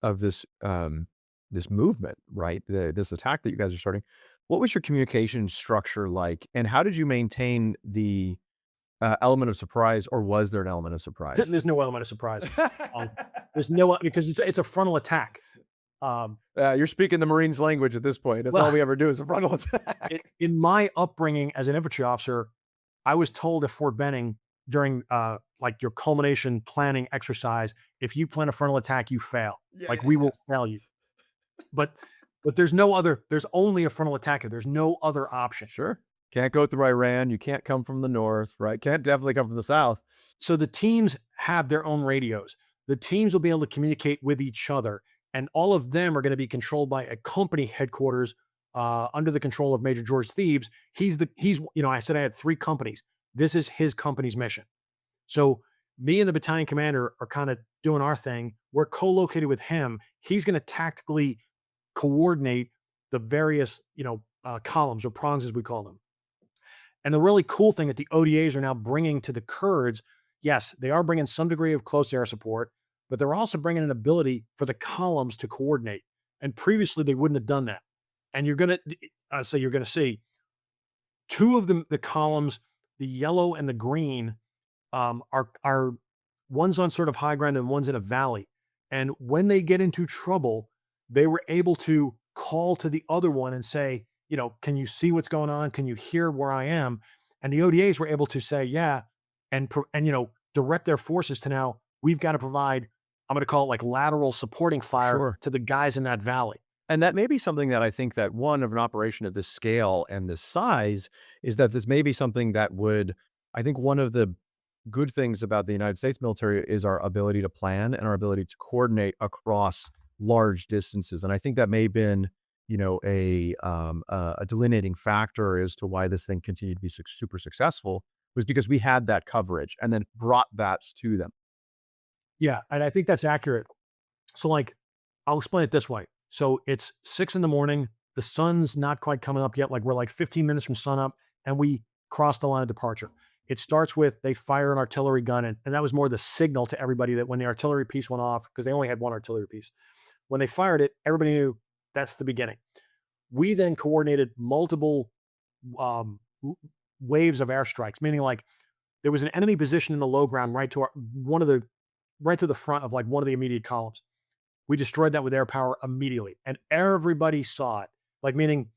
movement, right? This attack that you guys are starting. What was your communication structure like, and how did you maintain the element of surprise, or was there an element of surprise? There's no element of surprise. There's because it's a frontal attack. You're speaking the Marines' language at this point. That's all we ever do is a frontal attack. In my upbringing as an infantry officer, I was told at Fort Benning during like your culmination planning exercise, if you plan a frontal attack, you fail. We will fail you. But there's only a frontal attack. There's no other option. Sure. Can't go through Iran. You can't come from the north, right? Can't definitely come from the south. So the teams have their own radios. The teams will be able to communicate with each other, and all of them are going to be controlled by a company headquarters under the control of Major George Thebes. I said I had 3 companies. This is his company's mission. So me and the battalion commander are kind of doing our thing. We're co-located with him. He's going to tactically coordinate the various, columns or prongs, as we call them. And the really cool thing that the ODAs are now bringing to the Kurds, yes, they are bringing some degree of close air support, but they're also bringing an ability for the columns to coordinate. And previously they wouldn't have done that. And you're going to see 2 of the columns, the yellow and the green, are one's on sort of high ground and one's in a valley. And when they get into trouble, they were able to call to the other one and say, can you see what's going on? Can you hear where I am? And the ODAs were able to say, yeah, and direct their forces to now, we've got to provide, I'm going to call it like lateral supporting fire to the guys in that valley. And that may be something that I think that one of an operation of this scale and this size is that this may be something that I think one of the good things about the United States military is our ability to plan and our ability to coordinate across large distances. And I think that may have been, a delineating factor as to why this thing continued to be super successful, was because we had that coverage and then brought that to them. Yeah. And I think that's accurate. So I'll explain it this way. So it's 6 a.m. The sun's not quite coming up yet. We're 15 minutes from sunup, and we cross the line of departure. It starts with, they fire an artillery gun, and that was more the signal to everybody that when the artillery piece went off, because they only had one artillery piece, when they fired it, everybody knew that's the beginning. We then coordinated multiple waves of airstrikes, meaning there was an enemy position in the low ground right to the front of one of the immediate columns. We destroyed that with air power immediately, and everybody saw it. Meaning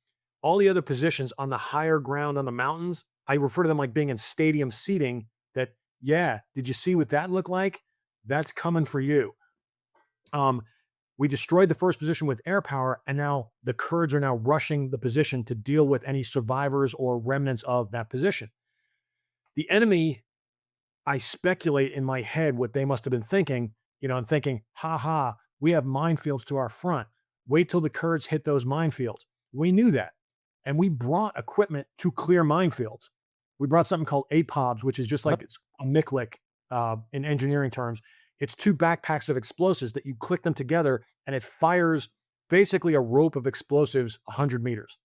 all the other positions on the higher ground on the mountains, I refer to them like being in stadium seating. That, yeah, did you see what that looked like? That's coming for you. We destroyed the first position with air power, and now the Kurds are now rushing the position to deal with any survivors or remnants of that position. The enemy, I speculate in my head what they must have been thinking, and thinking, ha ha, we have minefields to our front. Wait till the Kurds hit those minefields. We knew that. And we brought equipment to clear minefields. We brought something called APOBs, which is just like it's a Miklik in engineering terms. It's two backpacks of explosives that you click them together and it fires basically a rope of explosives 100 meters.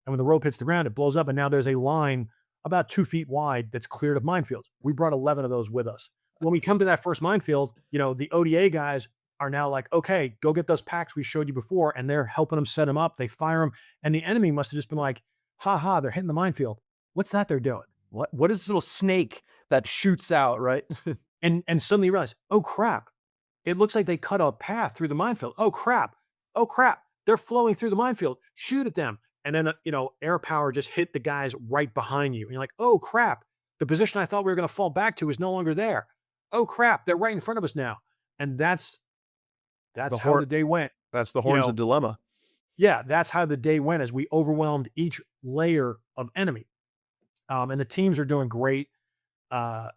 And when the rope hits the ground, it blows up. And now there's a line about 2 feet wide that's cleared of minefields. We brought 11 of those with us. When we come to that first minefield, the ODA guys are now like, okay, go get those packs we showed you before. And they're helping them set them up. They fire them. And the enemy must have just been like, ha ha, they're hitting the minefield. What's that they're doing? What is this little snake that shoots out, right? And suddenly you realize, oh crap, it looks like they cut a path through the minefield. Oh crap, they're flowing through the minefield. Shoot at them. And then, air power just hit the guys right behind you. And you're like, oh crap, the position I thought we were going to fall back to is no longer there. Oh crap, they're right in front of us now. And that's how the day went. That's the horns of dilemma. Yeah, that's how the day went as we overwhelmed each layer of enemy. And the teams are doing great. As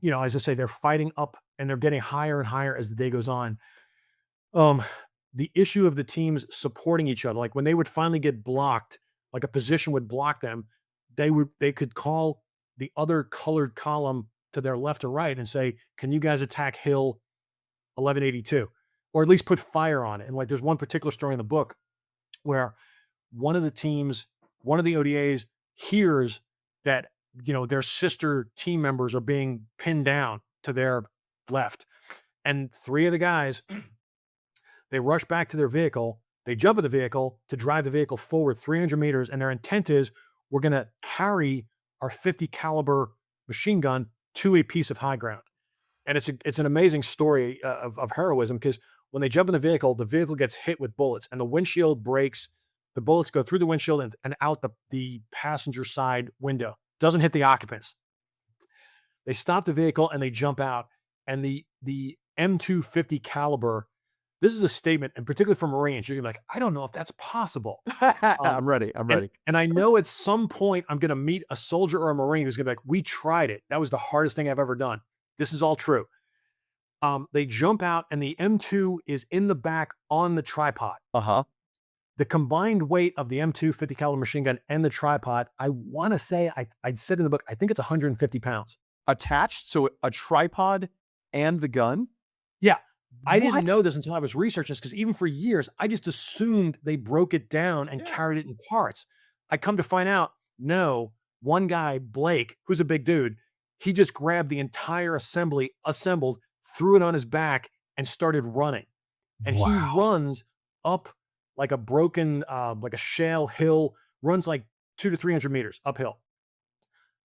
I say, they're fighting up and they're getting higher and higher as the day goes on. The issue of the teams supporting each other, like when they would finally get blocked, like a position would block them, they could call the other colored column to their left or right and say, can you guys attack Hill 1182? Or at least put fire on it. And like there's one particular story in the book where one of the ODAs hears that their sister team members are being pinned down to their left. And 3 of the guys, they rush back to their vehicle. They jump in the vehicle to drive the vehicle forward 300 meters. And their intent is, we're going to carry our 50 caliber machine gun to a piece of high ground. And it's an amazing story of heroism, because when they jump in the vehicle gets hit with bullets and the windshield breaks. The bullets go through the windshield and out the passenger side window. Doesn't hit the occupants. They stop the vehicle and they jump out. And the M250 caliber, this is a statement, and particularly for Marines, you're gonna be like, I don't know if that's possible. I'm ready. And I know at some point I'm gonna meet a soldier or a Marine who's gonna be like, we tried it. That was the hardest thing I've ever done. This is all true. They jump out and the M2 is in the back on the tripod. The combined weight of the M2 50 caliber machine gun and the tripod, I want to say, I said in the book, I think it's 150 pounds. Attached? So a tripod and the gun? Yeah. I didn't know this until I was researching this, because even for years, I just assumed they broke it down and carried it in parts. I come to find out, no, one guy, Blake, who's a big dude, he just grabbed the entire assembly, assembled, threw it on his back, and started running. And he runs up like a broken, like a shale hill, runs like 200 to 300 meters uphill.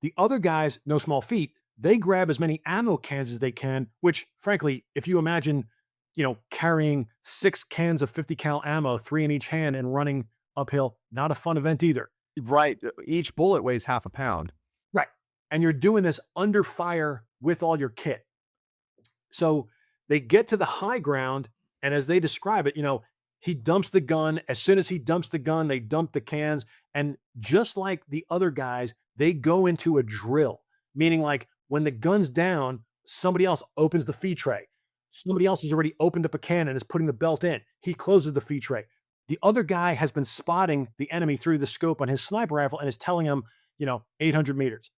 The other guys, no small feat, they grab as many ammo cans as they can, which frankly, if you imagine, carrying 6 cans of 50 cal ammo, 3 in each hand and running uphill, not a fun event either. Right. Each bullet weighs half a pound. Right. And you're doing this under fire with all your kit. So they get to the high ground, and as they describe it, he dumps the gun. As soon as he dumps the gun, they dump the cans. And just like the other guys, they go into a drill, meaning like when the gun's down, somebody else opens the feed tray. Somebody else has already opened up a can and is putting the belt in. He closes the feed tray. The other guy has been spotting the enemy through the scope on his sniper rifle and is telling him, 800 meters.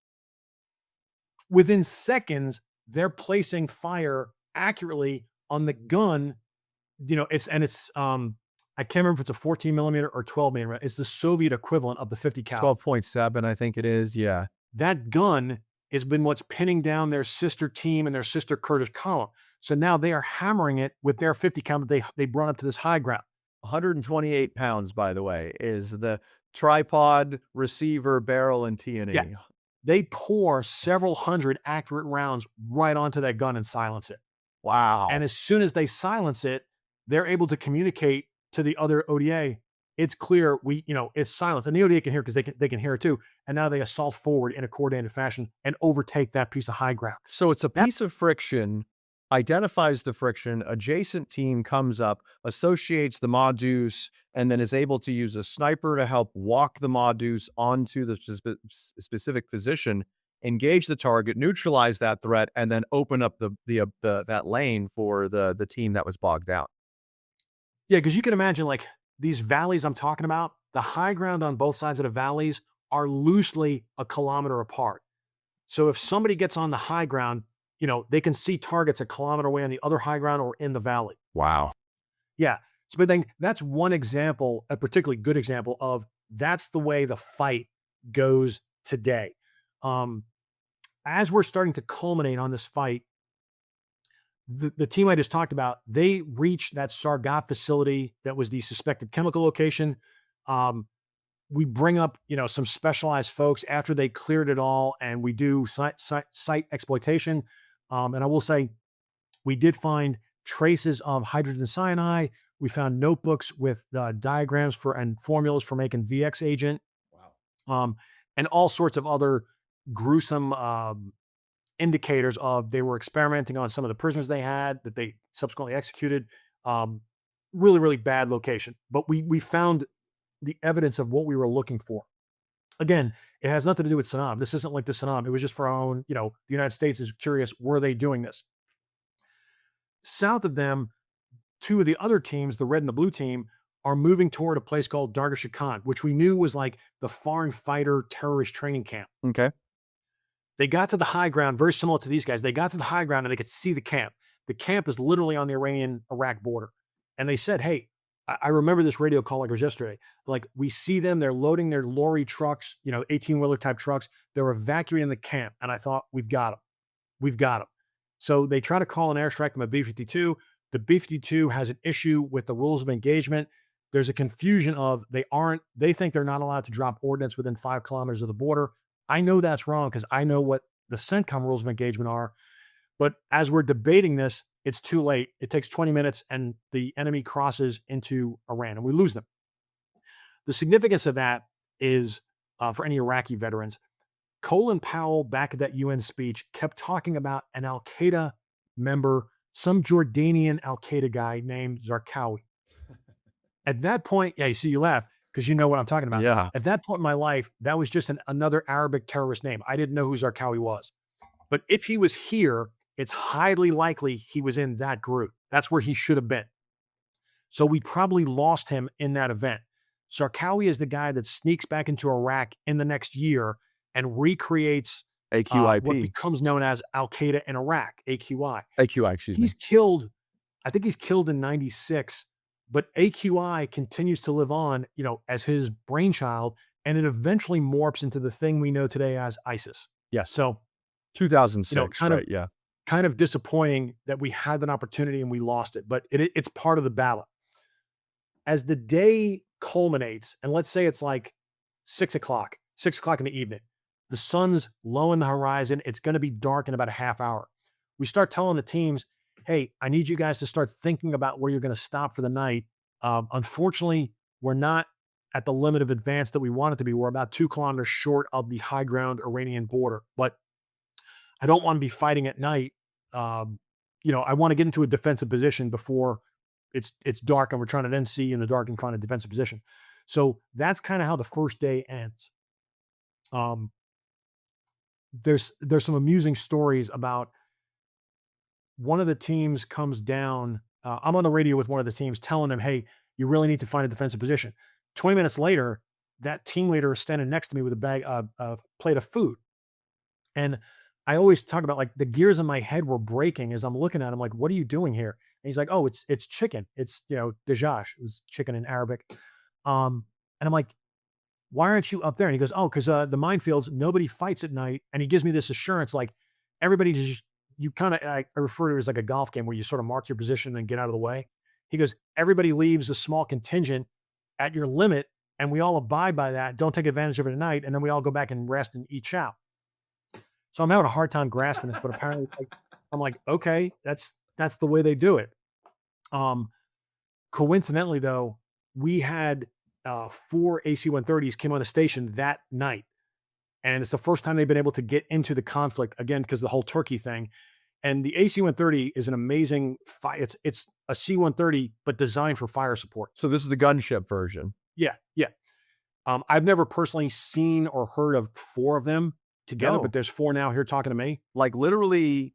Within seconds, they're placing fire accurately on the gun. I can't remember if it's a 14 millimeter or 12 millimeter. It's the Soviet equivalent of the 50 cal. 12.7, I think it is. Yeah. That gun has been what's pinning down their sister team and their sister Kurdish column. So now they are hammering it with their 50 cal that they brought up to this high ground. 128 pounds, by the way, is the tripod, receiver, barrel, and T&E. Yeah. They pour several hundred accurate rounds right onto that gun and silence it. Wow. And as soon as they silence it, they're able to communicate to the other ODA. It's clear it's silent. And the ODA can hear because they can hear it too. And now they assault forward in a coordinated fashion and overtake that piece of high ground. So it's a piece of friction identifies the friction, adjacent team comes up, associates the Modus, and then is able to use a sniper to help walk the Modus onto the specific position, engage the target, neutralize that threat, and then open up the that lane for the team that was bogged down. Yeah, because you can imagine like these valleys I'm talking about, the high ground on both sides of the valleys are loosely a kilometer apart. So if somebody gets on the high ground, they can see targets a kilometer away on the other high ground or in the valley. Wow. Yeah. So, but then that's one example, a particularly good example of that's the way the fight goes today. Um, as we're starting to culminate on this fight, the team I just talked about, they reached that Sargat facility that was the suspected chemical location. Um, we bring up, some specialized folks after they cleared it all, and we do site exploitation. And I will say, we did find traces of hydrogen cyanide. We found notebooks with diagrams for and formulas for making VX agent, um, and all sorts of other gruesome indicators of they were experimenting on some of the prisoners they had that they subsequently executed. Um, really, really bad location, but we found the evidence of what we were looking for. Again, it has nothing to do with Saddam. This isn't like the Saddam. It was just for our own, the United States is curious, were they doing this? South of them, two of the other teams, the red and the blue team, are moving toward a place called Dargashakan, which we knew was like the foreign fighter terrorist training camp. Okay. They got to the high ground, very similar to these guys. They got to the high ground and they could see the camp. The camp is literally on the Iranian-Iraq border. And they said, hey, I remember this radio call like it was yesterday. Like, we see them, they're loading their lorry trucks, 18-wheeler type trucks. They're evacuating the camp. And I thought, we've got them. We've got them. So they try to call an airstrike from a B-52. The B-52 has an issue with the rules of engagement. There's a confusion of they think they're not allowed to drop ordnance within 5 kilometers of the border. I know that's wrong because I know what the CENTCOM rules of engagement are. But as we're debating this, it's too late. It takes 20 minutes and the enemy crosses into Iran and we lose them. The significance of that is, for any Iraqi veterans, Colin Powell, back at that UN speech, kept talking about an Al-Qaeda member, some Jordanian Al-Qaeda guy named Zarqawi. At that point, yeah, you see, you laugh because you know what I'm talking about. Yeah. At that point in my life, that was just another Arabic terrorist name. I didn't know who Zarqawi was. But if he was here, it's highly likely he was in that group. That's where he should have been. So we probably lost him in that event. Zarqawi is the guy that sneaks back into Iraq in the next year and recreates AQIP. what becomes known as Al-Qaeda in Iraq, AQI. AQI, excuse me. He's killed, I think he's killed in 96, but AQI continues to live on, as his brainchild, and it eventually morphs into the thing we know today as ISIS. Yes. So 2006, right? Yeah. Kind of disappointing that we had an opportunity and we lost it, but it's part of the ballot. As the day culminates, and let's say it's like 6 o'clock in the evening, the sun's low in the horizon. It's going to be dark in about a half hour. We start telling the teams, hey, I need you guys to start thinking about where you're going to stop for the night. Unfortunately, we're not at the limit of advance that we want it to be. We're about 2 kilometers short of the high ground Iranian border, but I don't want to be fighting at night. I want to get into a defensive position before it's dark and we're trying to then see in the dark and find a defensive position. So that's kind of how the first day ends. There's some amusing stories about one of the teams comes down. I'm on the radio with one of the teams telling them, hey, you really need to find a defensive position. 20 minutes later, that team leader is standing next to me with a plate of food. And I always talk about like the gears in my head were breaking as I'm looking at him, like, what are you doing here? And he's like, oh, it's chicken. It's, dajaj. It was chicken in Arabic. And I'm like, why aren't you up there? And he goes, oh, because the minefields, nobody fights at night. And he gives me this assurance, like everybody just, you kind of, I refer to it as like a golf game where you sort of mark your position and get out of the way. He goes, everybody leaves a small contingent at your limit and we all abide by that. Don't take advantage of it at night. And then we all go back and rest and eat chow. So I'm having a hard time grasping this, but apparently I'm like, okay, that's the way they do it. Coincidentally though, we had 4 AC-130s came on the station that night. And it's the first time they've been able to get into the conflict again, because the whole Turkey thing. And the AC-130 is an amazing it's a C-130, but designed for fire support. So this is the gunship version. Yeah, yeah. I've never personally seen or heard of 4 of them together, No. but there's 4 now here talking to me. Like literally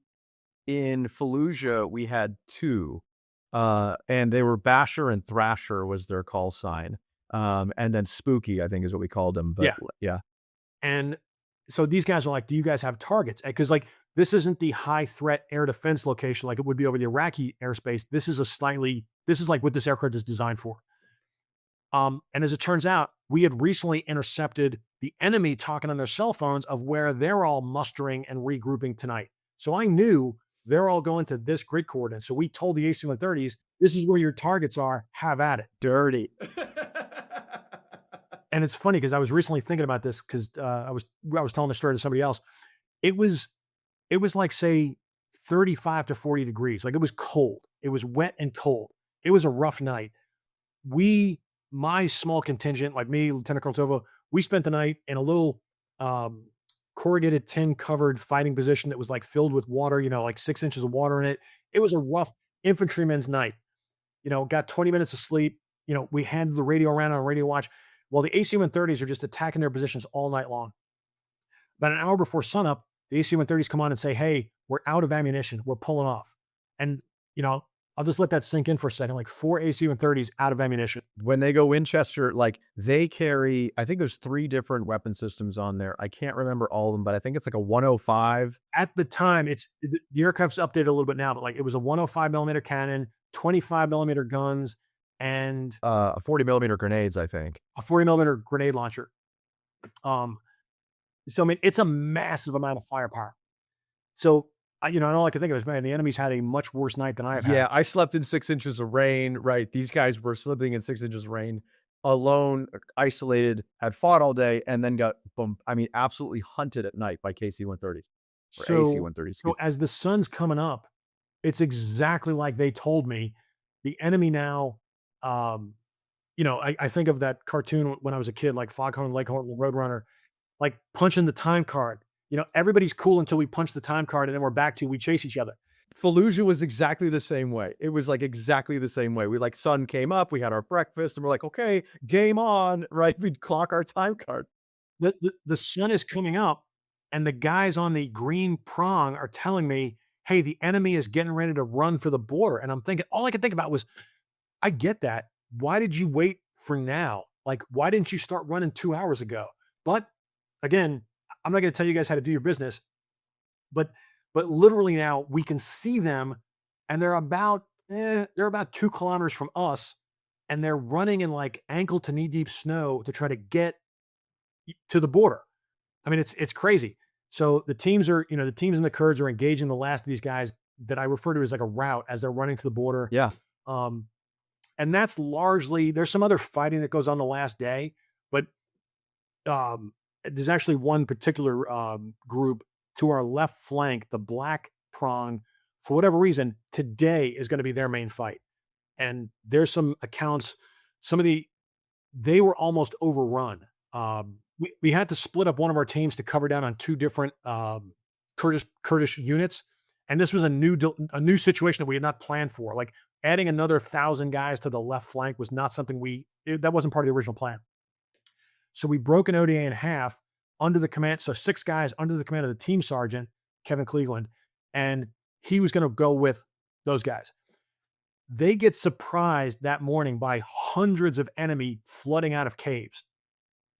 in Fallujah, we had 2, and they were Basher and Thrasher was their call sign. And then Spooky, I think is what we called them. But Yeah. yeah. And so these guys are like, do you guys have targets? Because like this isn't the high threat air defense location like it would be over the Iraqi airspace. This is like what this aircraft is designed for. And as it turns out, we had recently intercepted the enemy talking on their cell phones of where they're all mustering and regrouping tonight. So I knew they're all going to this grid coordinate. So we told the AC-130s, this is where your targets are, have at it. Dirty. And it's funny because I was recently thinking about this because I was telling the story to somebody else. It was like, say, 35 to 40 degrees. Like it was cold. It was wet and cold. It was a rough night. My small contingent, like me, Lieutenant Colonel Tovo, we spent the night in a little corrugated tin covered fighting position that was like filled with water, like 6 inches of water in it. It was a rough infantryman's night. Got 20 minutes of sleep. We handed the radio around on a radio watch. Well, the AC-130s are just attacking their positions all night long. About an hour before sunup, the AC-130s come on and say, hey, we're out of ammunition. We're pulling off. And, I'll just let that sink in for a second. Like 4 AC-130s out of ammunition. When they go Winchester, like they carry, I think there's 3 different weapon systems on there. I can't remember all of them, but I think it's like a 105. At the time, the aircraft's updated a little bit now, but like it was a 105 millimeter cannon, 25 millimeter guns, and 40 millimeter grenades, I think. a 40 millimeter grenade launcher. So I mean, it's a massive amount of firepower. So and all I can think of is, man, the enemy's had a much worse night than I have had. Yeah, I slept in 6 inches of rain, right? These guys were sleeping in 6 inches of rain, alone, isolated, had fought all day, and then got absolutely hunted at night by KC-130s or So, AC-130s. so as the sun's coming up, it's exactly like they told me. The enemy now, I think of that cartoon when I was a kid, like Foghorn Leghorn, the Roadrunner, like punching the time card. Everybody's cool until we punch the time card and then we're back to we chase each other. Fallujah was exactly the same way. It was like exactly the same way. We like sun came up, we had our breakfast, and we're like, okay, game on, right? We'd clock our time card. The sun is coming up and the guys on the green prong are telling me, hey, the enemy is getting ready to run for the border. And I'm thinking, all I could think about was, I get that. Why did you wait for now? Like, why didn't you start running 2 hours ago? But again, I'm not going to tell you guys how to do your business, but literally now we can see them and they're about 2 kilometers from us and they're running in like ankle to knee deep snow to try to get to the border. I mean, it's crazy. So the teams and the Kurds are engaging the last of these guys that I refer to as like a route as they're running to the border. Yeah. And that's largely, there's some other fighting that goes on the last day, but there's actually one particular group to our left flank, the black prong, for whatever reason, today is going to be their main fight. And there's some accounts, they were almost overrun. We had to split up one of our teams to cover down on 2 different Kurdish units. And this was a new situation that we had not planned for. Like adding another 1,000 guys to the left flank was not something that wasn't part of the original plan. So we broke an ODA in half under the command. So 6 guys under the command of the team sergeant, Kevin Cleveland, and he was going to go with those guys. They get surprised that morning by hundreds of enemy flooding out of caves.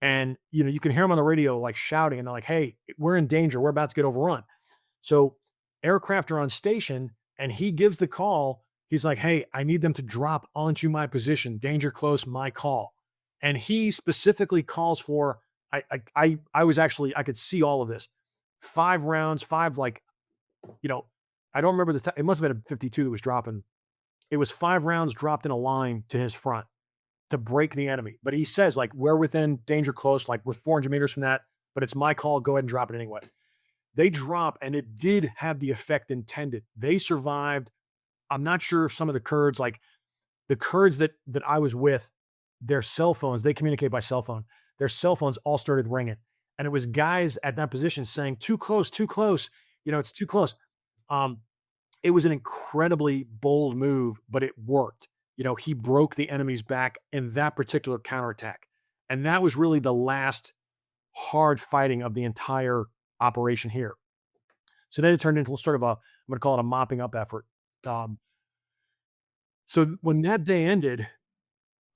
And, you can hear them on the radio, like shouting, and they're like, hey, we're in danger. We're about to get overrun. So aircraft are on station and he gives the call. He's like, hey, I need them to drop onto my position. Danger close, my call. And he specifically calls for, I could see all of this. 5 rounds, I don't remember the time. It must have been a 52 that was dropping. It was 5 rounds dropped in a line to his front to break the enemy. But he says, like, we're within danger close, like we're 400 meters from that, but it's my call. Go ahead and drop it anyway. They drop, and it did have the effect intended. They survived. I'm not sure if some of the Kurds, like the Kurds that I was with, their cell phones, they communicate by cell phone. Their cell phones all started ringing. And it was guys at that position saying, too close, it's too close. it was an incredibly bold move, but it worked. He broke the enemy's back in that particular counterattack. And that was really the last hard fighting of the entire operation here. So then it turned into sort of I'm going to call it a mopping up effort. Um, so when that day ended,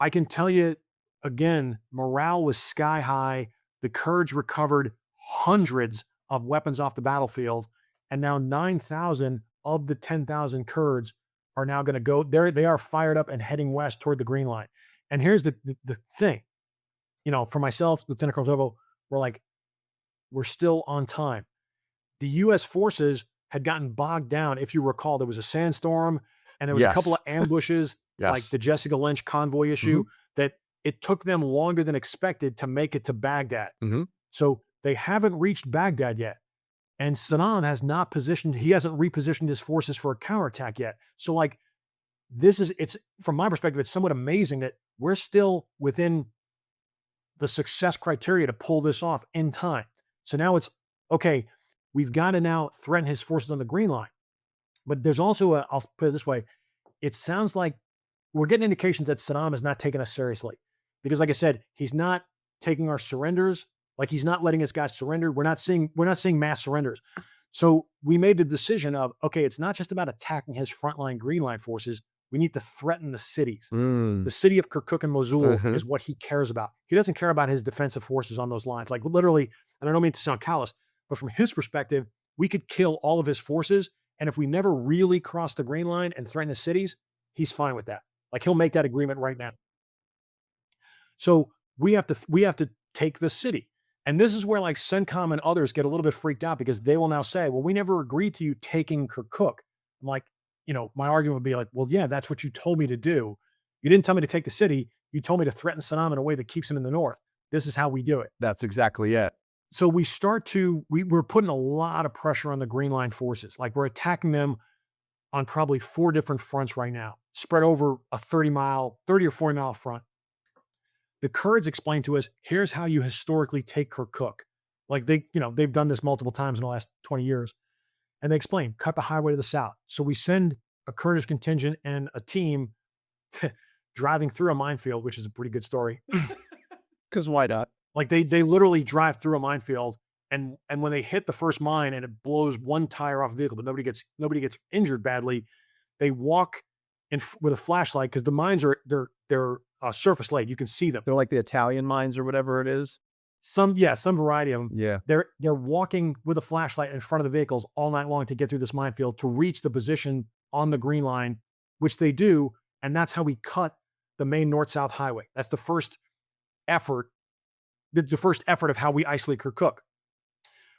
I can tell you again, morale was sky high. The Kurds recovered hundreds of weapons off the battlefield. And now 9,000 of the 10,000 Kurds are now going to go there. They are fired up and heading west toward the Green Line. And here's the thing, for myself, Lieutenant Colonel Mark, we're still on time. The U.S. forces had gotten bogged down. If you recall, there was a sandstorm and there was a couple of ambushes, like the Jessica Lynch convoy issue, that it took them longer than expected to make it to Baghdad. So they haven't reached Baghdad yet. And Saddam has not he hasn't repositioned his forces for a counterattack yet. So it's from my perspective, it's somewhat amazing that we're still within the success criteria to pull this off in time. So now it's, okay, we've got to now threaten his forces on the Green Line. But there's also I'll put it this way, it sounds like we're getting indications that Saddam is not taking us seriously. Because like I said, he's not taking our surrenders. He's not letting his guys surrender. We're not seeing mass surrenders. So we made the decision of, okay, it's not just about attacking his frontline Green Line forces. We need to threaten the cities. The city of Kirkuk and Mosul is what he cares about. He doesn't care about his defensive forces on those lines. Literally, and I don't mean to sound callous, but from his perspective, we could kill all of his forces. And if we never really cross the Green Line and threaten the cities, he's fine with that. He'll make that agreement right now. So we have to take the city. And this is where CENTCOM and others get a little bit freaked out, because they will now say, well, we never agreed to you taking Kirkuk. I'm like, my argument would be well, yeah, that's what you told me to do. You didn't tell me to take the city. You told me to threaten Saddam in a way that keeps him in the north. This is how we do it. That's exactly it. So we're putting a lot of pressure on the Green Line forces. We're attacking them on probably 4 different fronts right now, spread over a 30 or 40 mile front. The Kurds explained to us, here's how you historically take Kirkuk. They've done this multiple times in the last 20 years. And they explain, cut the highway to the south. So we send a Kurdish contingent and a team driving through a minefield, which is a pretty good story. Because why not? They literally drive through a minefield, and when they hit the first mine and it blows one tire off the vehicle, but nobody gets injured badly, they walk with a flashlight, because the mines they're surface laid. You can see them. They're like the Italian mines or whatever it is. Some variety of them. Yeah. They're walking with a flashlight in front of the vehicles all night long to get through this minefield to reach the position on the Green Line, which they do. And that's how we cut the main north-south highway. That's the first effort. The first effort of how we isolate Kirkuk.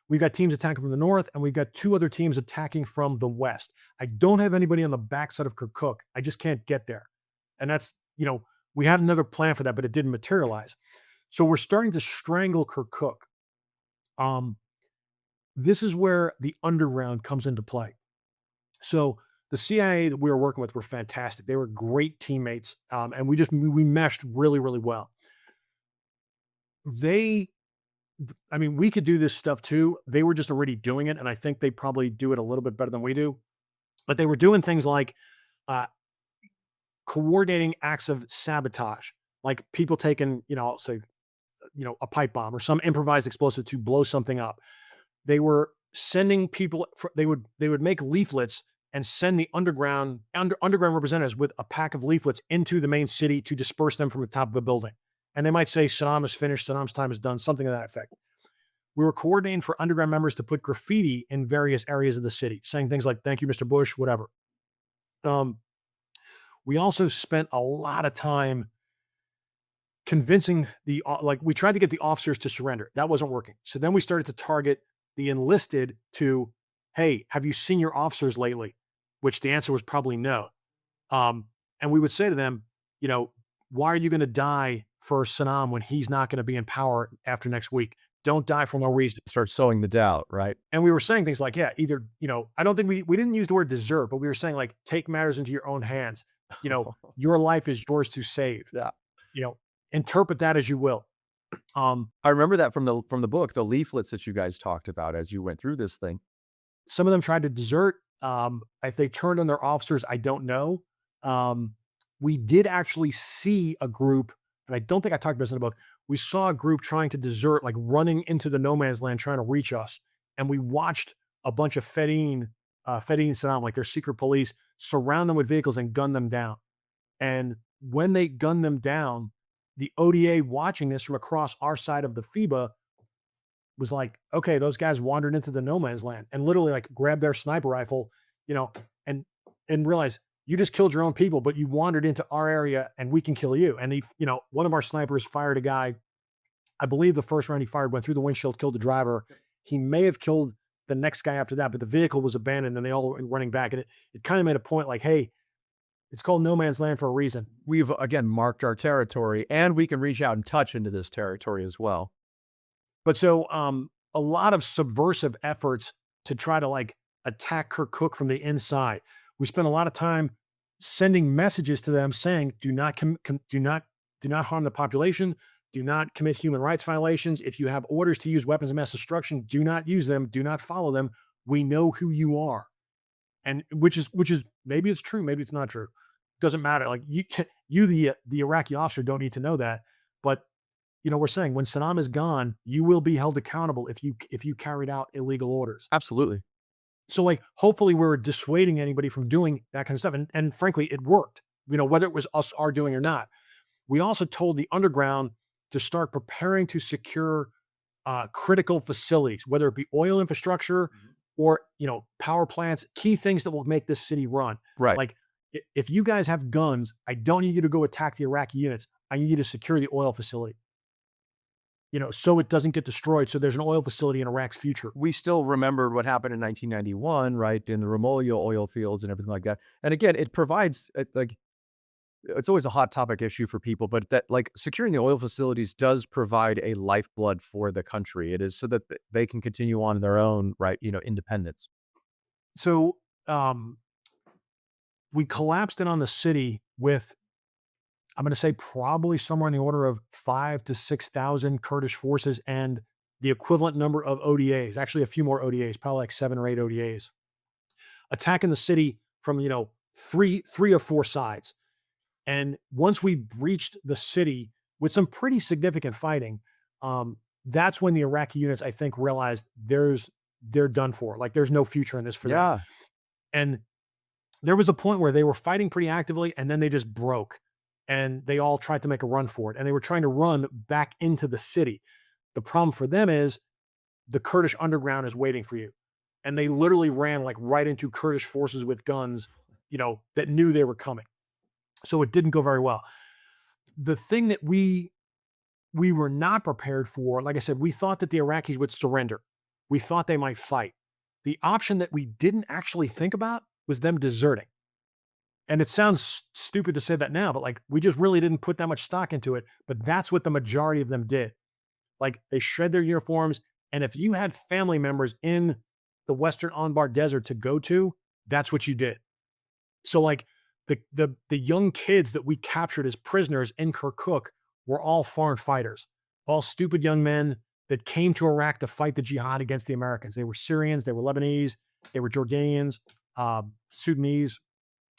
We've got teams attacking from the north, and we've got 2 other teams attacking from the west. I don't have anybody on the backside of Kirkuk. I just can't get there. And that's, we had another plan for that, but it didn't materialize. So we're starting to strangle Kirkuk. This is where the underground comes into play. So the CIA that we were working with were fantastic. They were great teammates. And we meshed really, really well. We could do this stuff too. They were just already doing it. And I think they probably do it a little bit better than we do. But they were doing things like coordinating acts of sabotage, like people taking, a pipe bomb or some improvised explosive to blow something up. They were sending people, they would make leaflets and send the underground representatives with a pack of leaflets into the main city to disperse them from the top of a building. And they might say, Saddam is finished, Saddam's time is done, something to that effect. We were coordinating for underground members to put graffiti in various areas of the city, saying things like, thank you, Mr. Bush, whatever. We also spent a lot of time convincing we tried to get the officers to surrender. That wasn't working. So then we started to target the enlisted to, hey, have you seen your officers lately? Which the answer was probably no. And we would say to them, why are you going to die for Saddam when he's not going to be in power after next week? Don't die for no reason. Start sowing the doubt, right? And we were saying things like, yeah, either, I don't think we didn't use the word desert, but we were saying take matters into your own hands. Your life is yours to save. Yeah. Interpret that as you will. I remember that from the book, the leaflets that you guys talked about as you went through this thing. Some of them tried to desert. If they turned on their officers, I don't know. Um, we did actually see a group, and I don't think I talked about this in the book. We saw a group trying to desert, like running into the no man's land, trying to reach us. And we watched a bunch of Fedayeen Saddam, like their secret police, surround them with vehicles and gun them down. And when they gunned them down, the ODA watching this from across our side of the FIBA was like, okay, those guys wandered into the no man's land and literally like grabbed their sniper rifle, you know, and realized you just killed your own people, but you wandered into our area and we can kill you. And one of our snipers fired a guy. I believe the first round he fired went through the windshield, killed the driver. He may have killed the next guy after that, but the vehicle was abandoned and they all were running back. And it kind of made a point like, hey, it's called no man's land for a reason. We've, again, marked our territory, and we can reach out and touch into this territory as well. But so a lot of subversive efforts to try to like attack Kirkuk from the inside. We spent a lot of time sending messages to them saying, do not harm the population. Do not commit human rights violations. If you have orders to use weapons of mass destruction, do not use them. Do not follow them. We know who you are. And which is maybe it's true, maybe it's not true. Doesn't matter. Like the Iraqi officer don't need to know that. But we're saying when Saddam is gone, you will be held accountable if you carried out illegal orders. Absolutely. So like hopefully we're dissuading anybody from doing that kind of stuff. And frankly, it worked. Whether it was us our doing or not. We also told the underground to start preparing to secure critical facilities, whether it be oil infrastructure or power plants, key things that will make this city run. Right. Like if you guys have guns, I don't need you to go attack the Iraqi units. I need you to secure the oil facility. So it doesn't get destroyed. So there's an oil facility in Iraq's future. We still remembered what happened in 1991, right, in the Rumelia oil fields and everything like that. And again, it provides it's always a hot topic issue for people, but that like securing the oil facilities does provide a lifeblood for the country. It is so that they can continue on their own, right, independence. So we collapsed in on the city with, I'm going to say probably somewhere in the order of 5,000 to 6,000 Kurdish forces and the equivalent number of ODAs, actually a few more ODAs, probably like 7 or 8 ODAs, attacking the city from, three or four sides. And once we breached the city with some pretty significant fighting, that's when the Iraqi units, I think, realized they're done for. Like there's no future in this for them. And there was a point where they were fighting pretty actively and then they just broke and they all tried to make a run for it. And they were trying to run back into the city. The problem for them is the Kurdish underground is waiting for you. And they literally ran like right into Kurdish forces with guns, that knew they were coming. So it didn't go very well. The thing that we were not prepared for, like I said, we thought that the Iraqis would surrender. We thought they might fight. The option that we didn't actually think about was them deserting. And it sounds stupid to say that now, but like we just really didn't put that much stock into it. But that's what the majority of them did. Like they shed their uniforms. And if you had family members in the Western Anbar Desert to go to, that's what you did. So like the young kids that we captured as prisoners in Kirkuk were all foreign fighters, all stupid young men that came to Iraq to fight the jihad against the Americans. They were Syrians, they were Lebanese, they were Jordanians, Sudanese,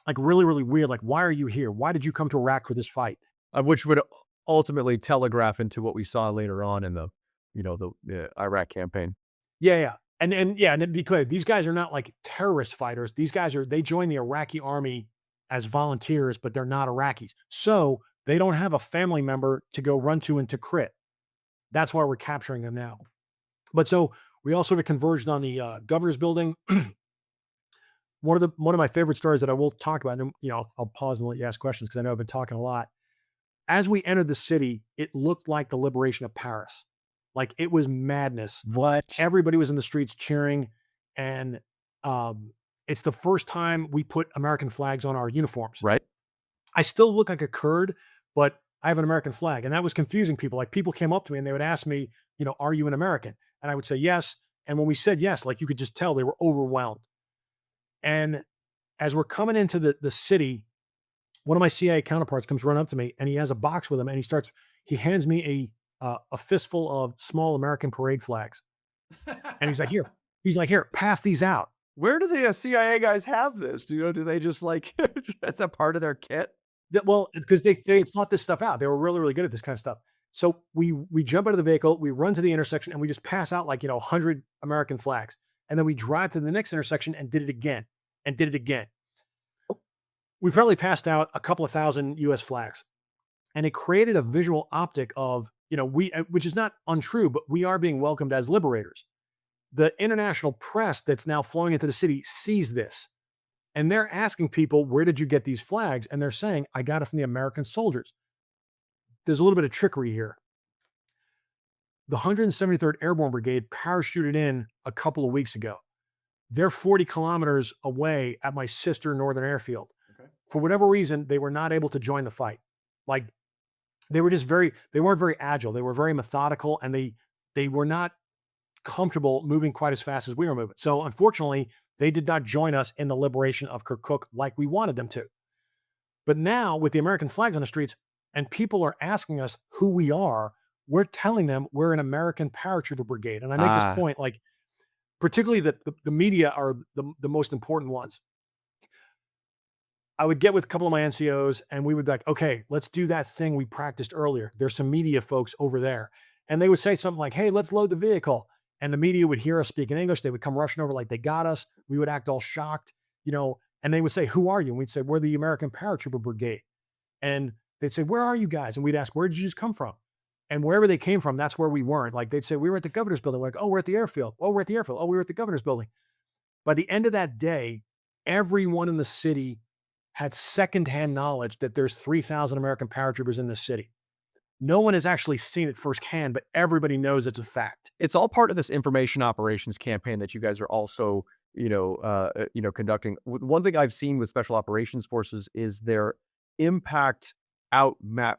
like really, really weird. Like, why are you here? Why did you come to Iraq for this fight? Which would ultimately telegraph into what we saw later on in the Iraq campaign. Yeah. And to be clear, these guys are not like terrorist fighters. These guys they joined the Iraqi army as volunteers, but they're not Iraqis. So they don't have a family member to go run to and to crit. That's why we're capturing them now. But so we also have converged on the governor's building. One of my favorite stories that I will talk about, and I'll pause and let you ask questions because I know I've been talking a lot. As we entered the city, it looked like the liberation of Paris. Like it was madness. What? Everybody was in the streets cheering. And it's the first time we put American flags on our uniforms. Right. I still look like a Kurd, but I have an American flag. And that was confusing people. Like people came up to me and they would ask me, are you an American? And I would say yes. And when we said yes, like you could just tell they were overwhelmed. And as we're coming into the city, one of my CIA counterparts comes running up to me and he has a box with him and he hands me a fistful of small American parade flags. And he's like, here, pass these out. Where do the CIA guys have this? Do they just like, that's a part of their kit? Well, because they thought this stuff out. They were really, really good at this kind of stuff. So we jump out of the vehicle, we run to the intersection, and we just pass out like 100 American flags, and then we drive to the next intersection and did it again, and did it again. We probably passed out a couple of thousand U.S. flags, and it created a visual optic of which is not untrue, but we are being welcomed as liberators. The international press that's now flowing into the city sees this, and they're asking people, where did you get these flags? And they're saying, I got it from the American soldiers. There's a little bit of trickery here. The 173rd Airborne Brigade parachuted in a couple of weeks ago. They're 40 kilometers away at my sister Northern Airfield. Okay. For whatever reason, they were not able to join the fight. Like, they weren't very agile. They were very methodical, and they were not comfortable moving quite as fast as we were moving. So unfortunately, they did not join us in the liberation of Kirkuk like we wanted them to. But now, with the American flags on the streets, and people are asking us who we are, we're telling them we're an American paratrooper brigade. And I make this point, like, particularly that the media are the most important ones. I would get with a couple of my NCOs, and we would be like, okay, let's do that thing we practiced earlier. There's some media folks over there. And they would say something like, hey, let's load the vehicle. And the media would hear us speak in English. They would come rushing over like they got us. We would act all shocked, and they would say, who are you? And we'd say, we're the American Paratrooper Brigade. And they'd say, where are you guys? And we'd ask, where did you just come from? And wherever they came from, that's where we weren't. Like, they'd say, we were at the governor's building. We're like, oh, we're at the airfield. Oh, we're at the airfield. Oh, we were at the governor's building. By the end of that day, everyone in the city had secondhand knowledge that there's 3,000 American paratroopers in this city. No one has actually seen it firsthand, but everybody knows it's a fact. It's all part of this information operations campaign that you guys are also, conducting. One thing I've seen with special operations forces is their impact outmap.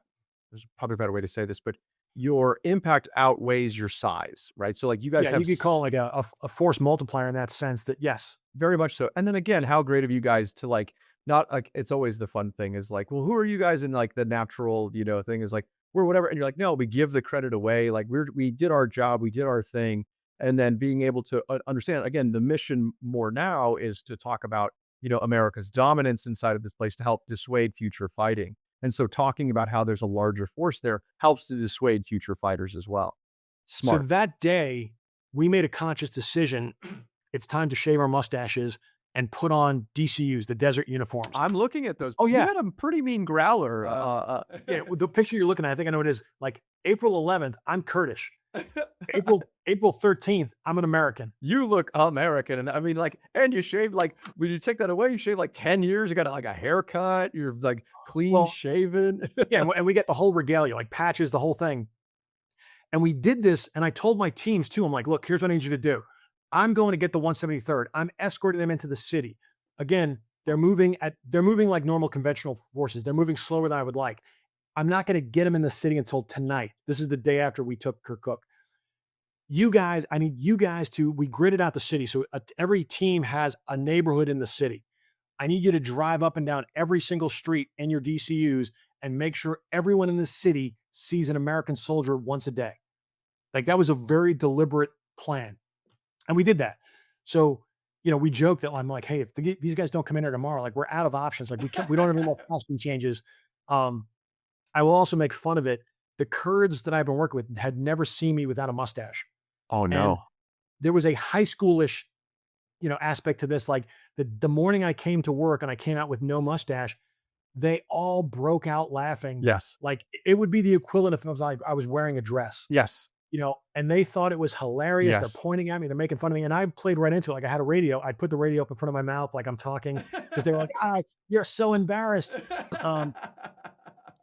There's probably a better way to say this, but your impact outweighs your size, right? So like you guys have, you could call like a force multiplier in that sense. That yes, very much so. And then again, how great of you guys to like, not like, it's always the fun thing is like, well, who are you guys? In like the natural, thing is like, we're whatever. And you're like, no, we give the credit away. Like we did our job, we did our thing. And then being able to understand, again, the mission more now is to talk about, America's dominance inside of this place to help dissuade future fighting. And so talking about how there's a larger force there helps to dissuade future fighters as well. Smart. So that day, we made a conscious decision. It's time to shave our mustaches and put on DCUs, the desert uniforms. I'm looking at those. Oh, yeah. You had a pretty mean growler. Yeah, the picture you're looking at, I think I know what it is. Like April 11th, I'm Kurdish. April 13th, I'm an American. You look American. And I mean, like, and you shave, like, when you take that away, you shave like 10 years. You got like a haircut. You're like clean shaven. Yeah, and we get the whole regalia, like patches, the whole thing. And we did this, and I told my teams too, I'm like, look, here's what I need you to do. I'm going to get the 173rd. I'm escorting them into the city. Again, they're moving like normal conventional forces. They're moving slower than I would like. I'm not going to get them in the city until tonight. This is the day after we took Kirkuk. You guys, I need you guys we gridded out the city. So every team has a neighborhood in the city. I need you to drive up and down every single street in your DCUs and make sure everyone in the city sees an American soldier once a day. Like, that was a very deliberate plan. And we did that. So, we joke that I'm like, hey, if these guys don't come in here tomorrow, like, we're out of options. Like, we don't have any more costume changes. I will also make fun of it. The Kurds that I've been working with had never seen me without a mustache. Oh, no. And there was a high schoolish, aspect to this. Like, the morning I came to work and I came out with no mustache, they all broke out laughing. Yes. Like, it would be the equivalent if I was wearing a dress. Yes. And they thought it was hilarious. Yes. They're pointing at me. They're making fun of me. And I played right into it. Like, I had a radio. I'd put the radio up in front of my mouth like I'm talking because they were like, you're so embarrassed.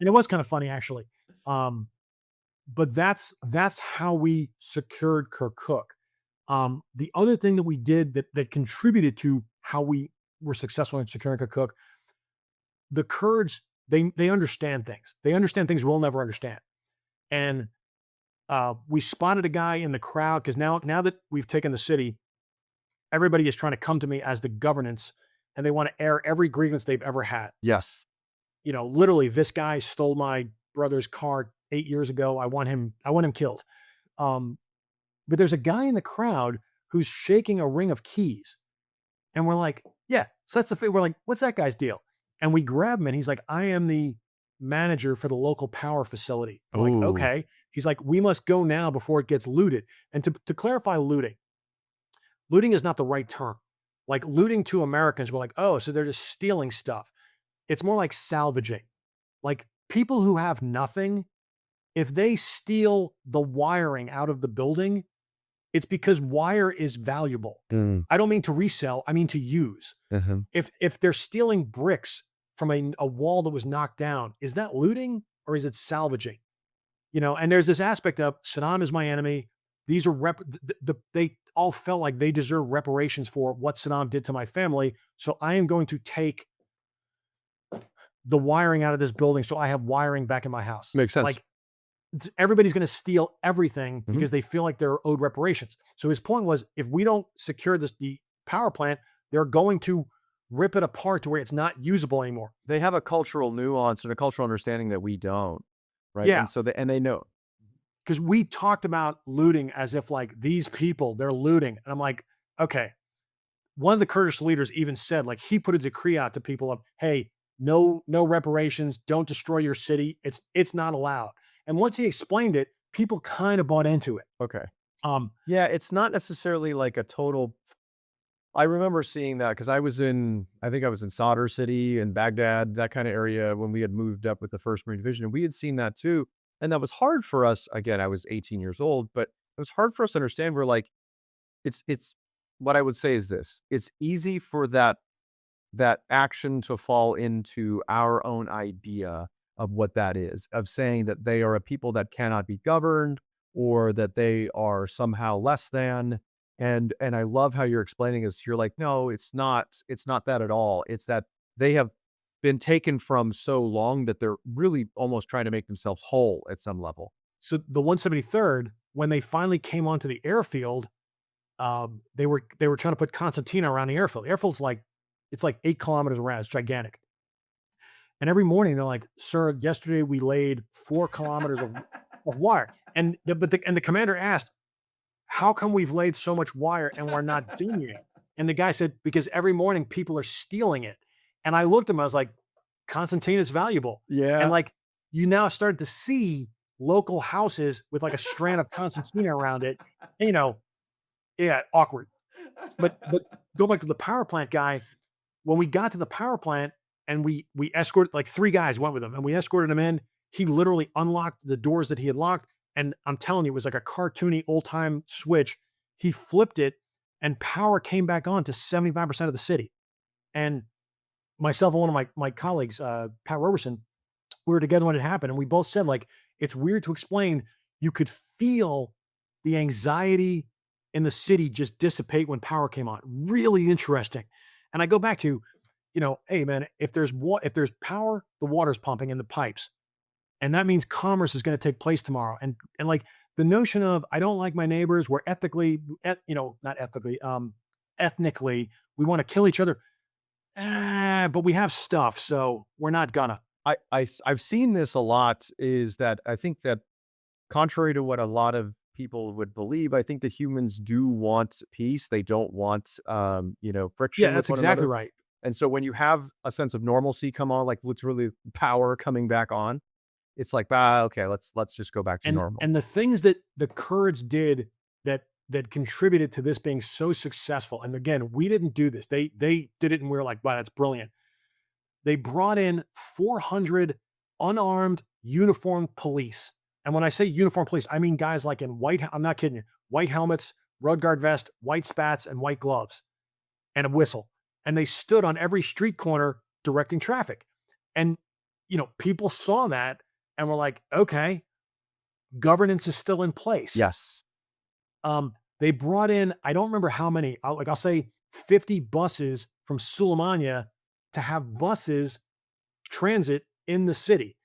It was kind of funny, actually. But that's how we secured Kirkuk. The other thing that we did that contributed to how we were successful in securing Kirkuk, the Kurds, they understand things. They understand things we'll never understand. And we spotted a guy in the crowd because now that we've taken the city, everybody is trying to come to me as the governance, and they want to air every grievance they've ever had. Yes. Literally, this guy stole my brother's car 8 years ago. I want him killed. But there's a guy in the crowd who's shaking a ring of keys. And we're like, yeah. So that's we're like, what's that guy's deal? And we grab him and he's like, I am the manager for the local power facility. I'm like, Ooh. okay. He's like, we must go now before it gets looted. And to clarify looting is not the right term. Like looting to Americans, we're like, oh, so they're just stealing stuff. It's more like salvaging. Like people who have nothing, if they steal the wiring out of the building, it's because wire is valuable. Mm. I don't mean to resell, I mean to use. Uh-huh. If they're stealing bricks from a wall that was knocked down, is that looting or is it salvaging? And there's this aspect of Saddam is my enemy. These are they all felt like they deserve reparations for what Saddam did to my family. So I am going to take the wiring out of this building so I have wiring back in my house. Makes sense. Like everybody's going to steal everything Mhm. because they feel like they're owed reparations. So his point was, if we don't secure the power plant, they're going to rip it apart to where it's not usable anymore. They have a cultural nuance and a cultural understanding that we don't, right? Yeah. And so they know. Because we talked about looting as if like these people, they're looting. And I'm like, okay. One of the Kurdish leaders even said, like, he put a decree out to people of, hey, no reparations, don't destroy your city. It's not allowed. And once he explained it, people kind of bought into it. Okay. Um, Yeah, it's not necessarily like a total. I remember seeing that because I think I was in Sadr City and Baghdad, that kind of area when we had moved up with the 1st Marine Division, and we had seen that too. And that was hard for us. Again, I was 18 years old, but it was hard for us to understand. We're like, it's what I would say is this: it's easy for that action to fall into our own idea of what that is, of saying that they are a people that cannot be governed or that they are somehow less than. And I love how you're explaining this. You're like, no, it's not that at all. It's that they have been taken from so long that they're really almost trying to make themselves whole at some level. so the 173rd, when they finally came onto the airfield, they were trying to put Constantina around the airfield. The airfield's like, it's like 8 kilometers around. It's gigantic. And every morning they're like, sir, yesterday we laid 4 kilometers of wire. And the commander asked, how come we've laid so much wire and we're not doing it? And the guy said, because every morning people are stealing it. And I looked at him, I was like, Constantine is valuable. Yeah. And like, you now started to see local houses with like a strand of Constantina around it. And, yeah, awkward. But go back to the power plant guy. When we got to the power plant and we escorted, like 3 guys went with him and we escorted him in, he literally unlocked the doors that he had locked. And I'm telling you, it was like a cartoony old time switch. He flipped it and power came back on to 75% of the city. And myself and one of my colleagues, Pat Roberson, we were together when it happened. And we both said, like, it's weird to explain. You could feel the anxiety in the city just dissipate when power came on. Really interesting. And I go back to, hey man, if there's power, the water's pumping in the pipes. And that means commerce is going to take place tomorrow. And like the notion of, I don't like my neighbors, we're not ethically, ethnically, we want to kill each other. But we have stuff, so we're not gonna. I've seen this a lot, is that I think that contrary to what a lot of people would believe, I think that humans do want peace. They don't want, friction. Yeah, with that's one exactly another. right. And so when you have a sense of normalcy come on, like literally power coming back on, it's like, okay, let's just go back to normal. And the things that the Kurds did that contributed to this being so successful, and again, we didn't do this. They did it, and we were like, wow, that's brilliant. They brought in 400 unarmed, uniformed police. And when I say uniformed police, I mean guys like in white, I'm not kidding you, white helmets, road guard vest, white spats, and white gloves, and a whistle. And they stood on every street corner directing traffic. And, people saw that and were like, okay, governance is still in place. Yes. They brought in, I don't remember how many, I'll say 50 buses from Suleimania to have buses transit in the city.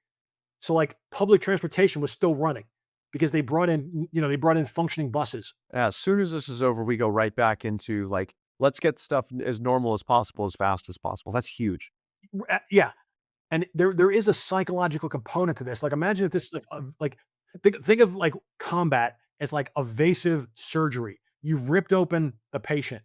So like public transportation was still running because they brought in functioning buses. As soon as this is over, we go right back into like, let's get stuff as normal as possible, as fast as possible. That's huge. Yeah. And there is a psychological component to this. Like imagine if this is think of like combat as like evasive surgery. You ripped open the patient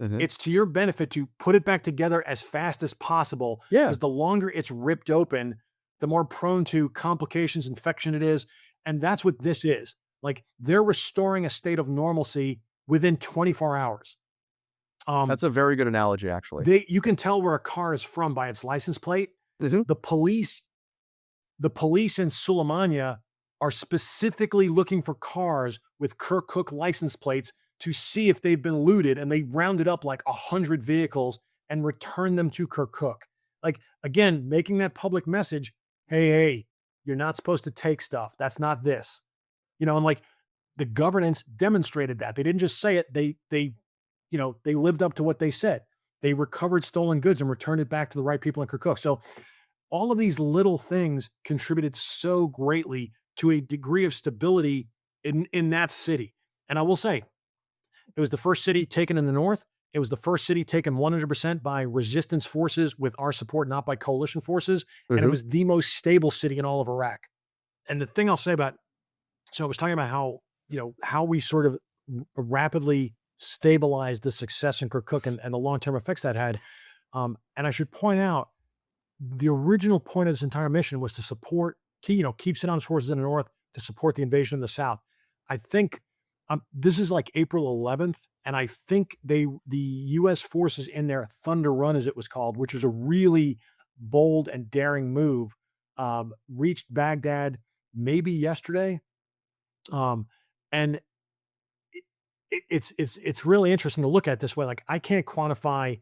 Mhm. it's to your benefit to put it back together as fast as possible, Yeah. because the longer it's ripped open, the more prone to complications, infection it is. And that's what this is. Like, they're restoring a state of normalcy within 24 hours. Um, That's a very good analogy, actually. you can tell where a car is from by its license plate. Mhm. The police, the police in Suleimania are specifically looking for cars with Kirkuk license plates to see if they've been looted, and they rounded up like 100 vehicles and returned them to Kirkuk. Like, again, making that public message, hey, you're not supposed to take stuff. That's not this. And like, the governance demonstrated that. They didn't just say it, they lived up to what they said. They recovered stolen goods and returned it back to the right people in Kirkuk. So all of these little things contributed so greatly to a degree of stability in that city. And I will say, it was the first city taken in the north. It was the first city taken 100% by resistance forces with our support, not by coalition forces. And it Mhm. was the most stable city in all of Iraq. And the thing I'll say about, so I was talking about how we sort of rapidly stabilized the success in Kirkuk, and the long-term effects that had. And I should point out, the original point of this entire mission was to keep Saddam's forces in the north to support the invasion in the south. I think this is like April 11th, and I think the U.S. forces in their Thunder Run, as it was called, which was a really bold and daring move, reached Baghdad maybe yesterday. Um, and it's really interesting to look at this way. Like, I can't quantify,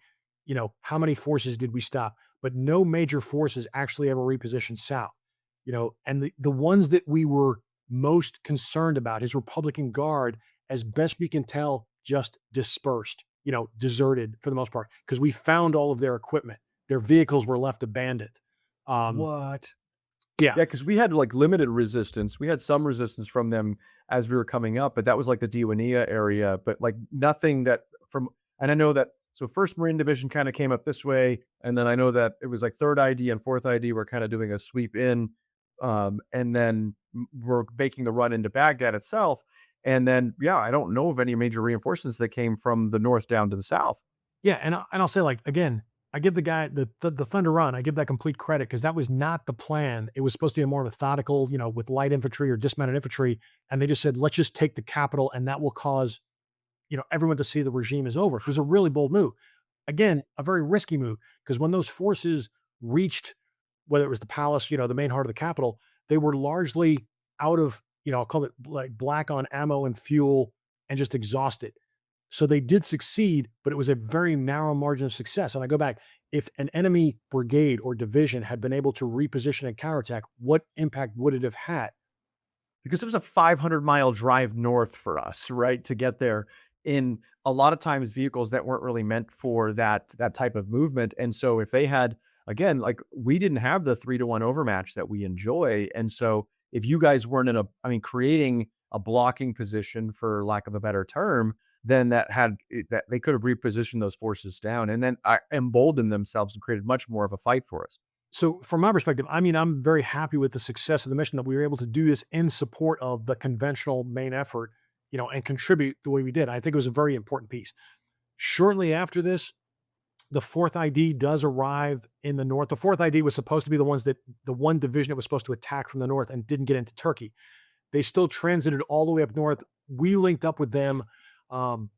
how many forces did we stop, but no major forces actually ever repositioned south. And the ones that we were most concerned about, his Republican Guard, as best we can tell, just dispersed, deserted for the most part, because we found all of their equipment. Their vehicles were left abandoned. Um, What? yeah, Yeah, because we had, like, limited resistance. We had some resistance from them as we were coming up, but that was, like, the Diwania area, but, like, nothing that from and I know that so 1st Marine Division kinda came up this way, and then I know that it was, like, 3rd ID and 4th ID were kinda doing a sweep in, and then we're making the run into Baghdad itself, and then, yeah, I don't know of any major reinforcements that came from the north down to the south. Yeah, and I'll say, like, again, I give the guy the Thunder Run, I give that complete credit, because that was not the plan. It was supposed to be a more methodical, with light infantry or dismounted infantry, and they just said, let's just take the capital, and that will cause, everyone to see the regime is over. It was a really bold move. Again, a very risky move, because when those forces reached, whether it was the palace, the main heart of the capital, they were largely out of, I'll call it like black on ammo and fuel, and just exhausted. So they did succeed, but it was a very narrow margin of success. And I go back, if an enemy brigade or division had been able to reposition and counterattack, what impact would it have had? Because it was a 500-mile drive north for us, right, to get there in a lot of times vehicles that weren't really meant for that type of movement, and so if they had again, like, we didn't have the 3-to-1 overmatch that we enjoy, and so if you guys weren't in a I mean, creating a blocking position, for lack of a better term, then that they could have repositioned those forces down and then, emboldened themselves and created much more of a fight for us. So, from my perspective, I mean, I'm very happy with the success of the mission, that we were able to do this in support of the conventional main effort, and contribute the way we did. I think it was a very important piece. Shortly after this, the fourth ID does arrive in the north. The fourth ID was supposed to be the one division that was supposed to attack from the north and didn't get into Turkey. They still transited all the way up north. We linked up with them, um,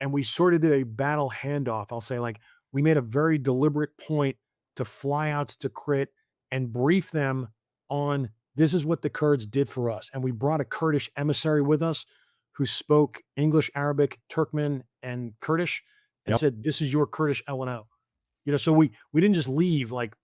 and we sort of did a battle handoff. I'll say, like, we made a very deliberate point to fly out to Tikrit and brief them on, this is what the Kurds did for us. And we brought a Kurdish emissary with us who spoke English, Arabic, Turkmen, and Kurdish, and Yep. said, this is your Kurdish LNO. So we didn't just leave. Like,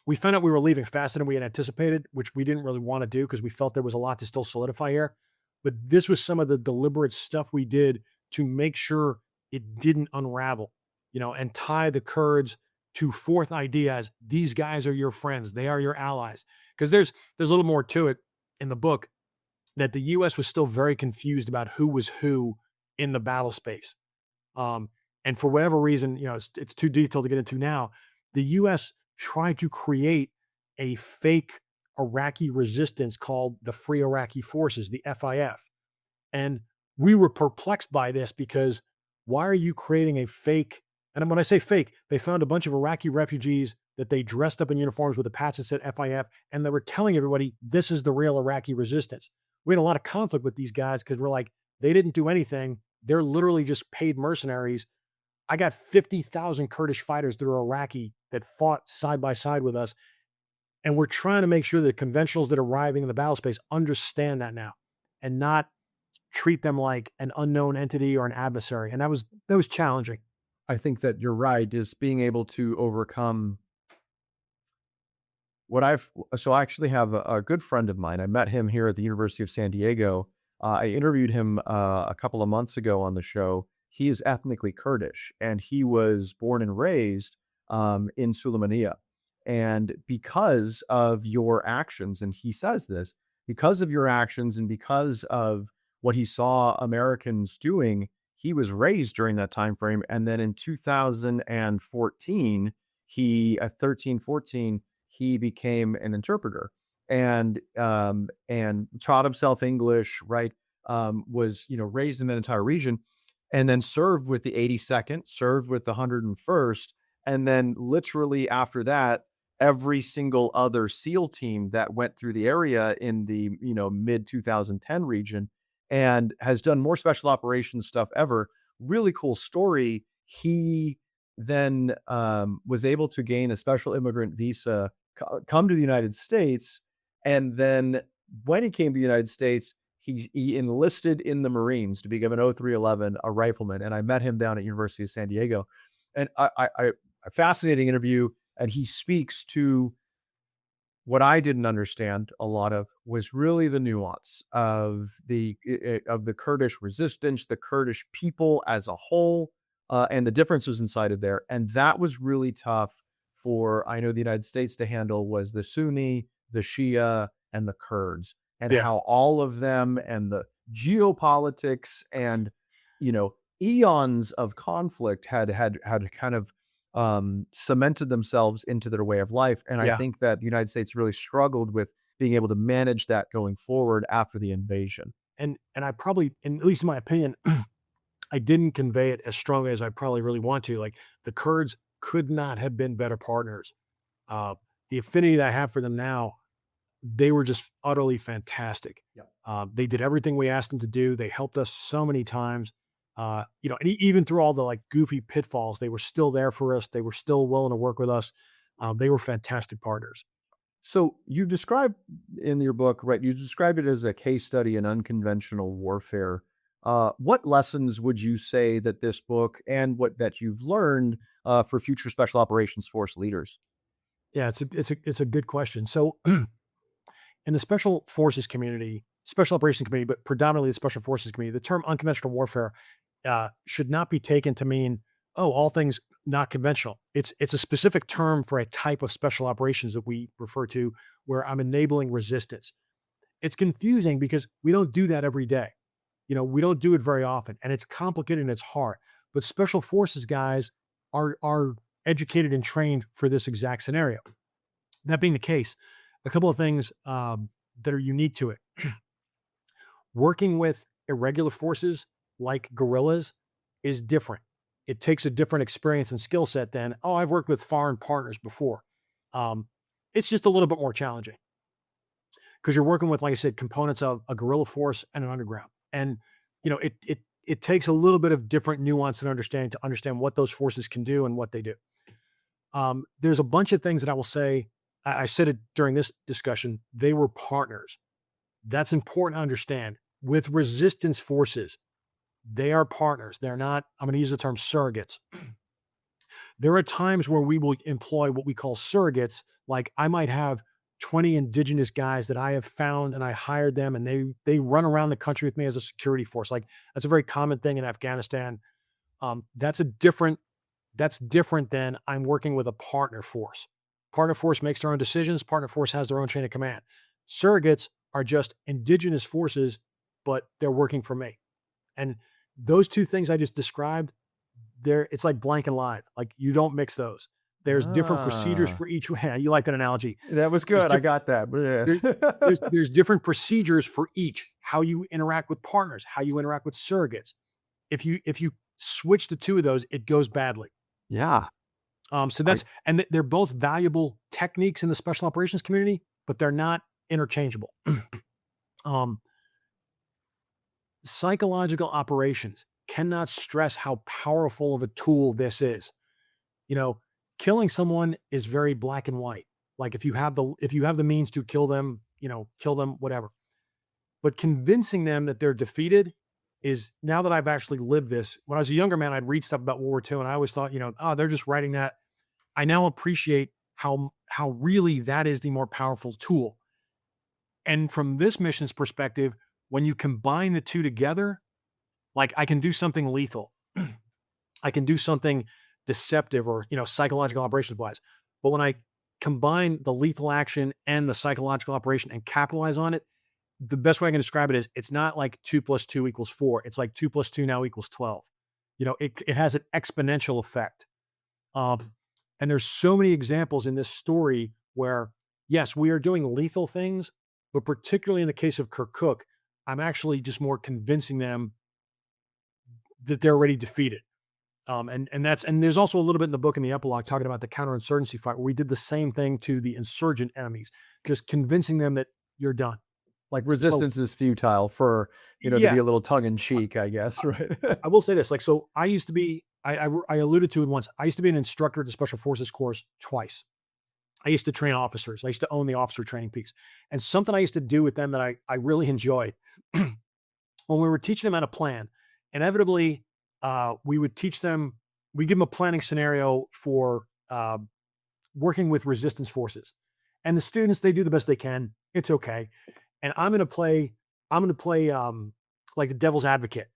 we found out we were leaving faster than we had anticipated, which we didn't really want to do, because we felt there was a lot to still solidify here. But this was some of the deliberate stuff we did to make sure it didn't unravel, and tie the Kurds to fourth idea as, these guys are your friends, they are your allies. Because there's a little more to it in the book, that the U.S. was still very confused about who was who in the battle space. And for whatever reason, it's too detailed to get into now. The U.S. tried to create a fake Iraqi resistance called the Free Iraqi Forces, the FIF. And we were perplexed by this, because why are you creating a fake? And when I say fake, they found a bunch of Iraqi refugees that they dressed up in uniforms with a patch that said FIF, and they were telling everybody this is the real Iraqi resistance. We had a lot of conflict with these guys because we're like, they didn't do anything. They're literally just paid mercenaries. I got 50,000 Kurdish fighters that are Iraqi that fought side by side with us. And we're trying to make sure that conventionals that are arriving in the battle space understand that now and not treat them like an unknown entity or an adversary. And that was challenging. I think that you're right, is being able to overcome so I actually have a good friend of mine. I met him here at the University of San Diego. I interviewed him a couple of months ago on the show. He is ethnically Kurdish, and he was born and raised in Sulaymaniyah. And because of your actions, and he says this, because of your actions and because of what he saw Americans doing, he was raised during that time frame. And then in 2014, he at 13, 14, he became an interpreter and taught himself English, right? Was, raised in that entire region, and then served with the 82nd, served with the 101st, and then literally after that, every single other SEAL team that went through the area in the, mid 2010 region, and has done more special operations stuff ever. Really cool story. He then was able to gain a special immigrant visa, come to the United States, and then when he came to the United States, he enlisted in the Marines to become an 0311, a rifleman. And I met him down at University of San Diego, and a fascinating interview. And he speaks to what I didn't understand a lot of was really the nuance of the Kurdish resistance, the Kurdish people as a whole, and the differences inside of there. And that was really tough for, I know, the United States to handle, was the Sunni, the Shia, and the Kurds, and Yeah. how all of them and the geopolitics and, eons of conflict had kind of cemented themselves into their way of life. And I Yeah. think that the United States really struggled with being able to manage that going forward after the invasion. And I probably, and at least in my opinion, I didn't convey it as strongly as I probably really want to. Like, the Kurds could not have been better partners. The affinity that I have for them now, they were just utterly fantastic. Yep. They did everything we asked them to do. They helped us so many times. And even through all the like goofy pitfalls, they were still there for us. They were still willing to work with us. They were fantastic partners. So you describe in your book, right? You described it as a case study in unconventional warfare. What lessons would you say that this book and what that you've learned for future special operations force leaders? Yeah, it's a good question. So in the special forces community, special operations community, but predominantly the special forces community, the term unconventional warfare should not be taken to mean, oh, all things not conventional. It's a specific term for a type of special operations that we refer to, where I'm enabling resistance. It's confusing because we don't do that every day. We don't do it very often, and it's complicated and it's hard. But special forces guys are educated and trained for this exact scenario. That being the case, a couple of things that are unique to it. Working with irregular forces like guerrillas is different. It takes a different experience and skill set than, oh, I've worked with foreign partners before. It's just a little bit more challenging because you're working with, like I said, components of a guerrilla force and an underground. And, it takes a little bit of different nuance and understanding to understand what those forces can do and what they do. There's a bunch of things that I will say. I said it during this discussion, they were partners. That's important to understand. With resistance forces, they are partners. They're not, I'm going to use the term surrogates. There are times where we will employ what we call surrogates. Like, I might have 20 indigenous guys that I have found and I hired them and they run around the country with me as a security force. Like, that's a very common thing in Afghanistan. That's different than I'm working with a partner force. Partner force makes their own decisions. Partner force has their own chain of command. Surrogates are just indigenous forces, but they're working for me. And those two things I just described, it's like blank and live. Like, you don't mix those. There's different procedures for each. Yeah, you like that analogy. That was good. I got that. There's different procedures for each. How you interact with partners, how you interact with surrogates. If you switch the two of those, it goes badly. Yeah. So that's, and they're both valuable techniques in the special operations community, but they're not interchangeable. um, Psychological operations cannot stress how powerful of a tool this is. You know, killing someone is very black and white. Like if you have the means to kill them, kill them, whatever. But convincing them that they're defeated is, now that I've actually lived this. When I was a younger man, I'd read stuff about World War II, and I always thought, oh, they're just writing that. I now appreciate how really that is the more powerful tool. And from this mission's perspective, when you combine the two together, like I can do something lethal, I can do something deceptive or psychological operations wise. But when I combine the lethal action and the psychological operation and capitalize on it, the best way I can describe it is it's not like 2 + 2 = 4. It's like 2 + 2 now equals 12. It has an exponential effect. And there's so many examples in this story where, yes, we are doing lethal things, but particularly in the case of Kirkuk, I'm actually just more convincing them that they're already defeated. And there's also a little bit in the book in the epilogue talking about the counterinsurgency fight where we did the same thing to the insurgent enemies, just convincing them that you're done. Like resistance is futile for, to be a little tongue in cheek, I guess. Right. I will say this, so I used to be, I alluded to it once. I used to be an instructor at the Special Forces course twice. I used to train officers. I used to own the officer training piece. And something I used to do with them that I really enjoyed when we were teaching them how to plan, inevitably, we would teach them, we give them a planning scenario for working with resistance forces. And the students, they do the best they can. It's okay. And I'm going to play like the devil's advocate.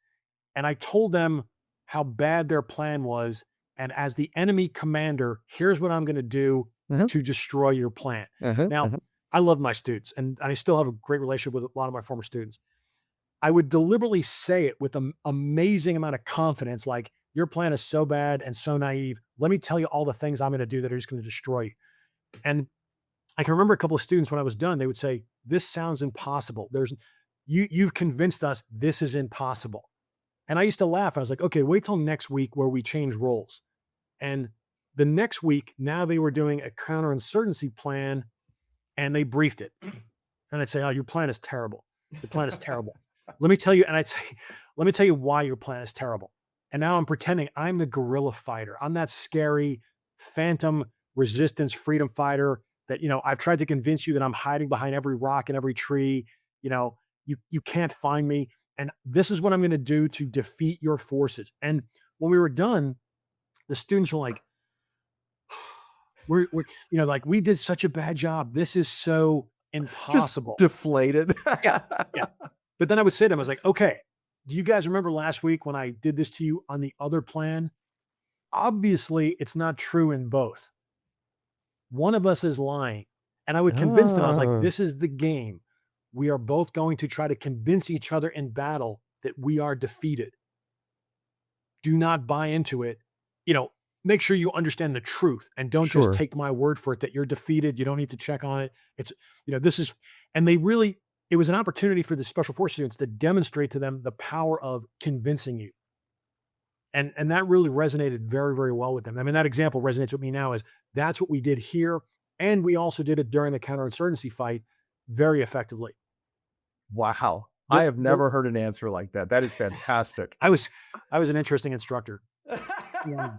And I told them how bad their plan was. And as the enemy commander, here's what I'm going to do to destroy your plan. Now, I love my students, and I still have a great relationship with a lot of my former students. I would deliberately say it with an amazing amount of confidence, like, your plan is so bad and so naive. Let me tell you all the things I'm going to do that are just going to destroy you. And I can remember a couple of students when I was done, they would say, this sounds impossible. You've convinced us this is impossible. And I used to laugh. I was like, okay, wait till next week where we change roles. And the next week, now they were doing a counterinsurgency plan and they briefed it. And I'd say, oh, your plan is terrible. Your plan is terrible. Let me tell you, and I'd say, let me tell you why your plan is terrible. And now I'm pretending I'm the guerrilla fighter. I'm that scary phantom resistance freedom fighter that, I've tried to convince you that I'm hiding behind every rock and every tree. You can't find me. And this is what I'm going to do to defeat your forces. And when we were done, the students were like, we're like, we did such a bad job. This is so impossible. Just deflated. Yeah. But then I would say to them, I was like, okay, do you guys remember last week when I did this to you on the other plan? Obviously, it's not true in both. One of us is lying. And I would convince them, I was like, this is the game. We are both going to try to convince each other in battle that we are defeated. Do not buy into it. Make sure you understand the truth and don't just take my word for it that you're defeated. You don't need to check on it. It's, this is, and it was an opportunity for the Special Forces students to demonstrate to them the power of convincing you. And that really resonated very, very well with them. I mean, that example resonates with me now is that's what we did here. And we also did it during the counterinsurgency fight very effectively. Wow. I have never heard an answer like that. That is fantastic. I was an interesting instructor. Yeah.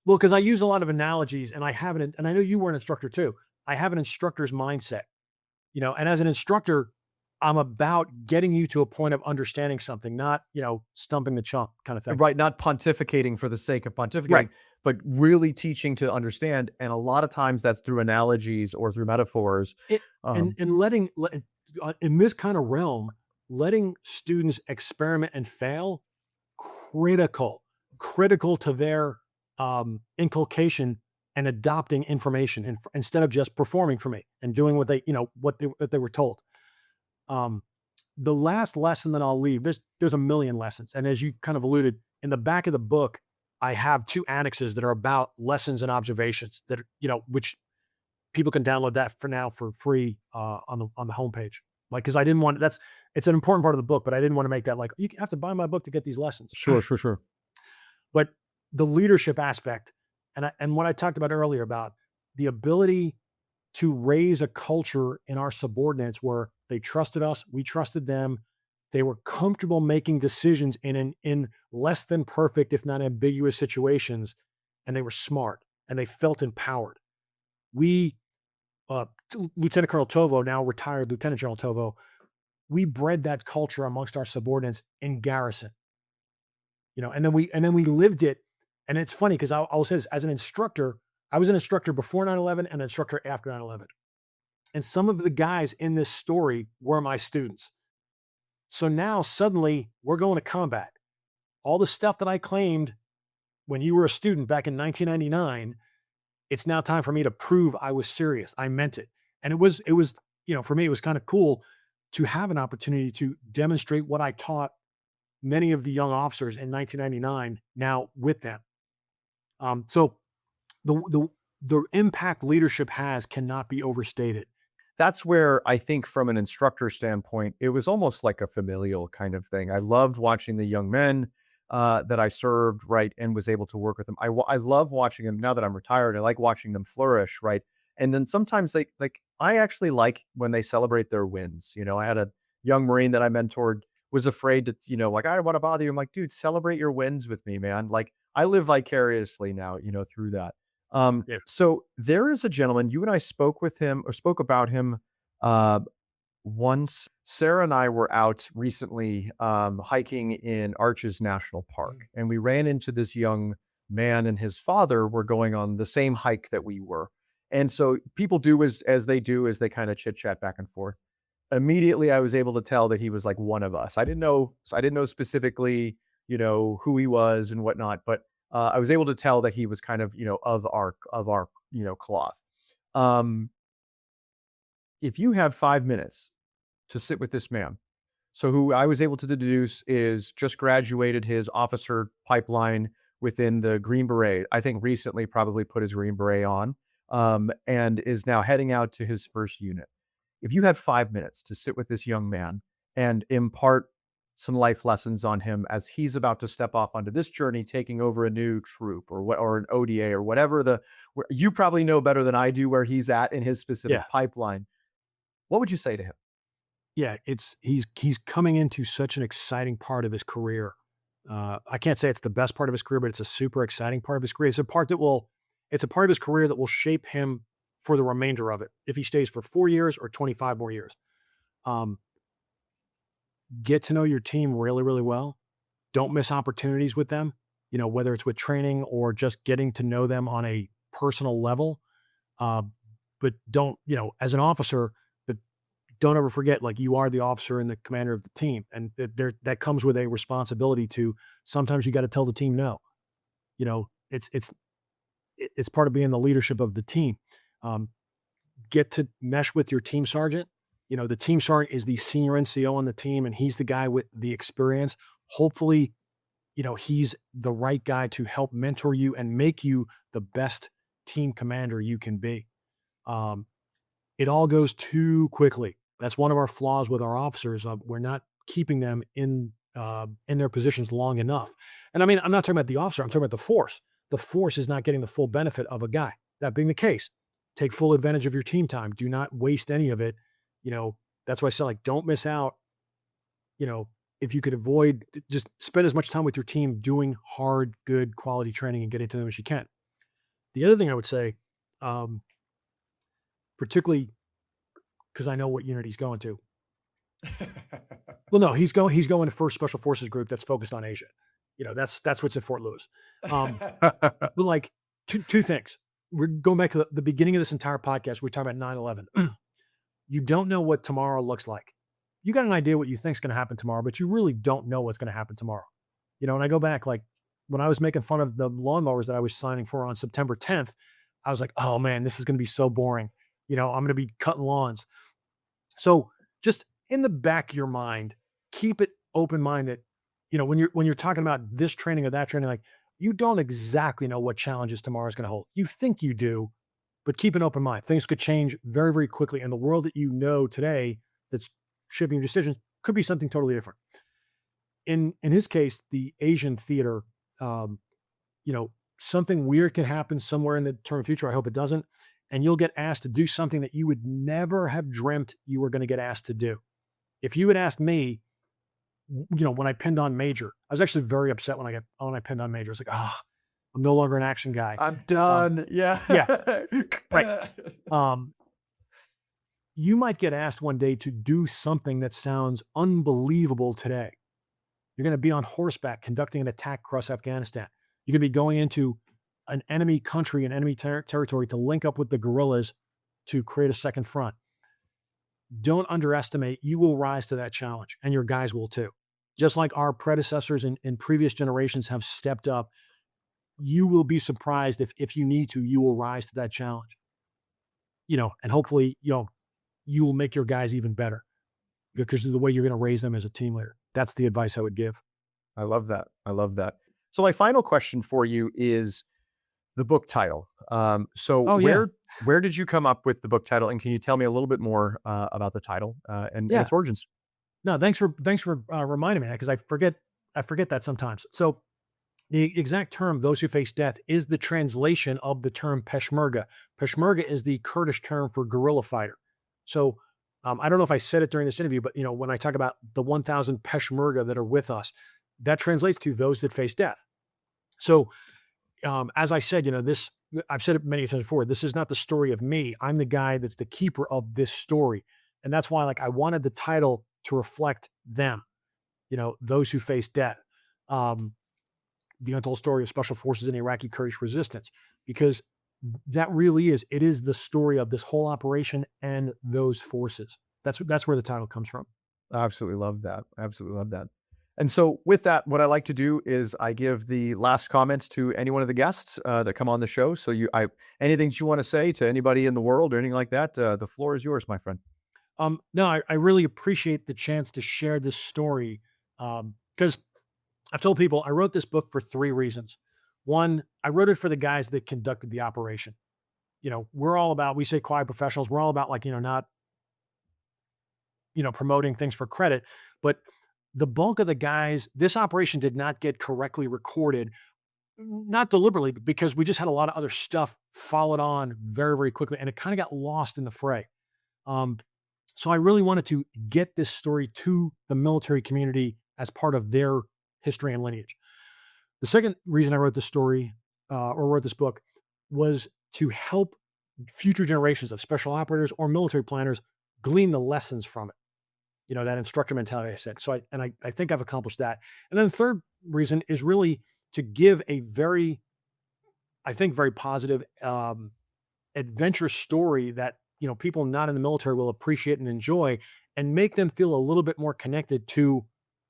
Well, because I use a lot of analogies and and I know you were an instructor too. I have an instructor's mindset, and as an instructor, I'm about getting you to a point of understanding something, not, stumping the chump kind of thing. Right. Not pontificating for the sake of pontificating, right, but really teaching to understand. And a lot of times that's through analogies or through metaphors. And in this kind of realm, letting students experiment and fail, critical to their inculcation and adopting information instead of just performing for me and doing what they were told. The last lesson that I'll leave, there's a million lessons. And as you kind of alluded, in the back of the book, I have 2 annexes that are about lessons and observations that, which people can download that for now for free on the homepage. Like, cause I didn't want, it's an important part of the book, but I didn't want to make that like, you have to buy my book to get these lessons. Sure. But the leadership aspect, and what I talked about earlier about the ability to raise a culture in our subordinates where they trusted us, we trusted them, they were comfortable making decisions in less than perfect, if not ambiguous situations, and they were smart and they felt empowered. We, Lieutenant Colonel Tovo, now retired Lieutenant General Tovo, we bred that culture amongst our subordinates in garrison, and then we lived it. And it's funny because I'll say this as an instructor, I was an instructor before 9/11 and an instructor after 9/11. And some of the guys in this story were my students. So now suddenly we're going to combat. All the stuff that I claimed when you were a student back in 1999, it's now time for me to prove I was serious. I meant it. And it was, for me, it was kind of cool to have an opportunity to demonstrate what I taught many of the young officers in 1999 now with them. So the impact leadership has cannot be overstated. That's where I think from an instructor standpoint, it was almost like a familial kind of thing. I loved watching the young men that I served, right, and was able to work with them. I love watching them now that I'm retired. I like watching them flourish, right? And then sometimes I actually like when they celebrate their wins. I had a young Marine that I mentored was afraid to, like, I don't want to bother you. I'm like, dude, celebrate your wins with me, man. Like I live vicariously now, through that. Yeah. So there is a gentleman, you and I spoke with him or spoke about him uh, once. Sarah and I were out recently hiking in Arches National Park, and we ran into this young man and his father were going on the same hike that we were. And so people do as they do, as they kind of chit chat back and forth. Immediately, I was able to tell that he was like one of us. I didn't know specifically, who he was and whatnot, but I was able to tell that he was kind of, of our cloth. Um, if you have 5 minutes to sit with this man, so who I was able to deduce is just graduated his officer pipeline within the Green Beret. I think recently probably put his Green Beret on, and is now heading out to his first unit. If you had 5 minutes to sit with this young man and impart some life lessons on him as he's about to step off onto this journey, taking over a new troop or an ODA or whatever where you probably know better than I do where he's at in his specific Yeah. pipeline. What would you say to him? Yeah, he's coming into such an exciting part of his career. I can't say it's the best part of his career, but it's a super exciting part of his career. It's a part of his career that will shape him for the remainder of it. If he stays for 4 years or 25 more years, um, get to know your team really, really well. Don't miss opportunities with them. Whether it's with training or just getting to know them on a personal level. Uh, but don't, as an officer, but don't ever forget, like you are the officer and the commander of the team, and that comes with a responsibility to. Sometimes you got to tell the team no. It's part of being the leadership of the team. Um, get to mesh with your team sergeant. The team sergeant is the senior NCO on the team, and he's the guy with the experience. Hopefully, he's the right guy to help mentor you and make you the best team commander you can be. Um, it all goes too quickly. That's one of our flaws with our officers. We're not keeping them in their positions long enough. And I mean, I'm not talking about the officer. I'm talking about the force. The force is not getting the full benefit of a guy. That being the case, take full advantage of your team time. Do not waste any of it. That's why I say, like, don't miss out. If you could avoid, just spend as much time with your team doing hard, good quality training and getting to them as you can. The other thing I would say, particularly because I know what unit he's going to. Well, no, he's going to First Special Forces Group that's focused on Asia. That's what's at Fort Lewis. But like two things. We're going back to the beginning of this entire podcast. We're talking about 9/11. You don't know what tomorrow looks like. You got an idea what you think is going to happen tomorrow, but you really don't know what's going to happen tomorrow. And I go back, like when I was making fun of the lawnmowers that I was signing for on September 10th, I was like, oh man, this is going to be so boring. I'm going to be cutting lawns. So just in the back of your mind, keep it open-minded. When you're talking about this training or that training, like you don't exactly know what challenges tomorrow is going to hold. You think you do, but keep an open mind. Things could change very, very quickly. And the world that you know today that's shaping your decisions could be something totally different. In his case, the Asian theater, something weird can happen somewhere in the term future. I hope it doesn't. And you'll get asked to do something that you would never have dreamt you were going to get asked to do. If you had asked me, when I pinned on Major, I was actually very upset when I pinned on Major. I was like, I'm no longer an action guy. I'm done. Yeah. Right. You might get asked one day to do something that sounds unbelievable today. You're going to be on horseback conducting an attack across Afghanistan. You're going to be going into an enemy country, an enemy territory to link up with the guerrillas to create a second front. Don't underestimate, you will rise to that challenge, and your guys will too. Just like our predecessors in previous generations have stepped up, you will be surprised if you need to, you will rise to that challenge. And hopefully, you will make your guys even better because of the way you're going to raise them as a team leader. That's the advice I would give. I love that. I love that. So my final question for you is the book title. Where did you come up with the book title, and can you tell me a little bit more about the title and its origins? No, thanks for reminding me, because I forget that sometimes. So the exact term, those who face death, is the translation of the term Peshmerga. Peshmerga is the Kurdish term for guerrilla fighter. So I don't know if I said it during this interview, but when I talk about the 1,000 Peshmerga that are with us, that translates to those that face death. So as I said, I've said it many times before, this is not the story of me. I'm the guy that's the keeper of this story. And that's why I wanted the title to reflect them, those who face death. The untold story of special forces in Iraqi Kurdish resistance, because that really is the story of this whole operation and those forces. That's where the title comes from. I absolutely love that. Absolutely love that. And so with that, what I like to do is I give the last comments to any one of the guests that come on the show. So anything that you want to say to anybody in the world or anything like that, the floor is yours, my friend. No, I really appreciate the chance to share this story, because I've told people I wrote this book for 3 reasons. One, I wrote it for the guys that conducted the operation. We're all about, we say quiet professionals. We're all about not, promoting things for credit, but the bulk of the guys, this operation did not get correctly recorded, not deliberately, but because we just had a lot of other stuff followed on very, very quickly, and it kind of got lost in the fray. So I really wanted to get this story to the military community as part of their history and lineage. The second reason I wrote this story or wrote this book was to help future generations of special operators or military planners glean the lessons from it. That instructor mentality I said. So I think I've accomplished that. And then the third reason is really to give a very positive adventure story that, people not in the military will appreciate and enjoy, and make them feel a little bit more connected to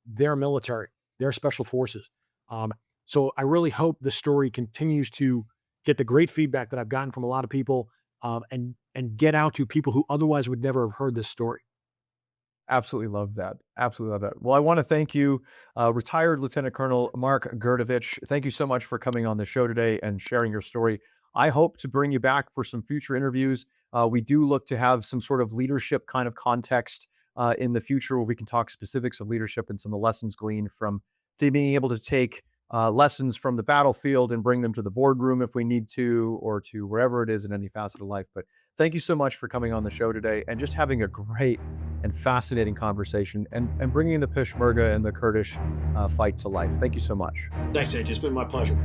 their military, their special forces. So I really hope the story continues to get the great feedback that I've gotten from a lot of people, and get out to people who otherwise would never have heard this story. Absolutely love that. Absolutely love that. Well, I want to thank you, retired Lieutenant Colonel Mark Grdovic. Thank you so much for coming on the show today and sharing your story. I hope to bring you back for some future interviews. We do look to have some sort of leadership kind of context in the future where we can talk specifics of leadership and some of the lessons gleaned from being able to take lessons from the battlefield and bring them to the boardroom if we need to, or to wherever it is in any facet of life. But thank you so much for coming on the show today and just having a great and fascinating conversation and bringing the Peshmerga and the Kurdish fight to life. Thank you so much. Thanks, AJ. It's been my pleasure.